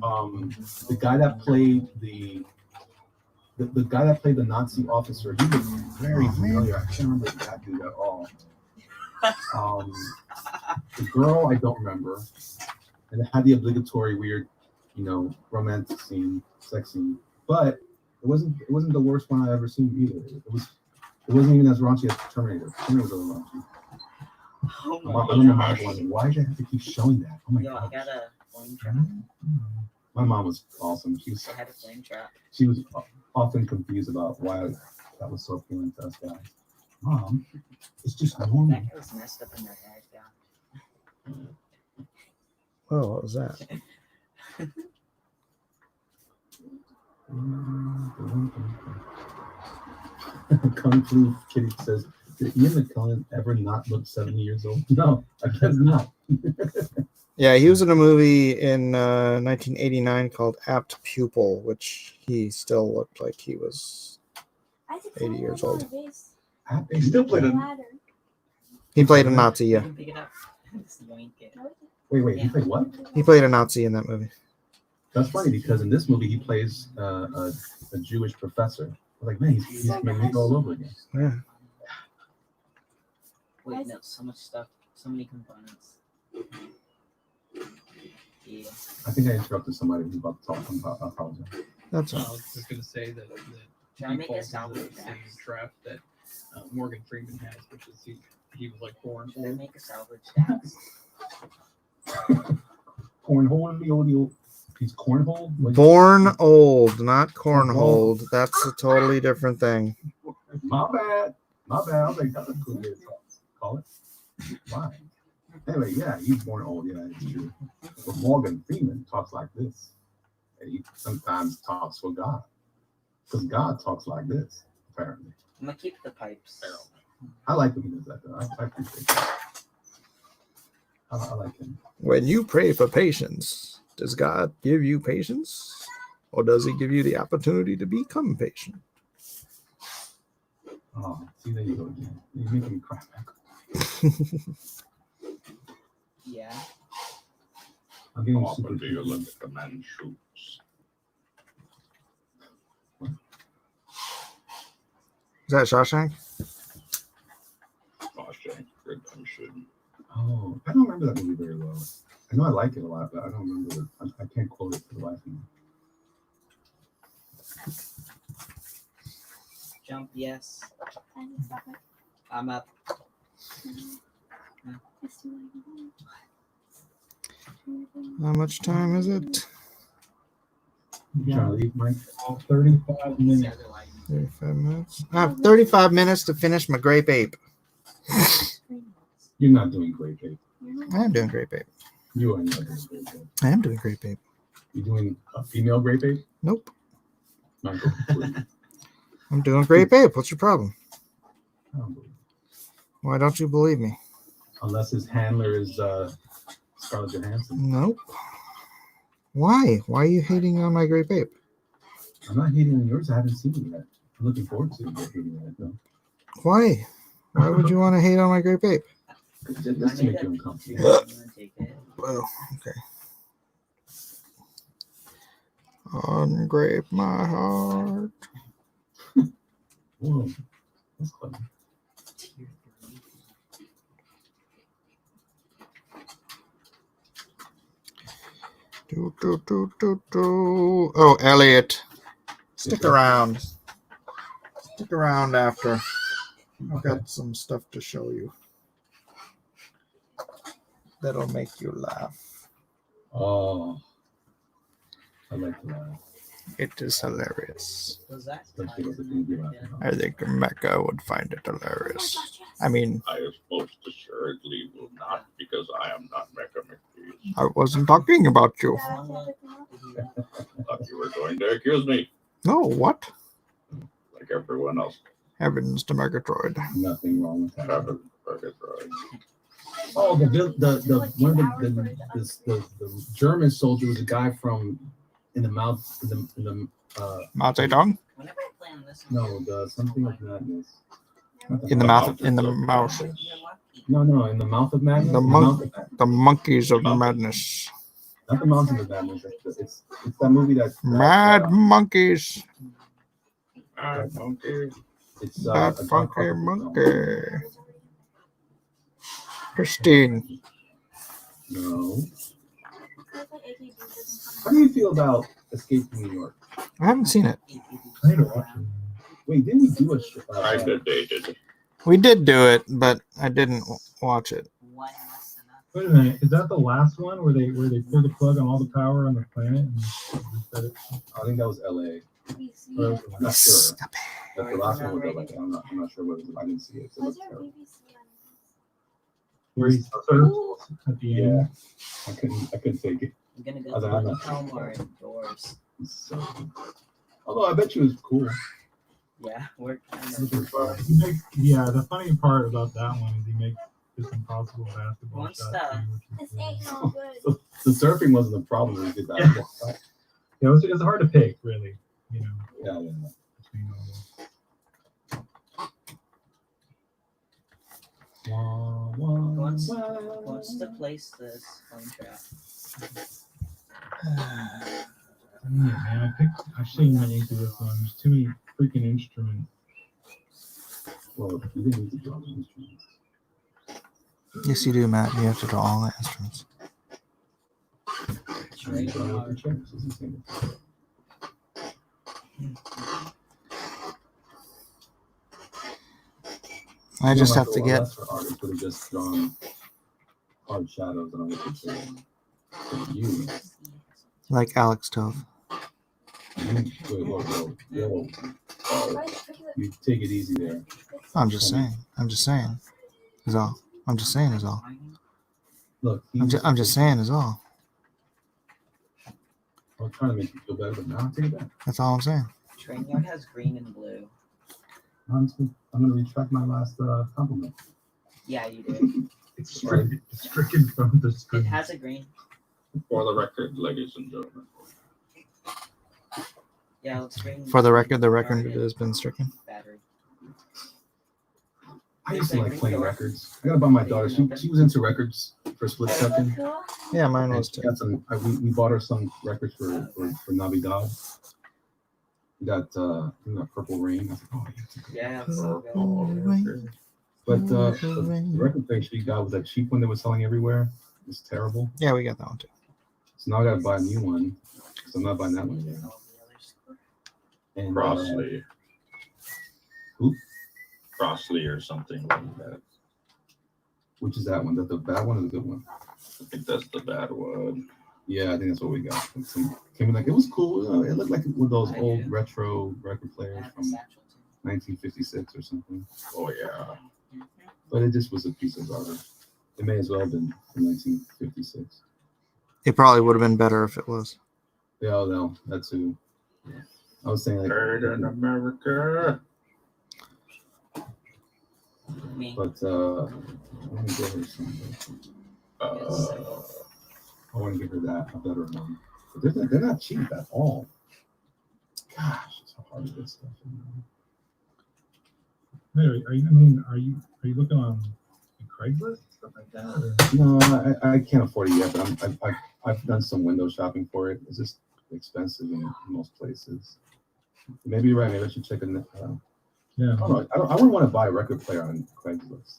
The guy that played the Nazi officer, he was very familiar. I can't remember that dude at all. The girl, I don't remember, and it had the obligatory weird, romantic scene, sex scene, but it wasn't the worst one I ever seen either. It wasn't even as raunchy as Terminator. Terminator was a little raunchy. I don't know why did they have to keep showing that? Oh my god! I got a flame trap. My mom was awesome. I had a flame trap. She was often confused about why that was so appealing to us guys. Mom, it's just normal. That guy was messed up in that bag down. Whoa, what was that? Kung Fu Kitty says, did Ian McKellen ever not look 70 years old? No, I guess not. Yeah, he was in a movie in 1989 called Apt Pupil, which he still looked like he was 80 years old. He still played a. He played a Nazi, yeah. Pick it up. Just yoink it. Wait, he played what? He played a Nazi in that movie. That's funny because in this movie he plays a Jewish professor. I was like, man, he's Magneto all over again. Yeah. Wait, no, so much stuff, so many components. Yeah. I think I interrupted somebody who's about to talk. I apologize. That's I all. was just going to say that Can I he make a falls into salvage the same axe? trap that Morgan Freeman has, which is he was like born Can I old. make a salvage axe? Cornhole, the old. He's cornhole. Like, Born old, not cornholed. That's a totally different thing. my bad. My bad. I was like, that's a cool way to call it. Why? Anyway, yeah, he's born old. Yeah, it's true. But Morgan Freeman talks like this. And he sometimes talks for God. Because God talks like this, apparently. I'm gonna keep the pipes. I like when he does that, though. I appreciate that. I like him. When you pray for patience, does God give you patience? Or does he give you the opportunity to become patient? Oh, see, there you go again. You're making me cry, man. Yeah. I'm getting How super often do you look at the man's shoes? Is that Shawshank? Shawshank Redemption. Oh, I don't remember that movie very well. I know I like it a lot, but I don't remember it. I can't quote it for the life of me. Jump, yes. I'm up. How much time is it? You trying to leave, Mike? 35 minutes. 35 minutes. I have 35 minutes to finish my grape ape. You're not doing great, Ape. I am doing grape ape. You are not doing great, Ape. I am doing grape ape. You're doing a female grape ape? Nope. Michael, please. I'm doing grape ape. What's your problem? I don't believe it. Why don't you believe me? Unless his handler is Scarlett Johansson. Nope. Why? Why are you hating on my grape ape? I'm not hating on yours. I haven't seen it yet. I'm looking forward to hating on it, though. Why? Why would you want to hate on my grape ape? Just to make you uncomfortable. Well, okay. Ungrape my heart. Whoa, that's clever. Oh, Elliot. Stick around. Stick around after. I've got some stuff to show you. That'll make you laugh. Oh, I like to laugh. It is hilarious. Especially with the things you laugh about. I think Mecca would find it hilarious. I mean, I most assuredly will not, because I am not Mecca McPeace. I wasn't talking about you. Thought you were going to accuse me, No, what? like everyone else. Heavens to Megatroid. Nothing wrong with that. Heaven, Murgatroyd. Oh, the German soldier was a guy from in the Mao Zedong? Whenever I play on this no, the something of madness. In the mouth, in the mouth. No, in the mouth of madness. The monkeys of madness. Not the mountain of madness. It's that movie that Mad monkeys. Mad monkey. It's That funky monkey. Christine. No. How do you feel about Escape from New York? I haven't seen it. I need to watch it. Wait, didn't we do a show? I dated. We did do it, but I didn't watch it. Wait a minute, is that the last one where they pull the plug on all the power on the planet and reset it? I think that was LA. I'm not sure. That's the last one was LA. I'm not sure what it was. I didn't see it. So it was terrible. Where he surfs at the end? Yeah, I couldn't take it. I'm gonna go I to don't the know. home or indoors. So, although I bet you it was cool. Yeah, we're kind It was fun. He makes, yeah, the funny part about that one is he makes this impossible basketball Once shot the- too, which is cool. The surfing wasn't the problem. It was the basketball. Yeah, it's hard to pick, really. You know, Yeah. between all those. Wants to place this phone trap. Man, I shouldn't have into this one. There's too many freaking instruments. Well, you didn't need to draw the instruments. Yes, you do, Matt. You have to draw all the instruments. I just have to get artists would have just drawn hard shadows and I would say you. like Alex Tove. You take it easy there. I'm just saying. I'm just saying. Is all. I'm just saying is all. Look, I'm just saying is all. I'm trying to make you feel better, but now I'll take it back. That's all I'm saying. Trainyard has green and blue. I'm going to retract my last compliment. Yeah, you do. It's stricken from the It screen. has a green. For the record, ladies and gentlemen. Yeah, let's bring. For the record has been stricken. Battery. I used to like playing records. I got to buy my daughter. She was into records for a split second. Yeah, mine And was she too. got some. We bought her some records for Navidad. We got Purple Rain. I was like, oh Yeah. But the record thing she got was that cheap one they were selling everywhere. It's terrible. Yeah, we got that one too. So now I got to buy a new one. So I'm not buying that one yet. And Crossley. Who? Crossley or something like that. Which is that one? That the bad one or the good one? I think that's the bad one. Yeah, I think that's what we got. Came in like it was cool. You know, it looked like one of those old retro record players from 1956 or something. Oh yeah. But it just was a piece of garbage. It may as well have been from 1956. It probably would have been better if it was. Yeah, no, that too. I was saying like Heard in America. But let me get her something. I want to give her that a better one. But they're not cheap at all. Gosh, it's so hard to get stuff in there. Are you looking on Craigslist stuff like that? Or? No, I can't afford it yet. But I've done some window shopping for it. It's just expensive in most places. Maybe you're right. Maybe I should check it. Yeah. I wouldn't want to buy a record player on Craigslist.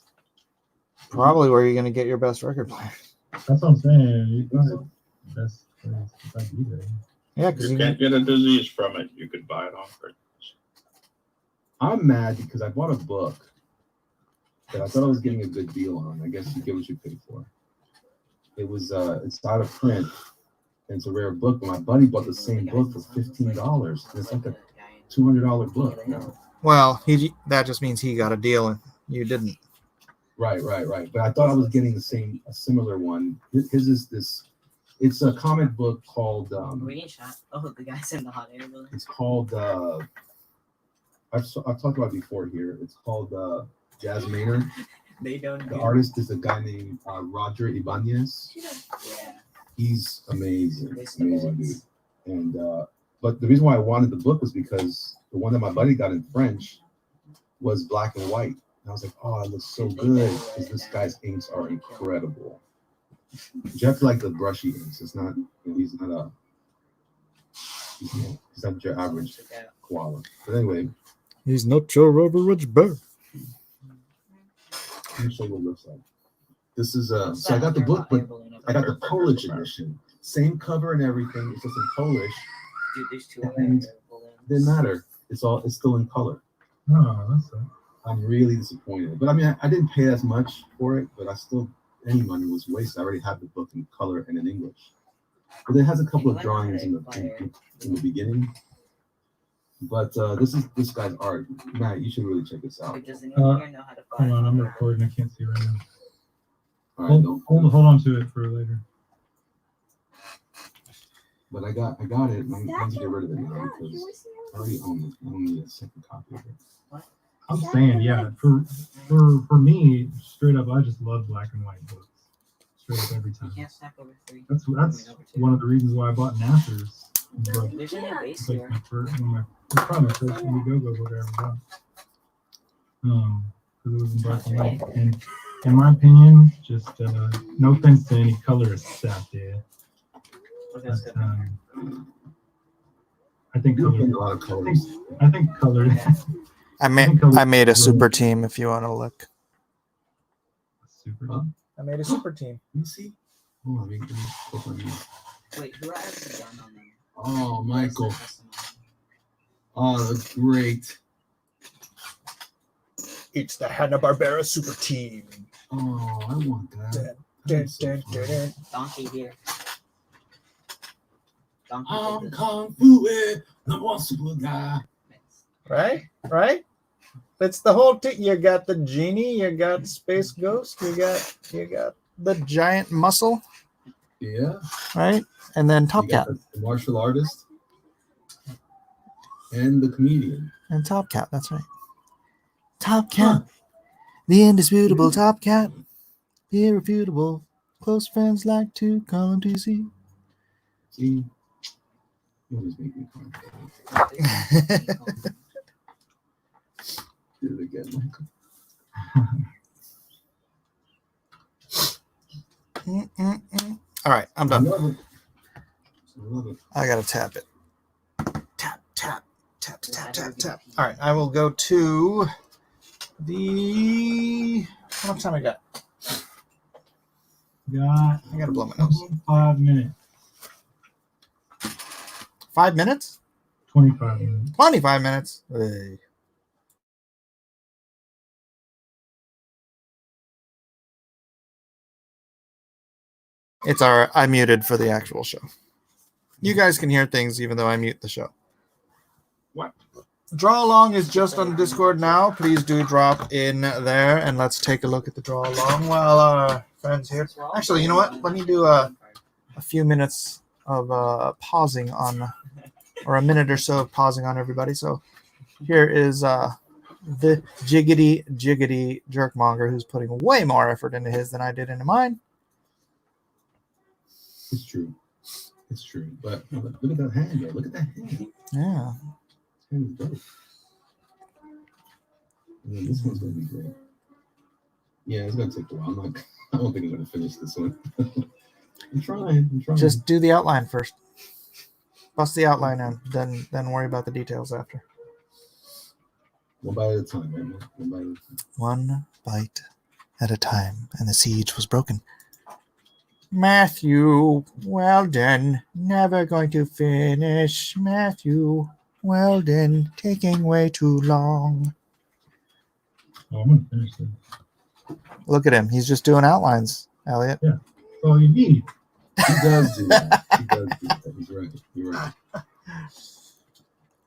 Probably where you're going to get your best record player. That's what I'm saying. That's like eBay. Yeah, If you can't get a disease from it, you could buy it on Craigslist. I'm mad because I bought a book that I thought I was getting a good deal on. I guess you get what you pay for. It was it's out of print and it's a rare book, but my buddy bought the same book for $15. And it's like a $200 book. Well, that just means he got a deal and you didn't. Right. But I thought I was getting a similar one. His is this. It's a comic book called. We need shot. Oh, the guy's in the hot air balloon. It's called. I've talked about it before here. It's called Jazz Maynard. They don't. The artist is a guy named Roger Ibanez. Yeah. He's amazing dude. And but the reason why I wanted the book was because the one that my buddy got in French was black and white. And I was like, oh, it looks so good because this guy's inks are incredible. You have to like the brushy inks. It's not. He's not your average koala. But anyway, he's not your average bear. Let me show you what it looks like. This is so I got the book, but I got the Polish edition. Same cover and everything. It's just in Polish. Dude, there's two And it didn't matter. It's still in color. Oh, that's it. I'm really disappointed. But I mean, I didn't pay as much for it, but any money was wasted. I already have the book in color and in English. But it has a couple of drawings in the beginning. But this guy's art. Matt, you should really check this out. Does anyone here know how to Hold on, I'm recording. I can't see right now. All right, Hold on to it for later. But I got it. I need to get rid of it now because I already own it. I don't need a second copy of it. I'm saying, yeah, for me, straight up, I just love black and white books. Straight up every time. You can't stack over 3. That's one of the reasons why I bought Nassers. There's a new base It's like here. it's probably my first Indiegogo book I ever bought. Because it was in black and white. And in my opinion, just no offense to any colorists out there. But, I think You're color. getting a lot of colors. I think color. I made a super team if you want to look. Super. Huh? I made a super team. Let me see. Oh, I mean, Wait, who has done on them? oh, Michael. Oh, that's great. It's the Hanna-Barbera super team. Oh, I want that. Donkey here. Donkey I'm Kung Fu number one super guy. Right? It's the whole team. You got the genie, you got Space Ghost, you got the giant muscle, Yeah. right? And then Top You got Cat. the martial artist and the comedian. And Top Cat, that's right. Top Cat. The indisputable Top Cat. The irrefutable. Close friends like to call him TC. See? You always make me cry. Do it again, Michael. All right, I'm done. I love it. I gotta tap it. Tap. All right, I will go to the. How much time I got? I gotta blow my nose. 5 minutes. 5 minutes? 25 minutes. 25 minutes. Hey. It's I muted for the actual show. You guys can hear things even though I mute the show. What? Draw along is just on Discord now. Please do drop in there and let's take a look at the draw along while our friends here. Actually, you know what? Let me do a few minutes of pausing on, or a minute or so of pausing on everybody. So here is the jiggity jerkmonger who's putting way more effort into his than I did into mine. It's true. But look at that hand, though. Look at that hand. Yeah. This hand is dope. And then this one's going to be great. Yeah, it's going to take a while. I don't think I'm going to finish this one. I'm trying. Just do the outline first. Bust the outline in, then worry about the details after. One bite at a time, man. One bite at a time. One bite at a time, and the siege was broken. Matthew, well done. Never going to finish. Matthew, well done. Taking way too long. Oh, I'm going to finish this. Look at him. He's just doing outlines, Elliot. Yeah, that's all you need. He does do that. He's right. You're right.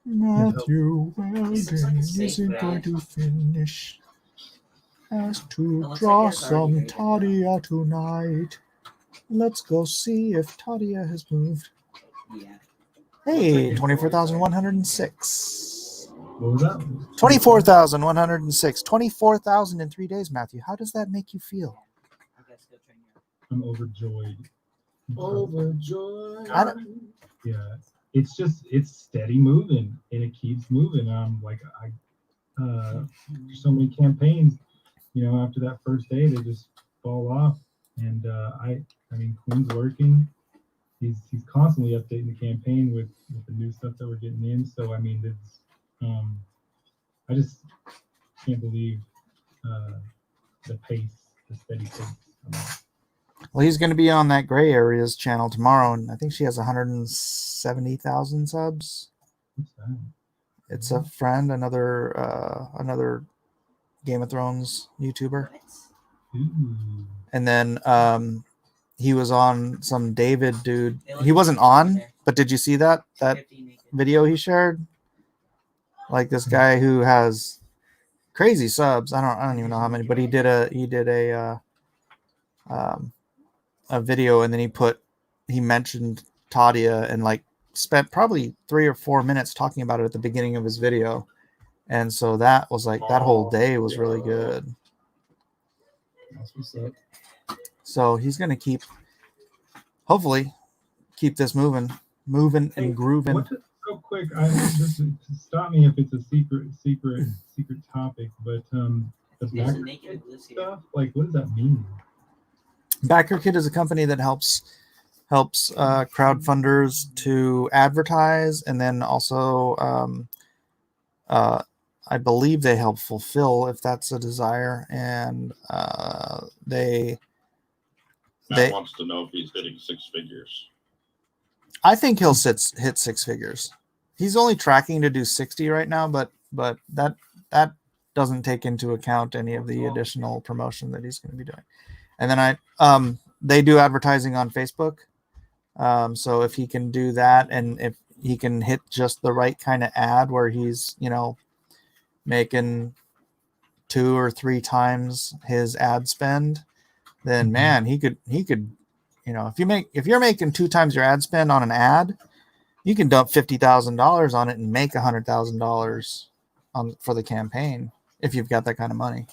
Matthew, well done. Isn't going to finish. Has to draw some Tadia tonight. Let's go see if Tadia has moved. Yeah. Hey, 24,106. What was that? 24,106. 24,000 in 3 days, Matthew. How does that make you feel? I'm overjoyed. Overjoyed. Yeah, it's steady moving and it keeps moving. So many campaigns, after that first day, they just fall off. And I mean, Quinn's working. He's constantly updating the campaign with the new stuff that we're getting in. So I mean, it's I just can't believe the steady pace. Well, he's going to be on that Gray Areas channel tomorrow, and I think she has 170,000 subs. What's that? It's a friend, another Game of Thrones YouTuber. Ooh. And then he was on some David dude. He wasn't on, but did you see that video he shared? Like this guy who has crazy subs. I don't even know how many, but he did a video, and then he mentioned Tadia and like spent probably 3 or 4 minutes talking about it at the beginning of his video. And so that was like, that whole day was really good. That's what's up. So he's going to hopefully keep this moving and grooving. Real quick, just stop me if it's a secret topic, but does backer kit stuff, like, what does that mean? Backer Kit is a company that helps crowdfunders to advertise, and then also I believe they help fulfill if that's a desire, and Matt they wants to know if he's hitting 6 figures. I think he'll hit 6 figures. He's only tracking to do 60 right now, but that doesn't take into account any of the additional promotion that he's going to be doing. And then they do advertising on Facebook. So if he can do that, and if he can hit just the right kind of ad where he's, making 2 or 3 times his ad spend, then man, he could, if you're making 2 times your ad spend on an ad, you can dump $50,000 on it and make $100,000 for the campaign if you've got that kind of money,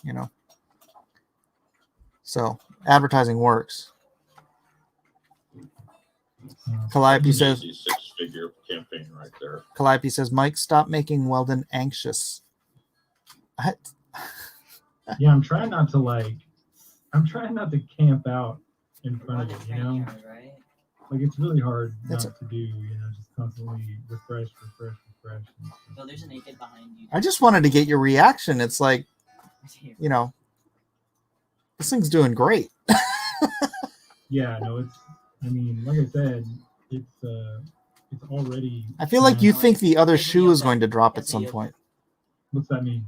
So advertising works. Calliope says, Easy 6-figure campaign right there. Calliope says, Mike, stop making Weldon anxious. Yeah, I'm trying not to camp out in front of it, Right? Like it's really hard That's not to do, just constantly refresh. No, there's a naked behind you. I just wanted to get your reaction. It's like, this thing's doing great. Yeah, no, like I said, it's already. I feel like you think the other shoe is going to drop at some point. What's that mean?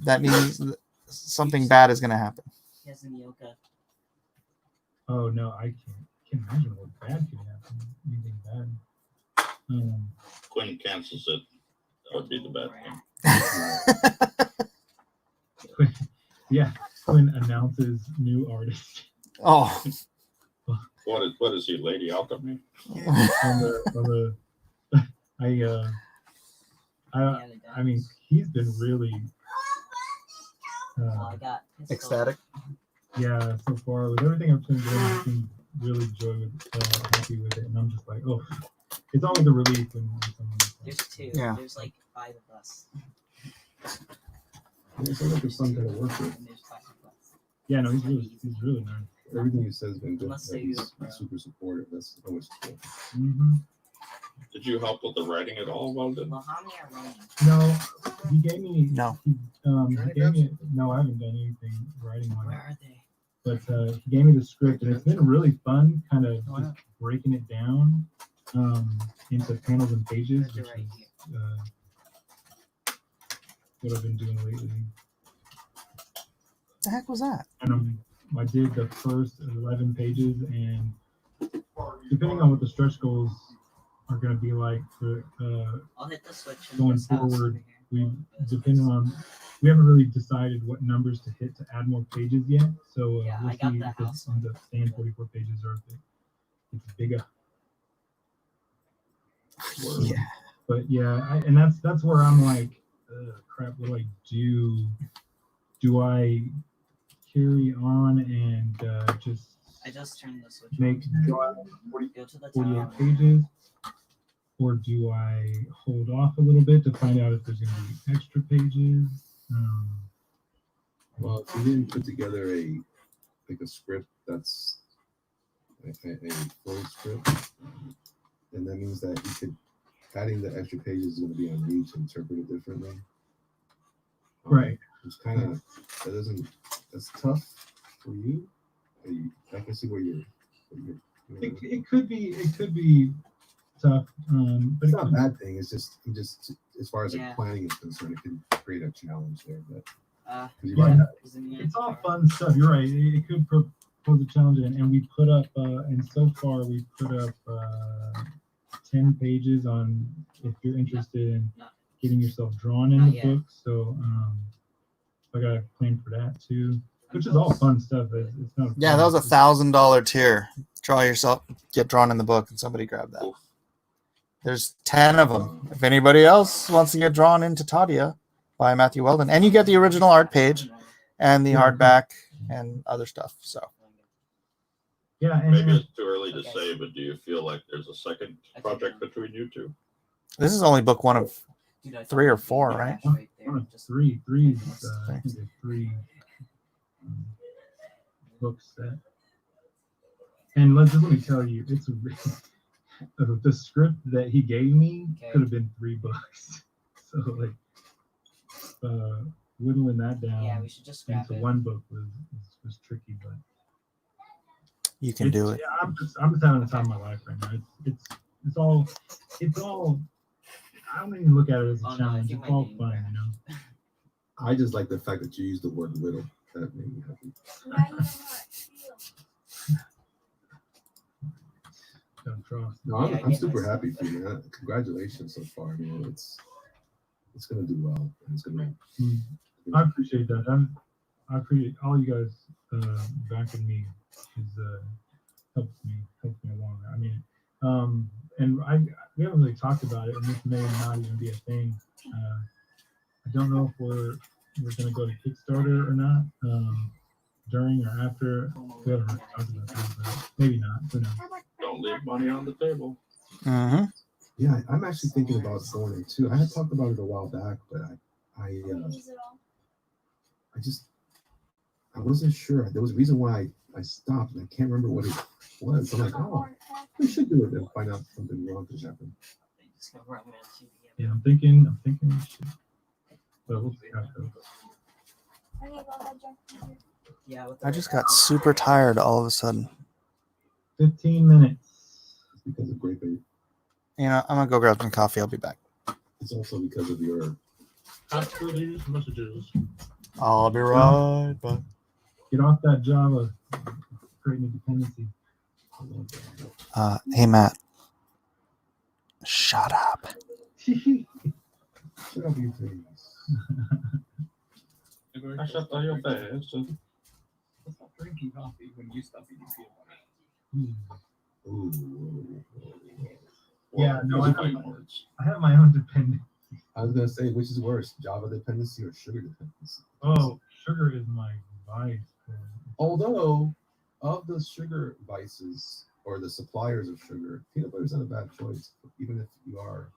That means something bad is going to happen. Yes, in yoga. Oh no, I can't imagine what bad could happen. Anything bad. Quinn cancels it. That would be the bad thing. Yeah, Quinn announces new artist. Oh. What is he, Lady Alchemy? I mean, he's been really ecstatic. Yeah, so far with everything I've been doing, I've been really happy with it, and I'm just like, oh, it's always a relief when someone's There's 2. Yeah. There's like 5 of us. It's like there's something to work with. And there's 5 of us. Yeah, no, he's really nice. Everything you said has been good. Unless they He's do it, bro. super supportive. That's always cool. Mm-hmm. Did you help with the writing at all, Weldon? Well, how many are running? No, he gave me. No. He gave me. No, I haven't done anything writing on Where it. are they? But he gave me the script, and it's been really fun, kind of just breaking it down into panels and pages, which Right is what I've been doing lately. The heck was that? And I did the first 11 pages, and depending on what the stretch goals are going to be like for I'll hit the switch. in going this house over forward, here. we haven't really decided what numbers to hit to add more pages yet. So Yeah, we'll I got see the if it house ends up staying 44 pages or if it's bigger. Yeah. But yeah, and that's where I'm like, crap, what do I do? Do I carry on and just I just turned the switch. make on. 48 Go to the top. pages? Or do I hold off a little bit to find out if there's going to be extra pages? Well, if you didn't put together a script that's a full script, then that means that adding the extra pages is going to be on you to interpret it differently. Right. It's kind of that's tough for you. I can see where you're It could be tough, but it's not a bad thing. It's just as far as Yeah. planning is concerned, it can create a challenge there. But 'cause you yeah. might not- It's all fun stuff. You're right. It could pose a challenge, and we put up, and so far we put up 10 pages on if you're interested in getting yourself drawn in Not the yet. book. So I got a plan for that too, which is all fun stuff. It's not. Yeah, that was $1,000 tier. Draw yourself, get drawn in the book, and somebody grab that. There's 10 of them. If anybody else wants to get drawn into Tadia by Matthew Weldon, and you get the original art page and the hardback and other stuff. So Yeah, and Maybe it's too early to say, but do you feel like there's a second project between you two? this is only book 1 of 3 or 4, right? one of three is I think it's 3 books that. And let me tell you, it's the script that he gave me could have been 3 books. So like, whittling that down Yeah, we should just scrap into it. one book was tricky, but You can do it. Yeah, I'm just having the time of my life right now. It's all. I don't even look at it as a Oh, no, I challenge. think It's my all name fun, you know. I just like the fact that you used the word little. That made me happy. Don't trust. No, I'm super happy for you, man. Congratulations so far. You know, it's gonna do well. And it's gonna. I appreciate that. I appreciate all you guys backing me. Helps me along. I mean, and we haven't really talked about it, and this may not even be a thing. I don't know if we're gonna go to Kickstarter or not. During or after, we haven't really talked about that, but maybe not. Who knows? Don't leave money on the table. Mm-hmm. Yeah, I'm actually thinking about going in too. I had talked about it a while back, but I wasn't sure. There was a reason why I stopped, and I can't remember what it was. I'm like, oh, we should do it and find out something wrong could happen. Yeah, I'm thinking we should. But we'll see how it goes. Yeah, with I just got super tired all of a sudden. 15 minutes. It's because of Great Bay. You know, I'm gonna go grab some coffee. I'll be back. It's also because of your. After these messages. I'll be right back. Get off that Java. Creating a dependency. Hey Matt. Shut up. Shut up, you things. I shut down your face. Stop drinking coffee when you stop eating peanut butter. Ooh. Yeah, no, I have my own dependency. I was gonna say, which is worse, Java dependency or sugar dependency? Oh, sugar is my vice. Although, of the sugar vices or the suppliers of sugar, peanut butter is not a bad choice, even if you are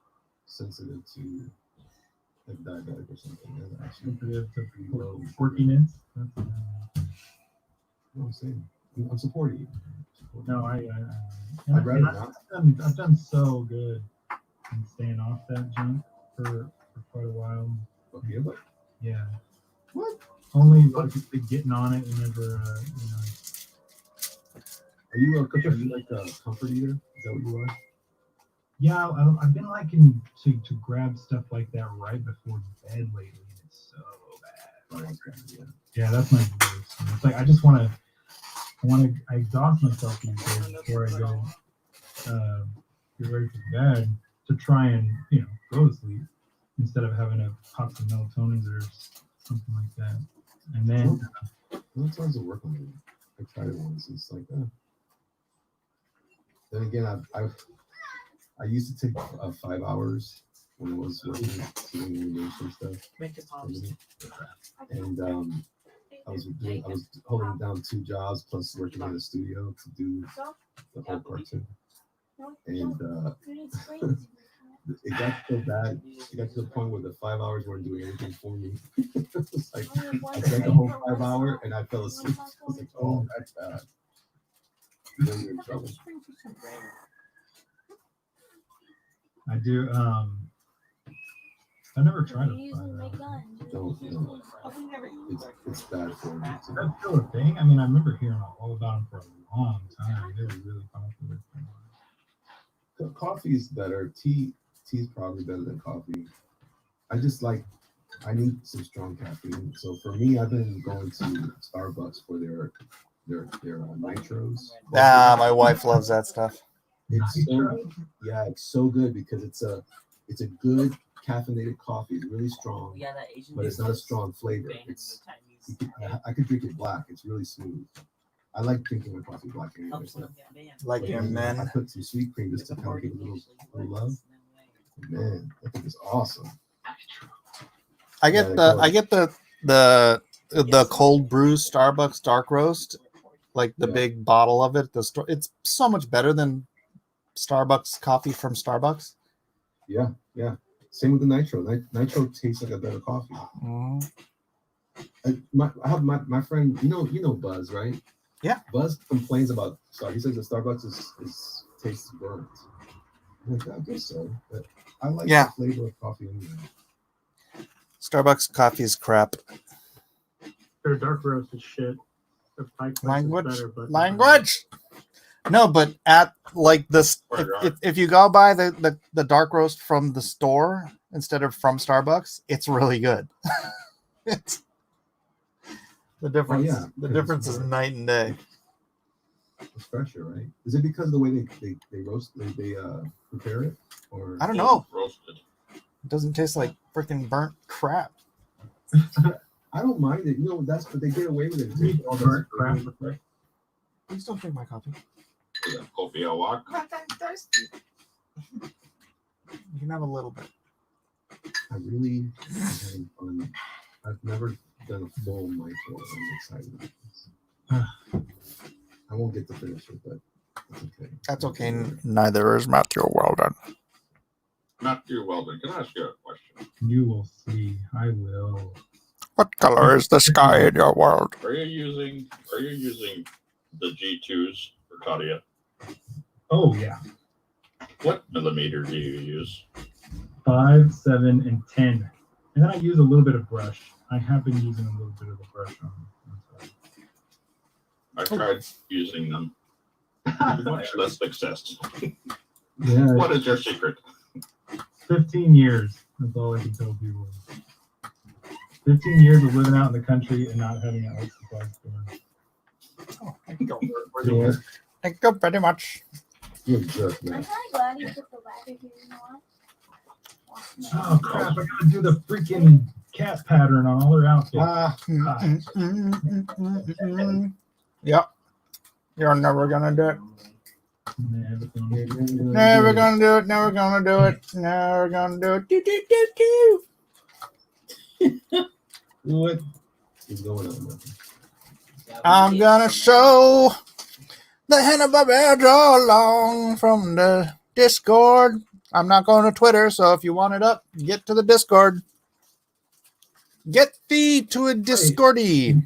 sensitive to like diabetic or something. That's actually Sensitive to pretty low quirkiness. You know what I'm saying? I'm supporting you. No, I'd rather not. I've done so good in staying off that junk for quite a while. What, peanut butter? Yeah. What? Only like getting on it whenever Are you a comfort eater? Is that what you are? Yeah, I've been liking to grab stuff like that right before bed lately. It's so bad. Yeah, that's my worst. It's like I exhaust myself these days before I go get ready for bed to try and go to sleep instead of having to pop some melatonin or something like that. And then melatonin doesn't work on me. I tried it once. It's like that. Then again, I used to take 5 hours when I was working doing animation stuff. And I was holding down 2 jobs plus working in the studio to do the whole cartoon. And it got so bad. It got to the point where the 5 hours weren't doing anything for me. It was like I drank the whole 5 hour and I fell asleep. I was like, oh, that's bad. Then you're in trouble. I do. I never tried it. Don't. It's bad for me. Is that still a thing? I mean, I remember hearing all about them for a long time. They were really popular. Coffee is better. Tea is probably better than coffee. I need some strong caffeine. So for me, I've been going to Starbucks for their nitros. My wife loves that stuff. It's so good because it's a good caffeinated coffee. It's really strong, but it's not a strong flavor. I could drink it black. It's really smooth. I like drinking my coffee black anyway. So. Like your men. I put some sweet cream just to kind of give it a little love. Man, I think it's awesome. I get the cold brew Starbucks dark roast, like the big bottle of it. It's so much better than Starbucks coffee from Starbucks. Yeah. Same with the nitro. Nitro tastes like a better coffee. Mm-hmm. I have my friend. You know Buzz, right? Yeah. Buzz complains about Starbucks. He says the Starbucks tastes burnt. I guess so, but I like the flavor of coffee anyway. Starbucks coffee is crap. Their dark roast is shit. Their pike place is better, but Language. No, but at like this, if you go buy the dark roast from the store instead of from Starbucks, it's really good. It's the difference. yeah, The difference is night and day. It's fresher, right? Is it because of the way they roast they prepare it, or I don't know. Roasted. It doesn't taste like freaking burnt crap. I don't mind it. You know, that's what they get away with it. Too. All burnt crap. Please don't drink my coffee. Yeah, coffee a walk. I'm thirsty. You can have a little bit. I really am having fun. I've never done a full mic one. I'm excited about this. I won't get to finish it, but it's okay. That's okay. Neither is Matthew Weldon. Matthew Weldon, can I ask you a question? You will see. I will. What color is the sky in your world? Are you using the G2s for Claudia? Oh yeah. What millimeter do you use? 5, 7, and 10. And then I use a little bit of brush. I have been using a little bit of the brush on. I tried using them. Much less success. Yeah. What is your secret? 15 years. That's all I can tell people. 15 years of living out in the country and not having an art supply store. Oh, thank you. Thank you very much. You're a jerk, I'm man. kind of glad you put the ladder here, you know what? Oh crap! I gotta do the freaking cat pattern on all her outfits. Yep. You're never gonna do it. Never Never gonna do it. Never gonna do it. Never gonna do it. Do, do, do, do. What is going on, man? I'm gonna show the Hanna-Barbera draw along from the Discord. I'm not going to Twitter, so if you want it up, get to the Discord. Get thee to a Discordy. You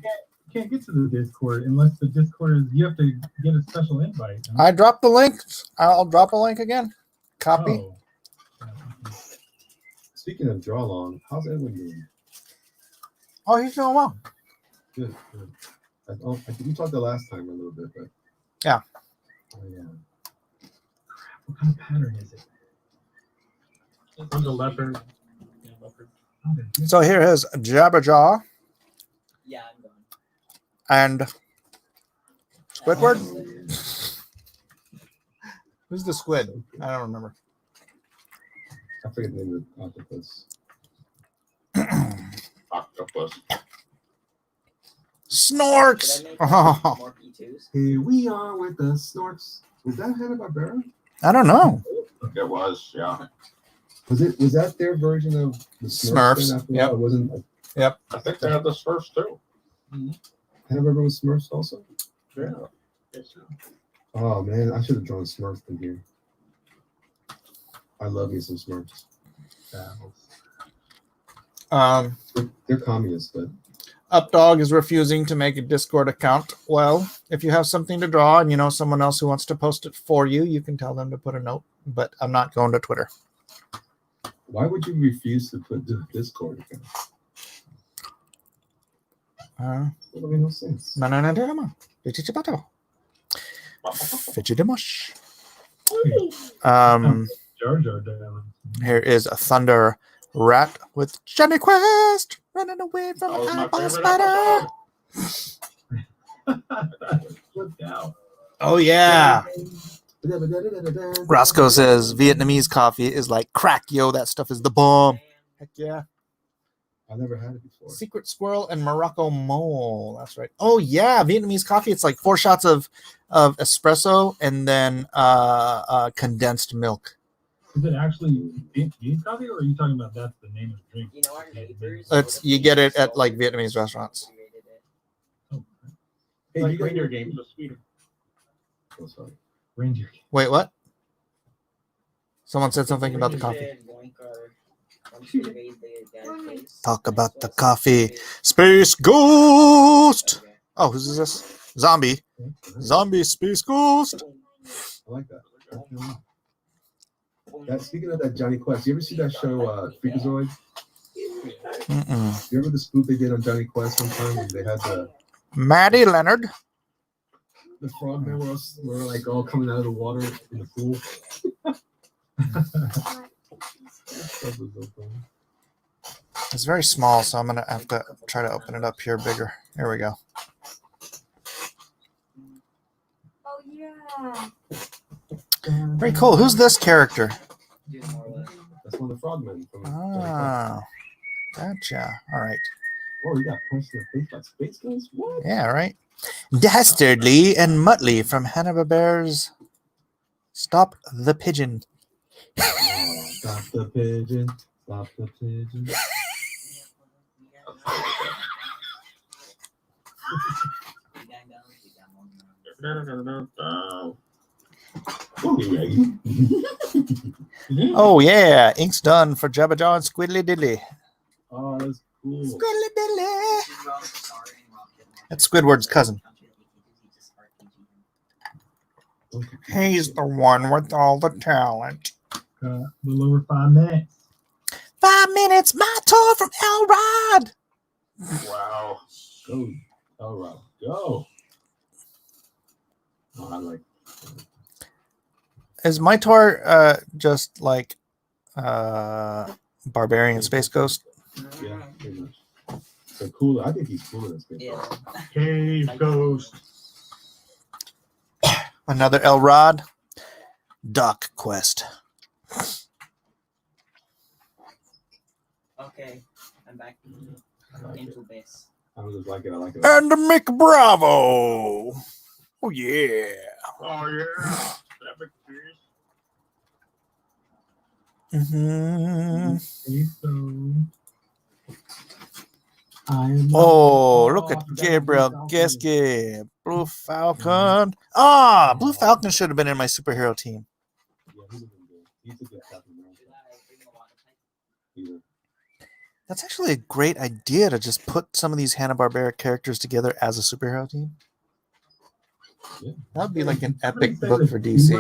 can't get to the Discord unless the Discord is. You have to get a special invite. Huh? I dropped the link. I'll drop a link again. Copy. Oh. Speaking of draw along, how's Edwin doing? Oh, he's doing well. Good, good. I think we talked the last time a little bit, but Yeah. oh, yeah. What kind of pattern is it? I'm the leopard. Yeah, leopard. So here is Jabberjaw Yeah, I'm going. and Squidward. Who's the squid? I don't remember. I forget the name of the octopus. Octopus. Snorks. Did I make Oh, more P2s? Here we are with the snorks. Was that Hanna-Barbera? I don't know. It was, yeah. Was that their version of the Smurfs? then after Yep. all? It wasn't. Yep. I think they had this first too. Hanna-Barbera was Smurfs also. Yeah. Oh man, I should have drawn Smurfs in here. I love me some Smurfs. They're communists, but Updog is refusing to make a Discord account. Well, if you have something to draw and you know someone else who wants to post it for you, you can tell them to put a note. But I'm not going to Twitter. why would you refuse to put the Discord account? That made no sense. Jar Jar Dialog. Here is a Thunder Rat with Johnny Quest running away from That was an my eyeball favorite spider. episode. Flipped out. Oh yeah. Roscoe says Vietnamese coffee is like crack, yo. That stuff is the bomb. Heck yeah. I've never had it before. Secret Squirrel and Morocco Mole. That's right. Oh yeah, Vietnamese coffee. It's like 4 shots of espresso and then condensed milk. Is it actually Vietnamese coffee, or are you talking about that's the name of the drink? You know, our neighbors. It's you get it at like Vietnamese restaurants. Hey, Like you got reindeer your games with Sweden. Oh, sorry. Reindeer. Wait, what? Someone said something about the coffee. Talk about the coffee. Space Ghost. Oh, who's this? Zombie. Zombie Space Ghost. I like that. Speaking of that Johnny Quest, you ever see that show Freakazoid? Mm-mm. You remember the spoof they did on Johnny Quest sometime when they had Maddie Leonard. the frogmen were like all coming out of the water in the pool? That was so funny. It's very small, so I'm gonna have to try to open it up here bigger. Here we go. Oh yeah. Very cool. Who's this character? That's one of the frogmen from Oh, gotcha. All right. Oh, you got punched in the face by space guns? What? Yeah, right. Dastardly and Muttley from Hanna-Barbera's Stop the Pigeon. Oh, stop the pigeon. Stop the pigeon. Oh, yeah. Ink's done for Jabba Jaw and Squiddly Diddly. Oh, that's cool. Squiddly Diddly. That's Squidward's cousin. He's the one with all the talent. A little over 5 minutes. 5 minutes, my tour from Elrod. Wow. Go. All right. Go. Oh, I like. Is my tour just like Barbarian Space Ghost? Yeah, pretty much. So cool. I think he's cooler than Space Ghost. Cave Ghost. Another Elrod. Doc Quest. Okay, I'm back. Into base. I don't just like it. I like it. And Mick Bravo. Oh, yeah. Oh, yeah. Mm-hmm. I'm Oh, look at Gabriel Geske. Blue Falcon. Ah, Blue Falcon should have been in my superhero team. Yeah, he's a good. He's a good Captain America. Either. That's actually a great idea to just put some of these Hanna-Barbera characters together as a superhero team. Yeah. That would be like an epic book for DC.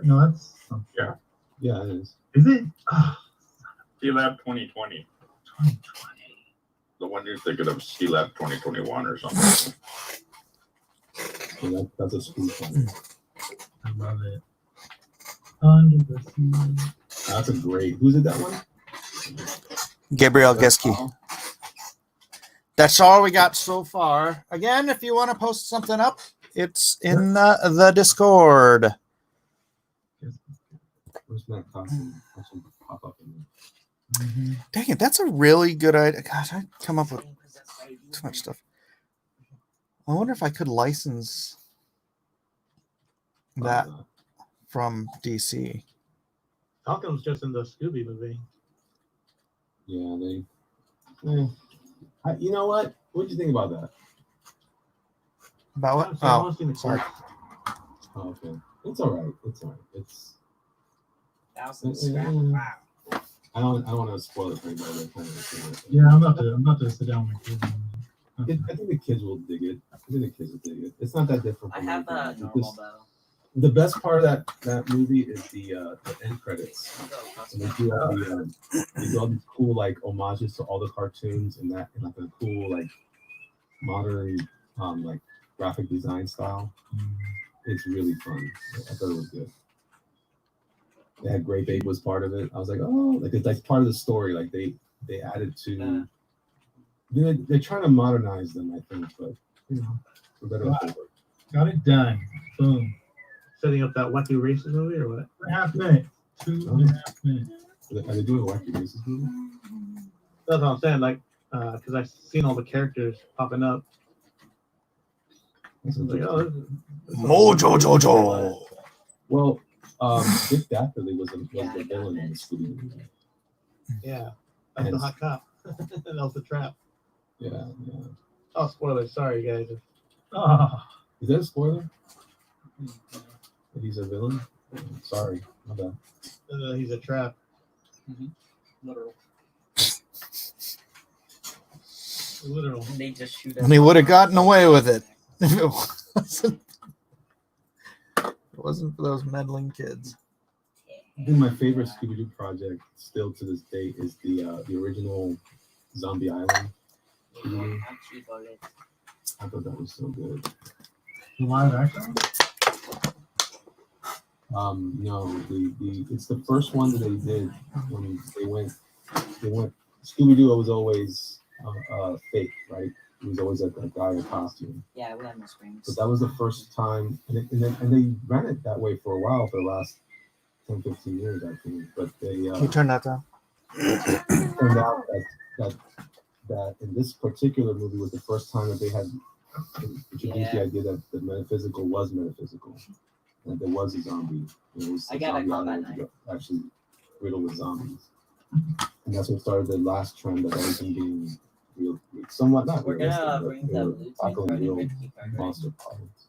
No, that's Yeah. Yeah, it is. Is it? C-Lab 2020. The one you're thinking of, C-Lab 2021 or something. Yeah, that's a spoof one. I love it. Under the sea. That's a great. Who's it? That one? Gabriel Geske. That's all we got so far. Again, if you want to post something up, it's in the Discord. Where's that costume? That should pop up in there. Dang it, that's a really good idea. Gosh, I come up with too much stuff. I wonder if I could license that from DC. Falcon's just in the Scooby movie. Yeah, you know what? What did you think about that? About what? Oh, sorry. Oh, okay. It's all right. It's all right. It's. Wow. I don't want to spoil it for anybody. Yeah, I'm about to sit down with my kids. I think the kids will dig it. I think the kids will dig it. It's not that different. I From have anything. normal though. The best part of that movie is the end credits. And they do all these cool like homages to all the cartoons and like a cool like modern like graphic design style. It's really fun. I thought it was good. They had Great Babe was part of it. I was like, oh, like it's like part of the story. Like they added to. They're trying to modernize them, I think, but you know, for better or worse. Got it done. Boom. Setting up that wacky racist movie or what? 2.5 minutes. 2.5 minutes. Are they doing a wacky racist movie? That's what I'm saying. Like, because I've seen all the characters popping up. Like, oh, Mojo Jojo. Well, Dick Dastardly was the villain in the Scooby movie. Yeah, that's the hot cop. That was the trap. Yeah. Oh, spoilers. Sorry, guys. Oh. Is that a spoiler? That he's a villain? Sorry, my bad. He's a trap. Literal. Literal. They just shoot. And he would have gotten away with it if it wasn't for those meddling kids. I think my favorite Scooby-Doo project still to this day is the original Zombie Island. Not cheap on it. I thought that was so good. The live action? No, it's the first one that they did when they went. Scooby Doo was always fake, right? It was always a guy in a costume. Yeah, we have no springs. But that was the first time, and they ran it that way for a while, for the last 10, 15 years, I think. But they Can you turn that down? turned out that in this particular movie was the first time that they had introduced the idea that the metaphysical was metaphysical, that there was a zombie. It was I got a call that zombie night. actually riddled with zombies, and that's what started the last trend of everything being real, somewhat not We're gonna realistic, bring but the they were blue tackling card real and red card. monster problems.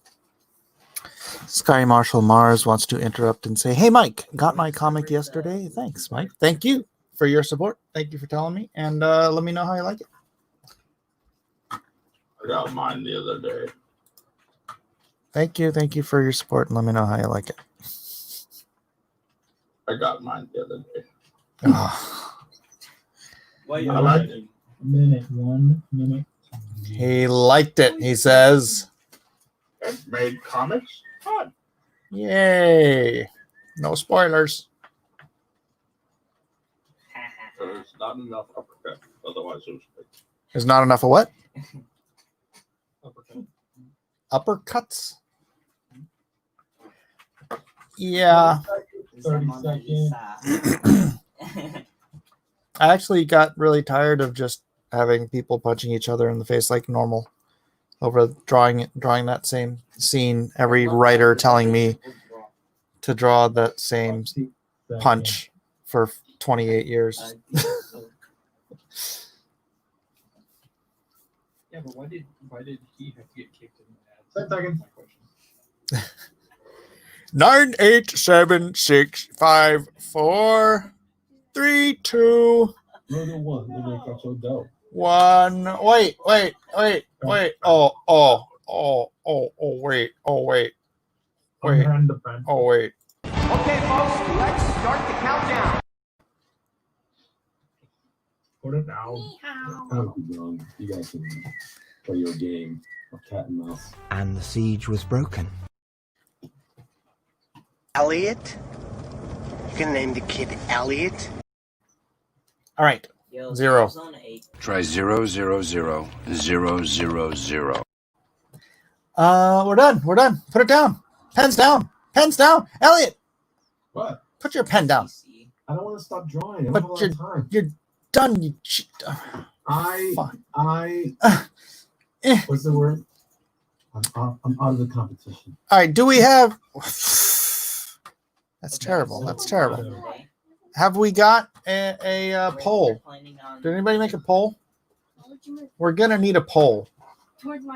Sky Marshall Mars wants to interrupt and say, "Hey, Mike, got my comic yesterday. Thanks, Mike. Thank you for your support. Thank you for telling me, and let me know how you like it." I got mine the other day. Thank you for your support, and let me know how you like it. I got mine the other day. What I like it. One minute. He liked it. He says, It made comics fun. "Yay! No spoilers." There's not enough uppercut. Otherwise, it was great. There's not enough of what? Uppercut. Uppercuts. Yeah. 30 seconds. I actually got really tired of just having people punching each other in the face like normal over drawing that same scene. Every writer telling me to draw that same punch for 28 years. Yeah, but why did he have to get kicked in the ass? 10 seconds. My question. 9, 8, 7, 6, 5, 4, 3, 2, Murder one. They're gonna catch your dough. 1. Wait. Oh, wait. Wait. Unhand the pen. Oh, wait. Okay, folks, let's start the countdown. Put it down. I would be young. You guys can play your game of cat and mouse. And the siege was broken. Elliot? You can name the kid Elliot? All right. Yo, 0. Zone 8. Try 0, 0, 0, 0, 0, 0. We're done. Put it down. Pen's down. Elliot, What? put your pen down. I don't want to stop drawing. I But don't have a lot of time. You're done. You Fine. What's the word? I'm out of the competition. All right. Do we have? That's terrible. Have we got a poll? Did anybody make a poll? We're gonna need a poll.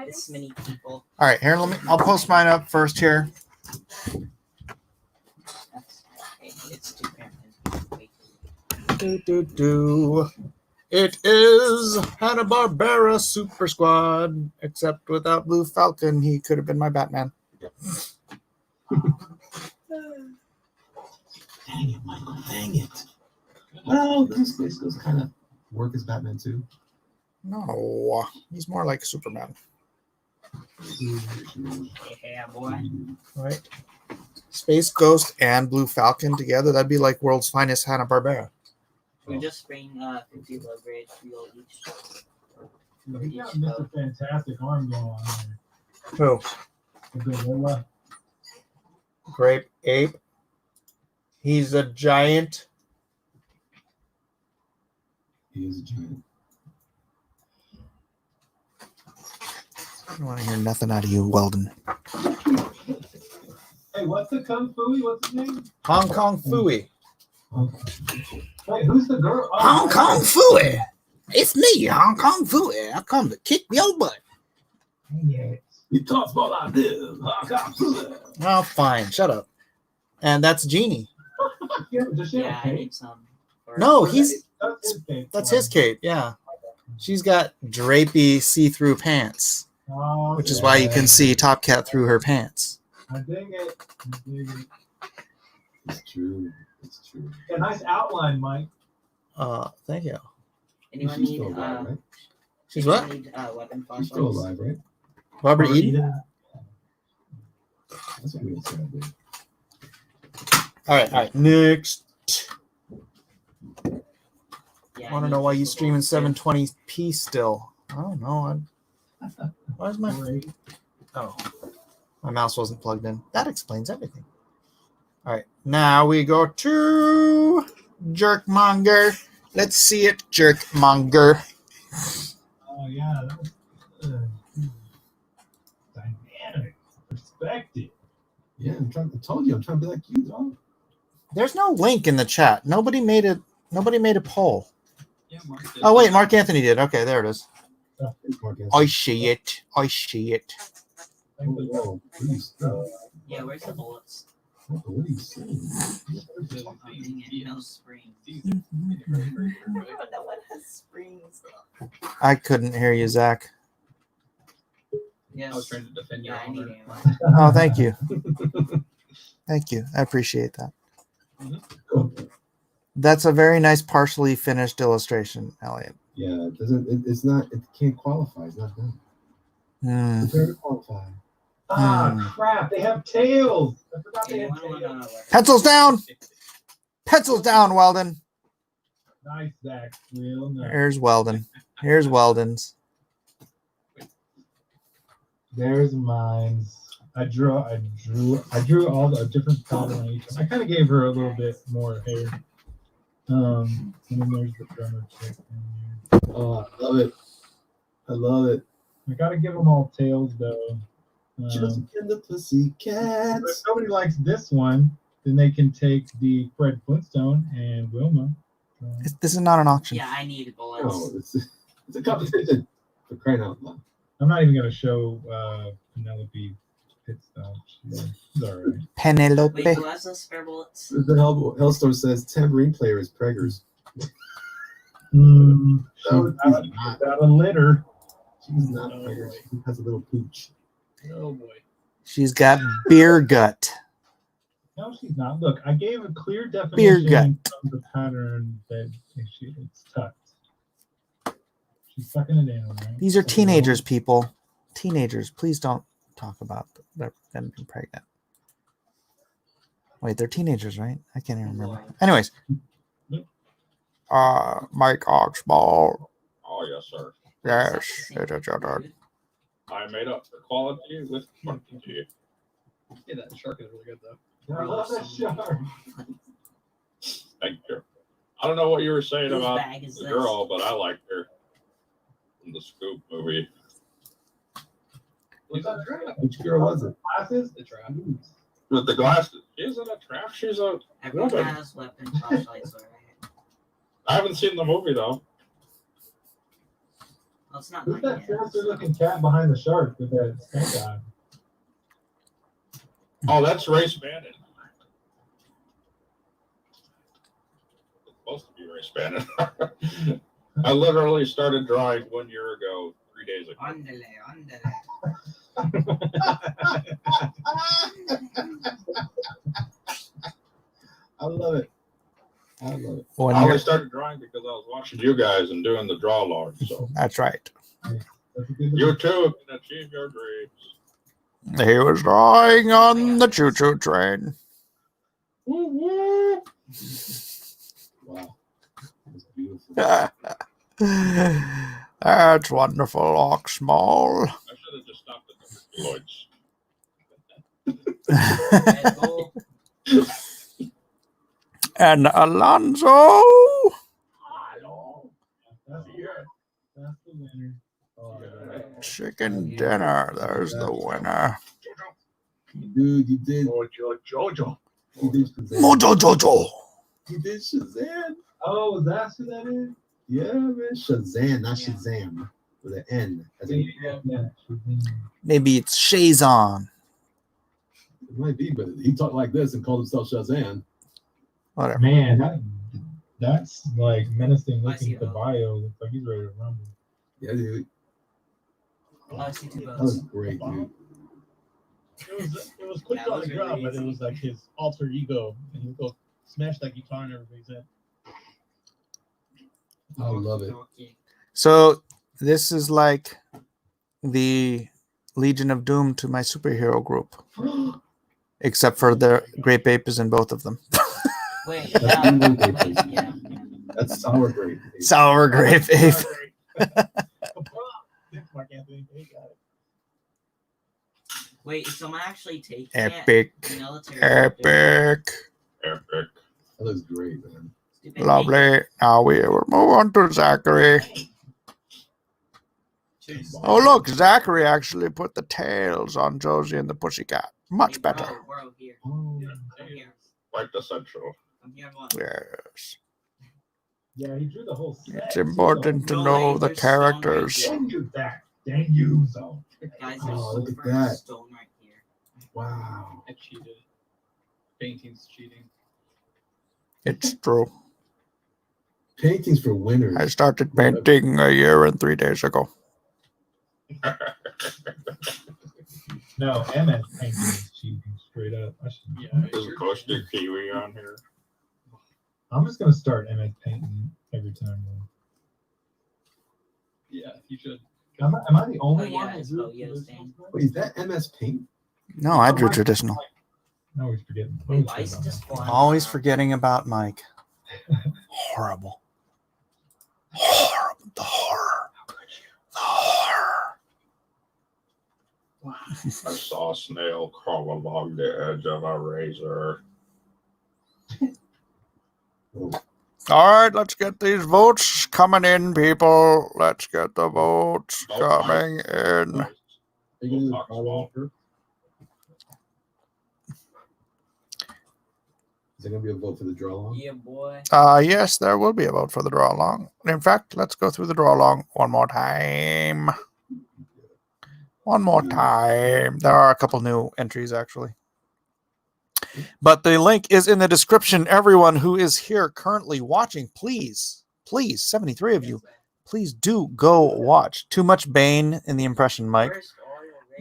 This many people. All right, here. I'll post mine up first here. It's too Wait. It is Hanna-Barbera Super Squad, except without Blue Falcon. He could have been my Batman. Dang it, Michael. Dang it. Well, this goes kind of work as Batman too. No, he's more like Superman. Yeah, boy. Right? Space Ghost and Blue Falcon together, that'd be like world's finest Hanna-Barbera. We just bring 50 low grade fuel each. He's got Mr. Fantastic arm going on there. Who? The gorilla. Grape Ape. He's a giant. He is a giant. I don't want to hear nothing out of you, Weldon. Hey, what's the Kung Fu? What's his name? Hong Kong Fooey. Wait, who's the girl? Oh, Hong Kong Fooey. It's me, Hong Kong Fooey. I come to kick your butt. Yeah. He talks about like this. Oh, fine. Shut up. And that's Genie. Yeah, does she have Yeah, a I cape? need some. No, That's his cape. Yeah. She's got drapey see-through pants, Oh, which is why you can see Top Cat through her pants. I dig it. It's true. It's true. A nice outline, Mike. Thank you. Anyone She's need still alive, right? She's anyone what? need weapon She's still flashlights? alive, right? Barbara Eden? That's what we would say, I think. All right. Next. Yeah, I want to need know why you crystal streaming balls, too. 720p still. I don't know. Why's my my mouse wasn't plugged in. That explains everything. All right, now we go to Jerkmonger. Let's see it, Jerkmonger. Oh yeah, that was dynamic perspective. Yeah, I told you, I'm trying to be like you, dog. There's no link in the chat. Nobody made a poll. Yeah, Mark did. Oh wait, Mark Anthony did. Okay, there it is. Mark Anthony. I see it. I see it. Whoa, what are you saying? Yeah, where's the bullets? What are you saying? Oh, dang it, no springs. But that one has springs. I couldn't hear you, Zach. Yes. I was trying to defend your Yeah, I need honor. ammo. Oh, thank you. Thank you. I appreciate that. That's a very nice partially finished illustration, Elliot. Yeah, it doesn't. It's not. It can't qualify. It's not done. Prepare to qualify. Crap! They have tails. I forgot they had Anyone tails. want Pencils down. Pencils down, Weldon. Nice, Zach. Real nice. Here's Weldon. Here's Weldon's. There's mine. I drew all the different combinations. I kind of gave her a little bit more hair. And then there's the drummer chick in here. Oh, I love it. I love it. I gotta give them all tails though. Just in the Pussycats. If nobody likes this one, then they can take the Fred Flintstone and Wilma. This is not an auction. Yeah, I need bullets. No, it's a competition. For crying out loud. I'm not even gonna show Penelope pit stop. She's all right. Penelope. Wait, who has those spare bullets? The Hellstorm says tambourine player is preggers. Without a litter. She's not preggers. She has a little pooch. Oh boy. She's got beer gut. No, she's not. Look, I gave a clear Beer definition gut. of the pattern that it's tucked. She's sucking it in, right? These are teenagers, people. Teenagers. Please don't talk about them being pregnant. Wait, they're teenagers, right? I can't even remember. Anyways. Mike Oxball. Oh, yes, sir. Yes. I made up for quality with quantity. Yeah, that shark is really good though. I love that shark. Thank you. I don't know what you were saying Whose about bag is the this? girl, but I liked her in the Scoop movie. What's that trap? Which girl was it? Glasses? The trap. With the glasses. She's in a trap. She's a Everyone woman. has weapon flashlights, alright. I haven't seen the movie, though. Well, it's not Who's mine that yet. sinister looking cat behind the shark with that snake eye? Oh, that's Race Bannon. It's supposed to be Race Bannon. I literally started drawing 1 year ago, 3 days ago. Andale. I love it. I love it. I only started drawing because I was watching you guys and doing the draw log. So That's right. you too can achieve your dreams. He was drawing on the choo-choo train. Woo woo. Wow. That's beautiful. That's wonderful, Oxmall. I should have just stopped at the Lloyd's. Red Bull. And Alonso. That's the winner. Chicken dinner. There's the winner. Dude, you did. Jojo. You did Shazam. Mojo Jojo. You did Shazam. Oh, that's who that is? Yeah, man. Shazam, not Shazam. With an N. As in, Maybe it's Shazam. it might be, but he talked like this and called himself Shazam. Whatever. Man, that's like menacing I looking see at the that. bio. Looks like he's ready to rumble. Yeah, dude. Oh, I see two That was boats. great, dude. It was quick That on was the ground, really but it easy. was like his alter ego, and he would go smash that guitar and everything. I love it. So this is like the Legion of Doom to my superhero group, except for the grape ape is in both of them. Wait, That's yeah. evil grape ape. That's sour grape. Sour grape ape. Mark Anthony, he got it. Wait, is someone actually taking Epic. it? Military Epic. Epic. That looks great, man. Stupid Lovely. Now we will move on to Zachary. Oh, look, Zachary actually put the tails on Josie and the Pussycat. Much better. Bro, here. Oh. Come here. Quite essential. Come here, one. Yes. Yeah, he drew the whole set. It's important to know the characters. Dang you, Zach. Dang you, so. Guys, Oh, there's look at silver that. stone right here. Wow. I cheated. Painting's cheating. It's true. Paintings for winners. I started painting a year and 3 days ago. No, MS painting is cheating straight up. Is Costa Kiwi on here? I'm just gonna start MS painting every time. Yeah, you should. Am I the only Oh, one? yeah, that it's drew Yo-Yo this stain. whole thing? Wait, is that MS Paint? No, I drew traditional. I always forget. Wait, why is it just flying Always around? forgetting about Mike. Horrible. Horrible. The horror. The horror. I saw a snail crawl along the edge of a razor. All right, let's get these votes coming in, people. Let's get the votes coming in. Are you gonna do the power first? Is there gonna be a vote for the draw long? Yeah, boy. Yes, there will be a vote for the draw along. In fact, let's go through the draw along one more time. One more time. There are a couple new entries, actually. But the link is in the description. Everyone who is here currently watching, please, 73 of you, please do go watch. Too much Bane in the impression, Mike.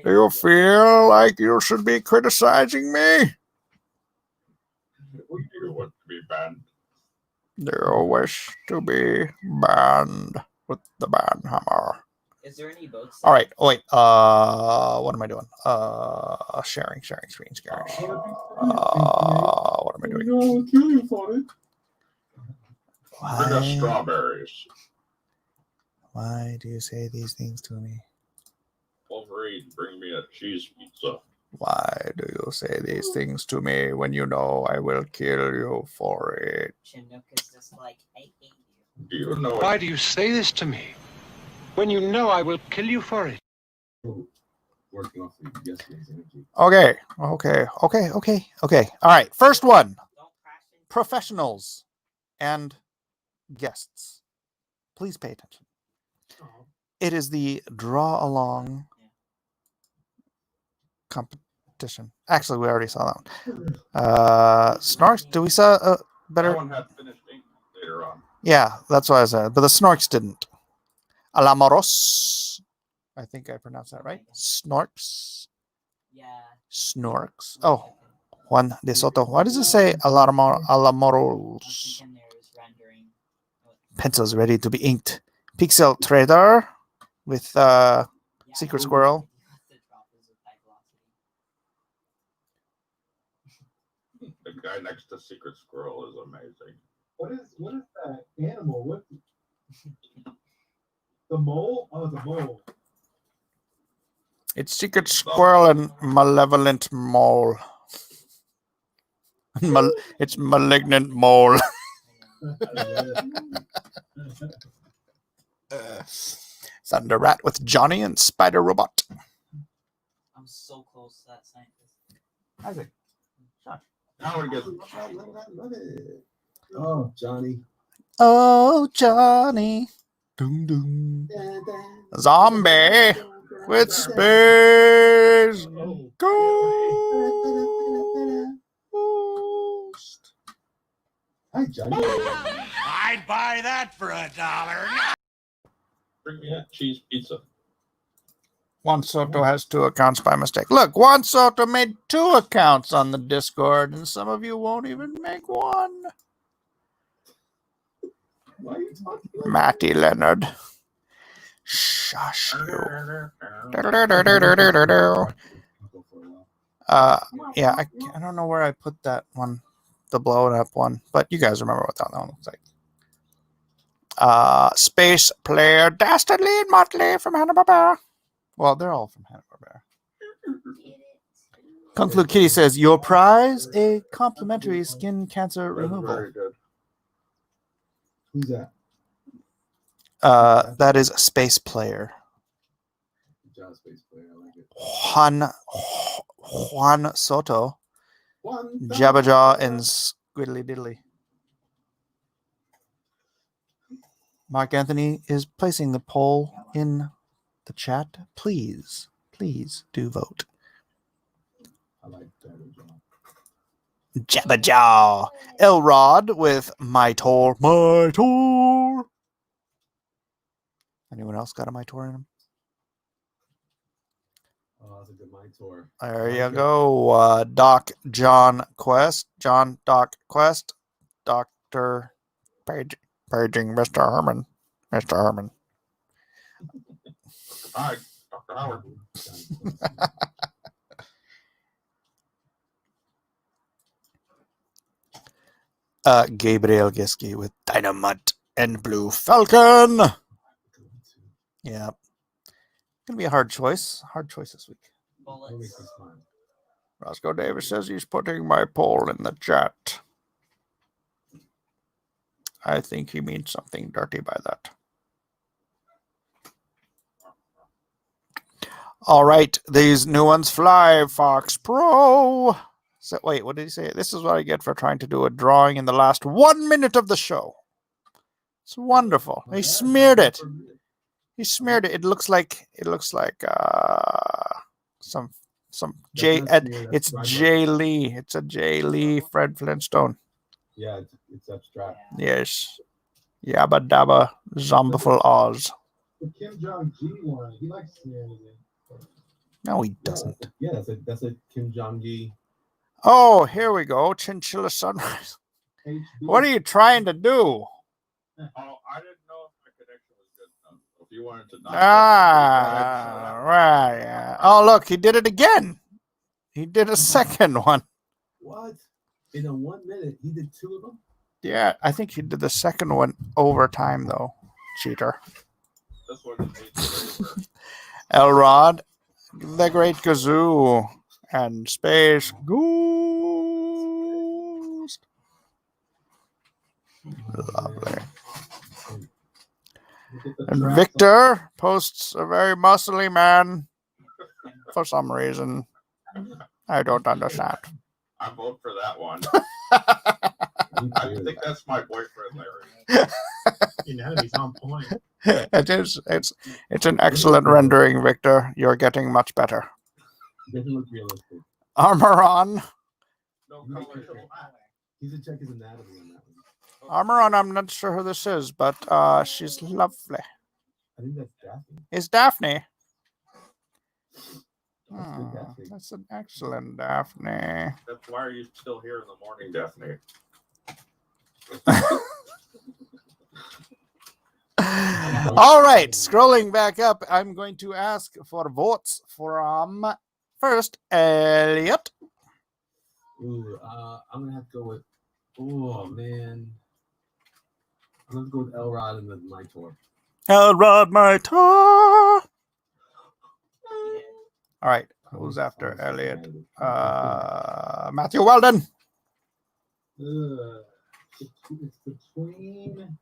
Do you feel like you should be criticizing me? You want to be banned? Do you wish to be banned with the ban hammer? Is there any votes? All right. Oh, wait. What am I doing? Sharing screen sharing. What am I doing? No, kill you for it. Bring us strawberries. Why do you say these things to me? Wolverine, bring me a cheese pizza. Why do you say these things to me when you know I will kill you for it? Chinook is just like, I hate you. Do you know Why do you say this to me when you know I will kill you for it? Working off of yesterday's energy. Okay. All right. First one. Don't crash into Professionals and guests. Please pay attention. It is the draw along competition. Actually, we already saw that one. Snorks, do we saw a better? That one had finished ink later on. Yeah, that's what I said. But the Snorks didn't. Alamoros. I think I pronounced that right. Snorks. Yeah. Snorks. Oh, Juan de Soto. Why does it say Alamoros? And there's rendering. Pencils ready to be inked. Pixel Trader with Secret Squirrel. The guy next to Secret Squirrel is amazing. What is that animal? What? The mole? Oh, the mole. It's Secret Squirrel and Malevolent Mole. It's Malignant Mole. Thunder Rat with Johnny and Spider Robot. I'm so close to that scientist. Isaac. Now we get Love it. Oh, Johnny. Oh, Johnny. Doom, doom. Zombie with space ghost. Hi, Johnny. I'd buy that for $1. bring me a cheese pizza. Juan Soto has 2 accounts by mistake. Look, Juan Soto made 2 accounts on the Discord, and some of you won't even make one. Why are you talking like Matty Leonard. Shush you. Yeah, I don't know where I put that one, the blown up one, but you guys remember what that one looks like. Space Player Dastardly and Motley from Hanna-Barbera. Well, they're all from Hanna-Barbera. Kung Flu Kitty says, your prize, a complimentary skin cancer removal. Who's that? That is Space Player. John Space Player. I like it. Juan Soto, Jabba Jaw, and Squiddly Diddly. Mark Anthony is placing the poll in the chat. Please do vote. I like Jabba Jaw. Jabba Jaw. Elrod with My Tor. Anyone else got a My Tor in him? Oh, that's a good mind tour. There you go. Doc John Quest. John Doc Quest. Dr. Paging Mr. Herman. Mr. Herman. Hi, Dr. Howard. Gabriel Giske with Dynamite and Blue Falcon. Yeah. Gonna be a hard choice. Hard choice this week. Roscoe Davis says he's putting my poll in the chat. I think he means something dirty by that. All right, these new ones fly, Fox Pro. So wait, what did he say? This is what I get for trying to do a drawing in the last 1 minute of the show. It's wonderful. He smeared it. He smeared it. It looks like some J. It's J. Lee. It's a J. Lee Fred Flintstone. Yeah, it's abstract. Yes. Yabba dabba zombiful Oz. The Kim Jong-G one, he likes smearing it. No, he doesn't. Yeah, that's a Kim Jong-Gi. Oh, here we go. Chinchilla Sunrise. What are you trying to do? Oh, I didn't know if my connection was good enough. If you wanted to not Right. Yeah. Oh, look, he did it again. He did a second one. What? In a 1 minute, he did two of them? Yeah, I think he did the second one over time, though. Cheater. This one needs Elrod, the Great Gazoo, and Space Ghost. Lovely. And Victor posts a very muscly man for some reason. I don't understand. I vote for that one. I think that's my boyfriend, Larry. Unanity's on point. It is. It's an excellent rendering, Victor. You're getting much better. Doesn't look realistic. Armor on. No color. He should check his anatomy on that one. Armor on. I'm not sure who this is, but she's lovely. I think that's Daphne. It's Daphne. That's an excellent Daphne. That's why are you still here in the morning, Daphne? All right, scrolling back up, I'm going to ask for votes from first Elliot. Ooh, I'm gonna have to go with. Oh man, I'm gonna go with Elrod and then my tour. Elrod, my tour. All right, who's after Elliot? Matthew Weldon. It's between.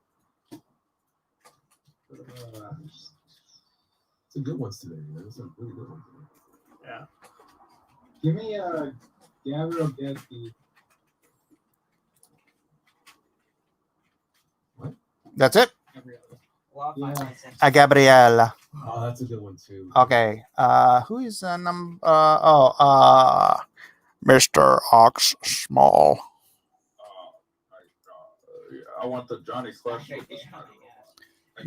Some good ones today. There's some really good ones today. Yeah. Give me Gabriel Gatsby. What? That's it. Yeah. Gabriella. Oh, that's a good one too. Okay. Who is number? Mr. Ox Small. I want the Johnny Quest with this.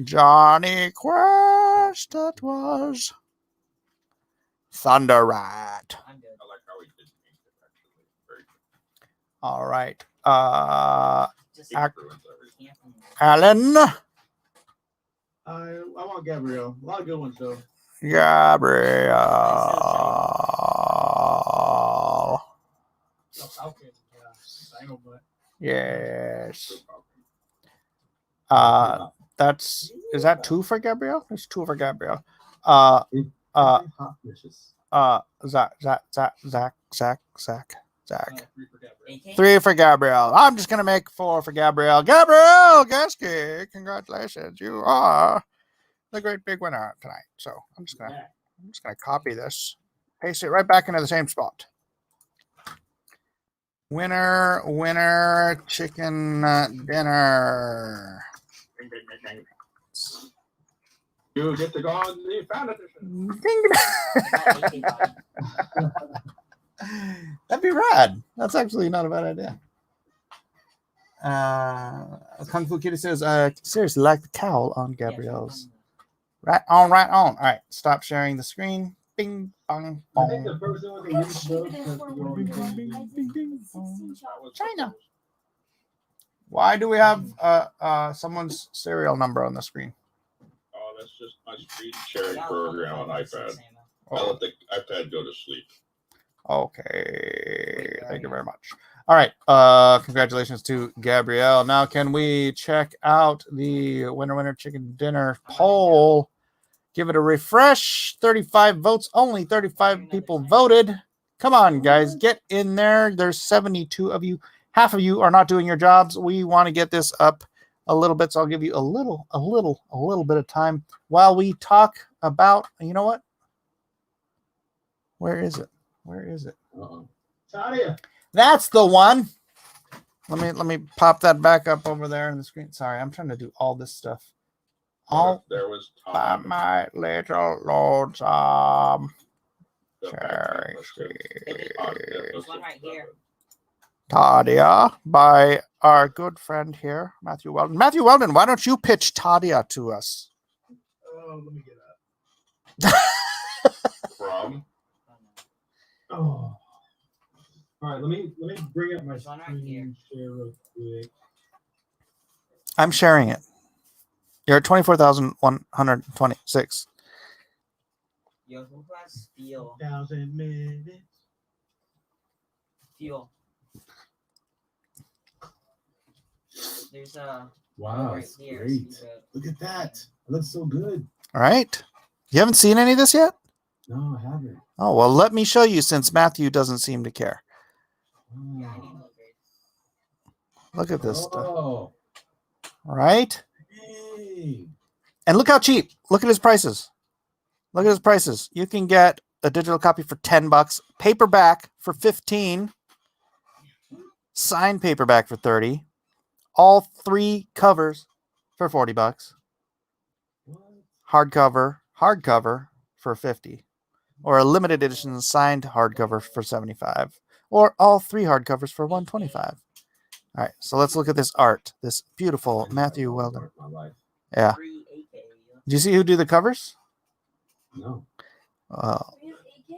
Johnny Quest, that was Thunder Rat. I like how he did paint it, actually. Very good. All right. Just Alan. I want Gabrielle. A lot of good ones though. Gabriel. No, Falcon, yeah. I know, but Yes. Is that 2 for Gabriel? There's 2 for Gabriel. Zach. 3 for Gabriel. I'm just gonna make 4 for Gabriel. Gabriel Gasky, congratulations! You are the great big winner tonight. So I'm just gonna copy this, paste it right back into the same spot. Winner, chicken dinner. You get to go on the fan edition. That'd be rad. That's actually not a bad idea. Kung Fu Kitty says, seriously, like the cowl on Gabrielle's. Right on, right on. All right, stop sharing the screen. Bing, bong, I think bong. the first one China. Why do we have someone's serial number on the screen? Oh, that's just my screen sharing program on iPad. I let the iPad go to sleep. Okay, thank you very much. All right, congratulations to Gabrielle. Now, can we check out the winner chicken dinner poll? Give it a refresh. 35 votes, only 35 people voted. Come on, guys, get in there. There's 72 of you. Half of you are not doing your jobs. We want to get this up a little bit, so I'll give you a little bit of time while we talk about, you know what? Where is it? Where is it? Tadia. That's the one. Let me pop that back up over there on the screen. Sorry, I'm trying to do all this stuff. All There was by Tom. my little lonesome The cherry There's one right here. Tadia by our good friend here, Matthew Weldon. Matthew Weldon, why don't you pitch Tadia to us? oh, let me get up. From Oh. All right, let me bring up my There's one right here. screen share real quick. I'm sharing it. You're at 24,126. Yo, who has fuel? 1,000 minutes. Fuel. There's a Wow, right it's here. great. So Look at that. It looks so good. All right. You haven't seen any of this yet? No, I haven't. Oh, well, let me show you since Matthew doesn't seem to care. yeah, I need Oh. to look at Look at this stuff. Oh. Right? Hey. And look how cheap. Look at his prices. Look at his prices. You can get a digital copy for $10, paperback for 15, signed paperback for 30, all 3 covers for $40, hardcover for 50, or a limited edition signed hardcover for 75, or all 3 hardcovers for 125. All right, so let's look at this art. This beautiful Matthew Weldon. Yeah. Do you see who do the covers? No.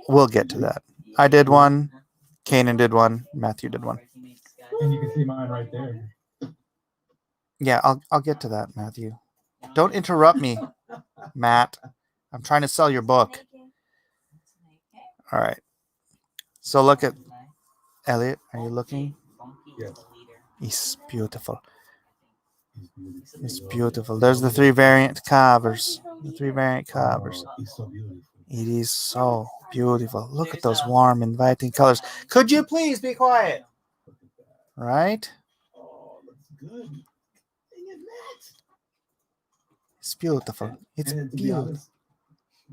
We'll get to that. I did one. Kanan did one. Matthew did one. And you can see mine right there. Yeah, I'll get to that, Matthew. Don't interrupt me, Matt. I'm trying to sell your book. All right. So look at Elliot. Are you looking? Yes. He's beautiful. It's beautiful. There's the 3 variant covers. The 3 variant covers. Oh, he's so beautiful. It is so beautiful. Look at those warm, inviting colors. Could you please be quiet? Right? Oh, looks good. Dang it, Matt. It's beautiful. It's And to be beautiful. honest,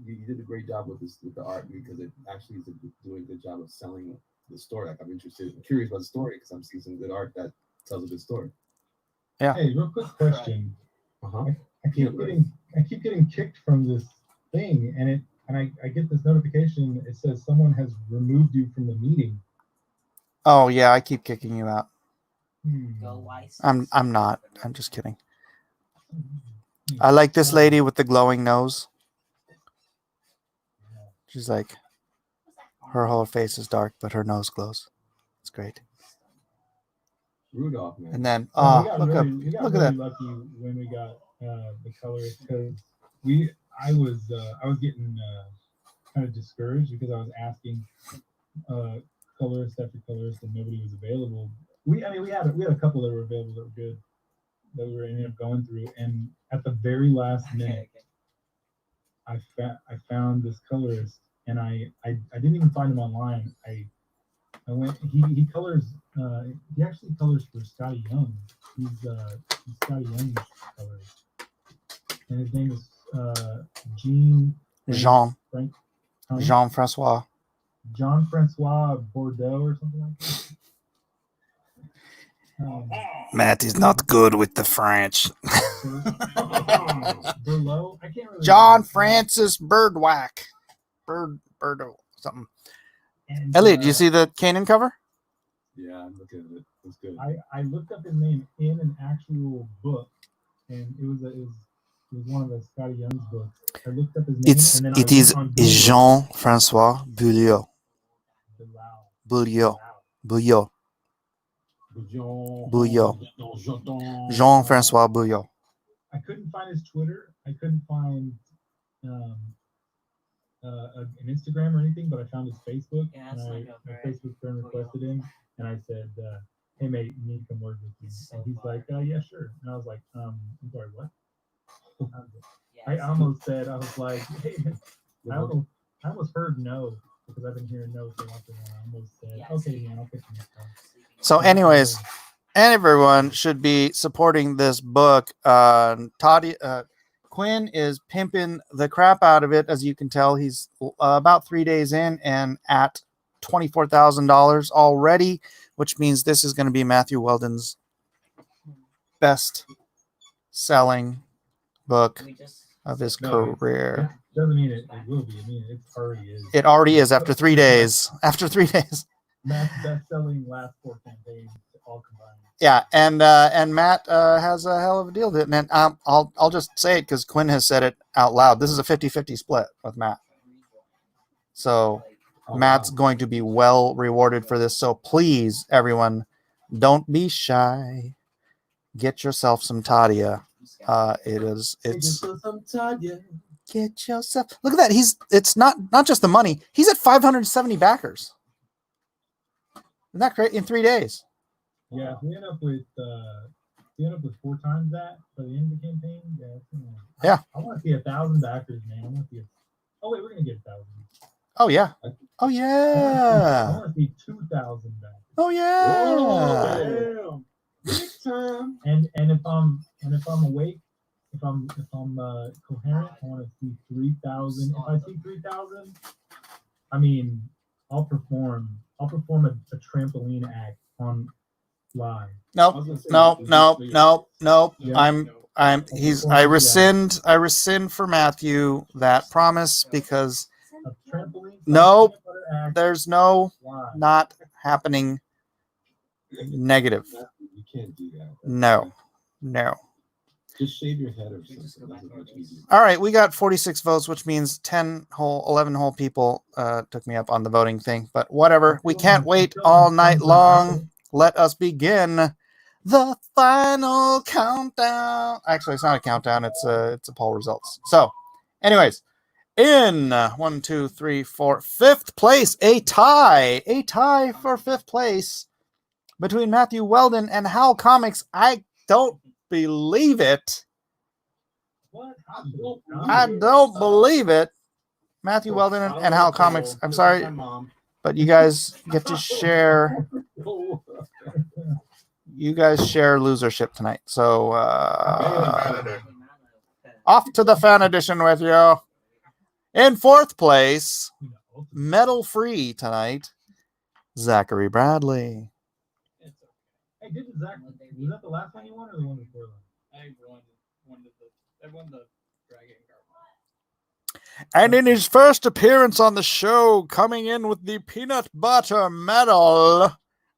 you did a great job with this, with the art, because it actually is doing a good job of selling the story. Like, I'm curious about the story because I'm seeing some good art that tells a good story. Yeah. Hey, real quick question. Uh-huh. I keep getting kicked from this thing, and I get this notification. It says someone has removed you from the meeting. Oh yeah, I keep kicking you out. Go Ice. I'm not. I'm just kidding. I like this lady with the glowing nose. She's like, her whole face is dark, but her nose glows. It's great. Rudolph, man. And then, We oh, got look really, up, we got look at really that. lucky when we got the colorist because I was getting kind of discouraged because I was asking colorist after colorist and nobody was available. We had a couple that were available that were good that we were ending up going through, and at the very last minute, I found this colorist, and I didn't even find him online. I went. He colors. He actually colors for Scotty Young. He's Scotty Young's colorist, and his name is Jean-Francois Bordeaux or something like that. Matt is not good with the French. Berlot? I can't really. John Francis Birdwhack. Bird something. And, Elliot, do you see the Kanan cover? Yeah, I'm looking at it. It's good. I looked up his name in an actual book, and it was one of the Scotty Young's books. I looked up his name. It is Jean-Francois Beaulieu. Jean-Francois Beaulieu. I couldn't find his Twitter. I couldn't find an Instagram or anything, but I found his Facebook. Yeah, and like my Facebook friend requested him, and I said, "Hey mate, you need to come work with me." And he's like, "Yeah, sure." And I was like, "I'm sorry, what?" I almost said, I was like, "Hey," I almost heard no because I've been hearing no so often. And I almost said, "Okay, man, I'll pick you next time." So, anyways, everyone should be supporting this book. Quinn is pimping the crap out of it. As you can tell, he's about 3 days in and at $24,000 already, which means this is going to be Matthew Weldon's best selling book of his career. Doesn't mean it will be. I mean, it already is. It already is after 3 days. After 3 days. Matt's best-selling last 4 campaigns all combined. Yeah, and Matt has a hell of a deal with it. And I'll just say it because Quinn has said it out loud. This is a 50-50 split with Matt. So Matt's going to be well rewarded for this. So please, everyone, don't be shy. Get yourself some Tadia. Get yourself. Look at that. It's not just the money. He's at 570 backers. Isn't that great? In 3 days. Yeah, we end up with 4 times that by the end of the campaign. Yeah. I want to see 1,000 backers, man. I want to see. Oh wait, we're gonna get 1,000. Oh yeah. Oh yeah. I want to see 2,000 backers. Oh yeah. Oh, big time. And if I'm awake, if I'm coherent, I want to see 3,000. If I see 3,000, I mean, I'll perform a trampoline act on live. Nope. Yeah. I rescind for Matthew that promise because nope, there's no not happening negative. You can't do that. No. Just shave your head or something. That's much easier. All right, we got 46 votes, which means 11 whole people took me up on the voting thing. But whatever, we can't wait all night long. Let us begin the final countdown. Actually, it's not a countdown; it's a poll results. So, anyways, in 1, 2, 3, 4, 5th place, a tie for 5th place between Matthew Weldon and Hal Comics. I don't believe it. What? I don't believe it. Matthew Weldon and Hal Comics. I'm sorry, but you guys get to share. You guys share losership tonight. So off to the fan edition with you. In 4th place, medal free tonight, Zachary Bradley. Hey, didn't Zach? Was that the last one you won or the one before that? I won the Dragon Guard. And in his first appearance on the show, coming in with the peanut butter medal,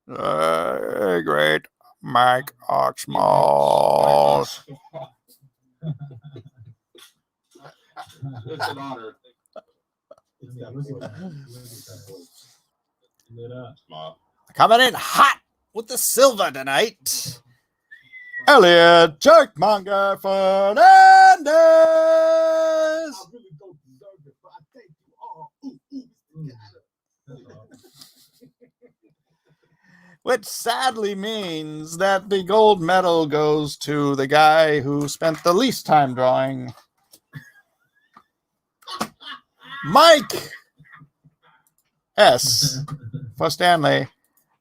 great Mike Oxmall. It's an honor. Lit up. Coming in hot with the silver tonight, Elliot Jerkmonger Fernandez. I really don't deserve it, but I thank you all. Which sadly means that the gold medal goes to the guy who spent the least time drawing, Mike S. for Stanley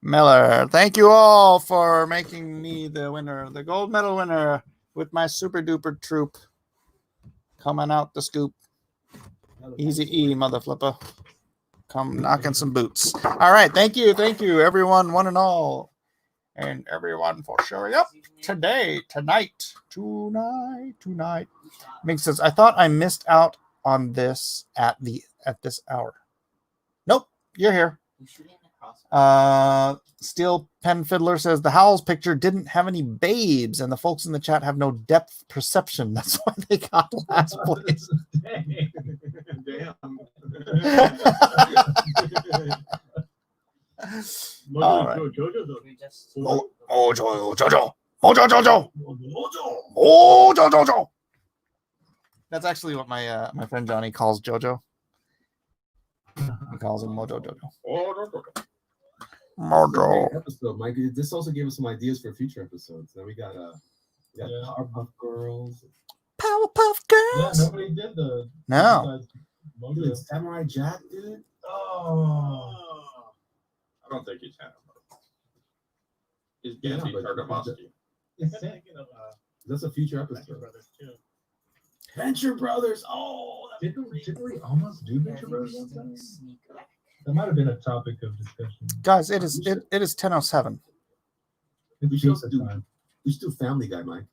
Miller. Thank you all for making me the winner, the gold medal winner, with my super duper troop coming out the scoop. Easy E, mother flipper. Come knocking some boots. All right. Thank you, everyone, one and all. And everyone for showing up today, tonight. Makes sense. I thought I missed out on this at this hour. Nope, you're here. Steel Pen Fiddler says the Howls picture didn't have any babes, and the folks in the chat have no depth perception. That's why they got last place. Damn. All right. Mojo. That's actually what my my friend Johnny calls JoJo. He calls him Mojo Jojo. Mojo. Episode, Mike. This also gave us some ideas for future episodes. Now we got Powerpuff Girls. Powerpuff Girls. Yeah, nobody did the. No. Dude, it's Samurai Jack, dude. Oh. I don't think he's Hanna. He's Gandhi Tartakovsky. That's a future episode. Venture Brothers too. Venture Brothers. Oh, Didn't we almost do Venture Brothers? That might have been a topic of discussion. Guys, it is 10:07. We should do Family Guy, Mike.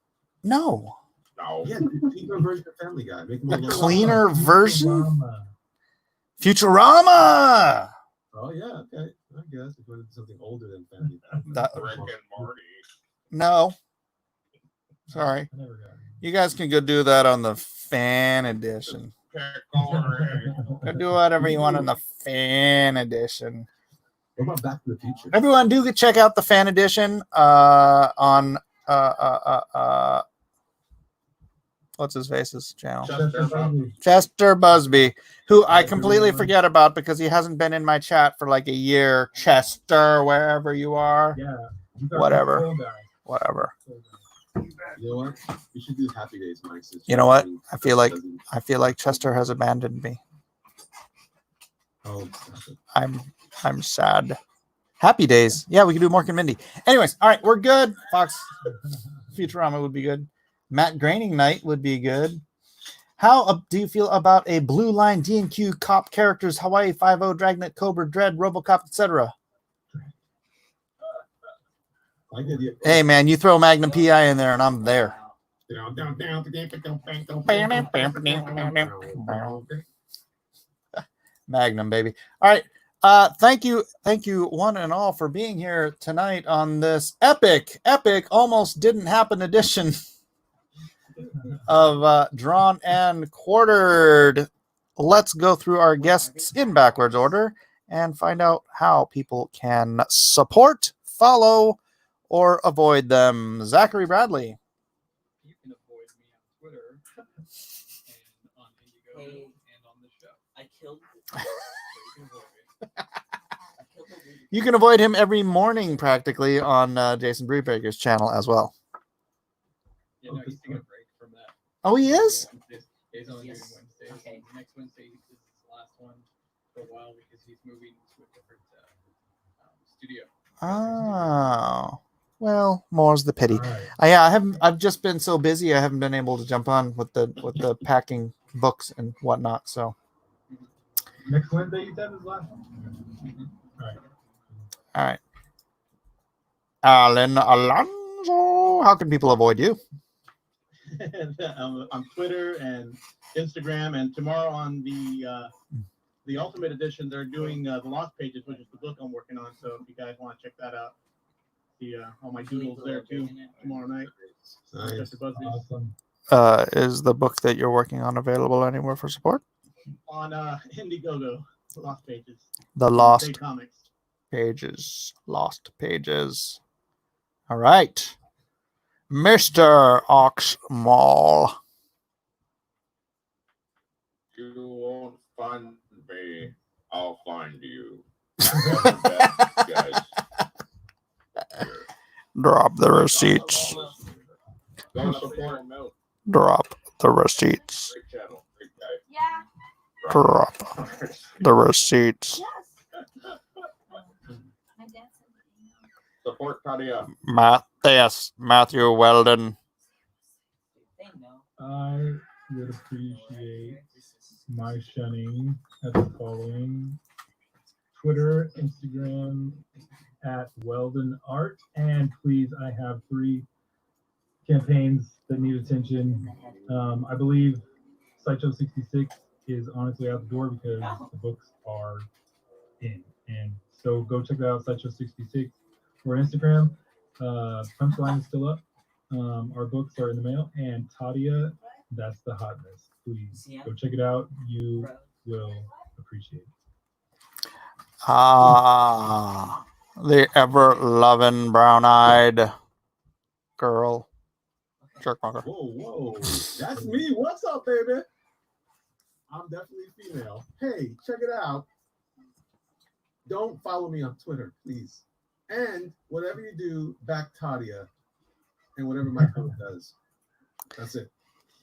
No. No. Yeah, cleaner version of Family Guy. Make them A cleaner version? Futurama. Oh yeah, okay. I guess if it's something older than Family Guy. Rick and Morty. No. Sorry. You guys can go do that on the fan edition. Go do whatever you want on the fan edition. What about Back to the Future? Everyone do check out the fan edition on what's his face's channel? Chester Busby, who I completely forget about because he hasn't been in my chat for like a year. Chester, wherever you are. Yeah. Whatever. You know what? We should do Happy Days, Mike. You know what? I feel like Chester has abandoned me. Oh, I'm sad. Happy Days. Yeah, we can do Mork and Mindy. Anyways, all right, we're good. Fox Futurama would be good. Matt Groening Night would be good. How do you feel about a Blue Line D&Q cop characters, Hawaii Five-0, Dragnet, Cobra, Dread, RoboCop, etc.? Hey, man, you throw Magnum PI in there, and I'm there. Magnum, baby. All right. Thank you, one and all, for being here tonight on this epic, almost didn't happen edition of Drawn and Quartered. Let's go through our guests in backwards order and find out how people can support, follow, or avoid them. Zachary Bradley. You can avoid me on Twitter and on Indiegogo and on the show. I killed. You can avoid him every morning practically on Jason Brubaker's channel as well. Yeah, no, he's taking a break from that. Oh, he is? He's only doing Wednesdays. Okay. Next Wednesday is his last one for a while because he's moving to a different studio. Oh, well, more's the pity. Right. Yeah, I've just been so busy. I haven't been able to jump on with the packing books and whatnot. So Next Wednesday, you said is last one? all right. Alan Alonso, how can people avoid you? On Twitter and Instagram, and tomorrow on the Ultimate Edition, they're doing the Lost Pages, which is the book I'm working on. So if you guys want to check that out, see all my doodles there too tomorrow night. Nice. Awesome. Is the book that you're working on available anywhere for support? On Indiegogo, Lost Pages. The Lost Comics. Pages. Lost Pages. All right. Mr. Oxmall. You won't find me. I'll find you. Guys. Drop the receipts. Go support. Drop the receipts. Great channel. Great guy. Yeah. Drop the receipts. Support Tadia. Matthew Weldon. I would appreciate my shunning at the following: Twitter, Instagram at Weldon Art, and please, I have 3 campaigns that need attention. I believe Sideshow 66 is honestly out the door because the books are in, and so go check it out, Sideshow 66 or Instagram. Punchline is still up. Our books are in the mail, and Tadia, that's the hotness. Please go check it out. You will appreciate it. Ah, the ever-loving brown-eyed girl. Jerkmonger. Whoa, that's me. What's up, baby? I'm definitely female. Hey, check it out. Don't follow me on Twitter, please. And whatever you do, back Tadia, and whatever my code does. That's it.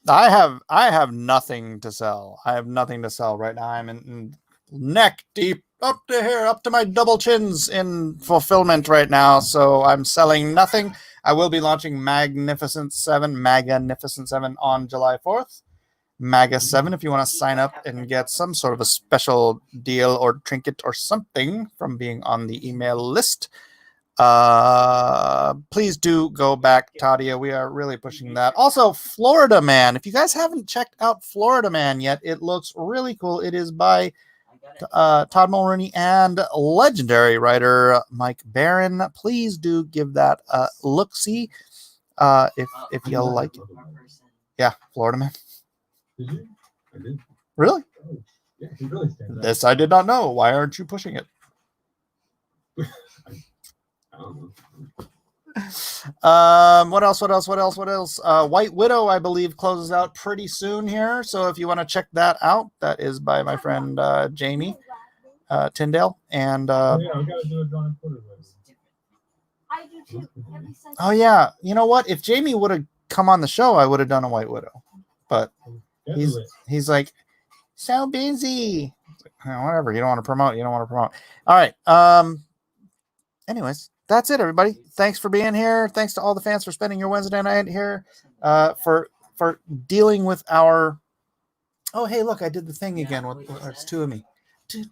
I have nothing to sell. I have nothing to sell right now. I'm in neck deep up to here, up to my double chins in fulfillment right now. So I'm selling nothing. I will be launching Magnificent 7 on July 4th. MAGA 7 if you want to sign up and get some sort of a special deal or trinket or something from being on the email list. Please do go back, Tadia. We are really pushing that. Also, Florida Man. If you guys haven't checked out Florida Man yet, it looks really cool. It is by Todd Mulroney and legendary writer Mike Barron. Please do give that a look-see if you like it. Yeah, Florida Man. Did you? I did. Really? Oh, yeah, he really stands out. This I did not know. Why aren't you pushing it? I don't know. What else? White Widow, I believe, closes out pretty soon here. So if you want to check that out, that is by my friend Jamie Tyndale. And Yeah, we gotta do it on Twitter. I do too. oh yeah, you know what? If Jamie would have come on the show, I would have done a White Widow. But he's like so busy. Whatever. You don't want to promote. All right. Anyways, that's it, everybody. Thanks for being here. Thanks to all the fans for spending your Wednesday night here. For dealing with our. Oh, hey, look, I did the thing again. It's 2 of me. Doing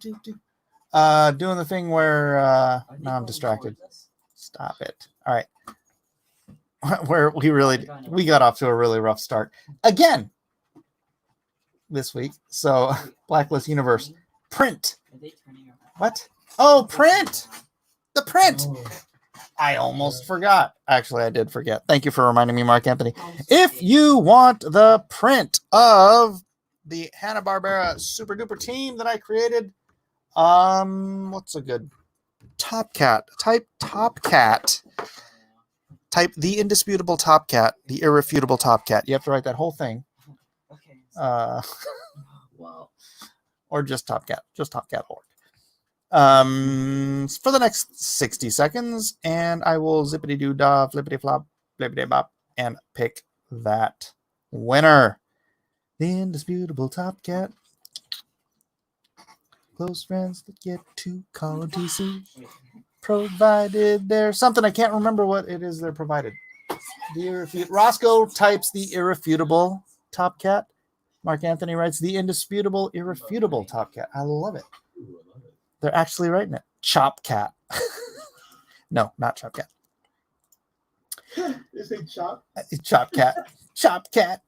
the thing where now I'm distracted. Stop it. All right. Where we got off to a really rough start again this week. So Blacklist Universe print. What? Oh, print. The print. I almost forgot. Actually, I did forget. Thank you for reminding me, Mark Anthony. If you want the print of the Hanna-Barbera super duper team that I created, what's a good Top Cat? Type Top Cat. Type the indisputable Top Cat, the irrefutable Top Cat. You have to write that whole thing. Wow. Or just Top Cat. Just topcat.org. For the next 60 seconds, and I will zippity-doo-dah, flippity-flop, flippity-bop, and pick that winner. The indisputable Top Cat. Close friends that get to call DC. Provided there's something I can't remember what it is they're provided. Roscoe types the irrefutable Top Cat. Mark Anthony writes the indisputable, irrefutable Top Cat. I love it. They're actually writing it. Chop Cat. No, not Chop Cat. Is it Chop? Chop Cat. Chop Cat.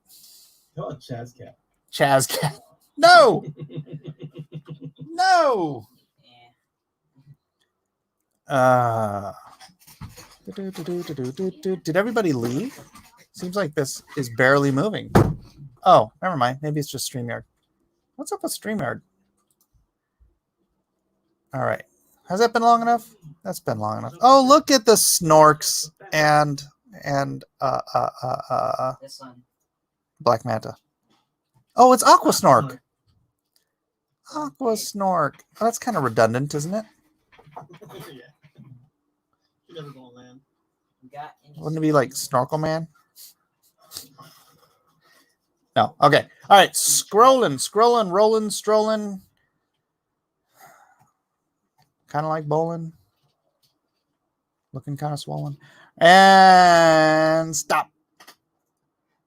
Call it Chaz Cat. Chaz Cat. No. No. Did everybody leave? Seems like this is barely moving. Oh, never mind. Maybe it's just StreamYard. What's up with StreamYard? All right. Has that been long enough? That's been long enough. Oh, look at the snorks. and This one. Black Manta. Oh, it's Aqua Snork. Aqua Snork. Oh, that's kind of redundant, isn't it? Yeah. You never go on land. Wouldn't it be like Snorkel Man? No. Okay. All right. Scrolling, rolling, strolling. Kind of like bowling. Looking kind of swollen. And stop.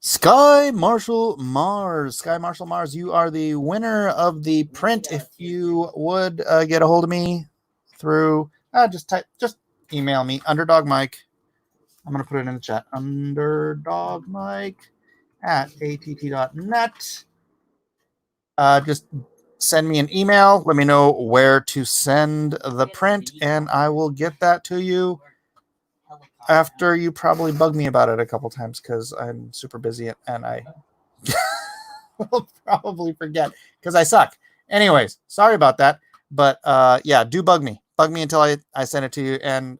Sky Marshall Mars. Sky Marshall Mars, you are the winner of the print. If you would get a hold of me through, just email me, Underdog Mike. I'm going to put it in the chat. Underdog Mike at att.net. Just send me an email. Let me know where to send the print, and I will get that to you after you probably bug me about it a couple times because I'm super busy and I will probably forget because I suck. Anyways, sorry about that. But yeah, do bug me. Bug me until I send it to you. And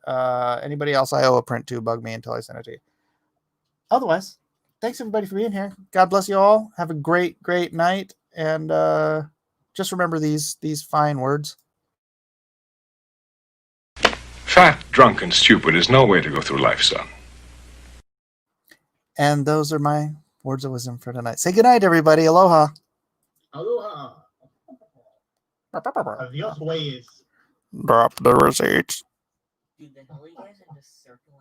anybody else I owe a print to, bug me until I send it to you. Otherwise, thanks everybody for being here. God bless you all. Have a great, great night. And just remember these fine words. Fat, drunk, and stupid is no way to go through life, son. And those are my words of wisdom for tonight. Say good night, everybody. Aloha. Aloha. Adios, ways. Drop the receipts. Dude, the hell you guys are just circling.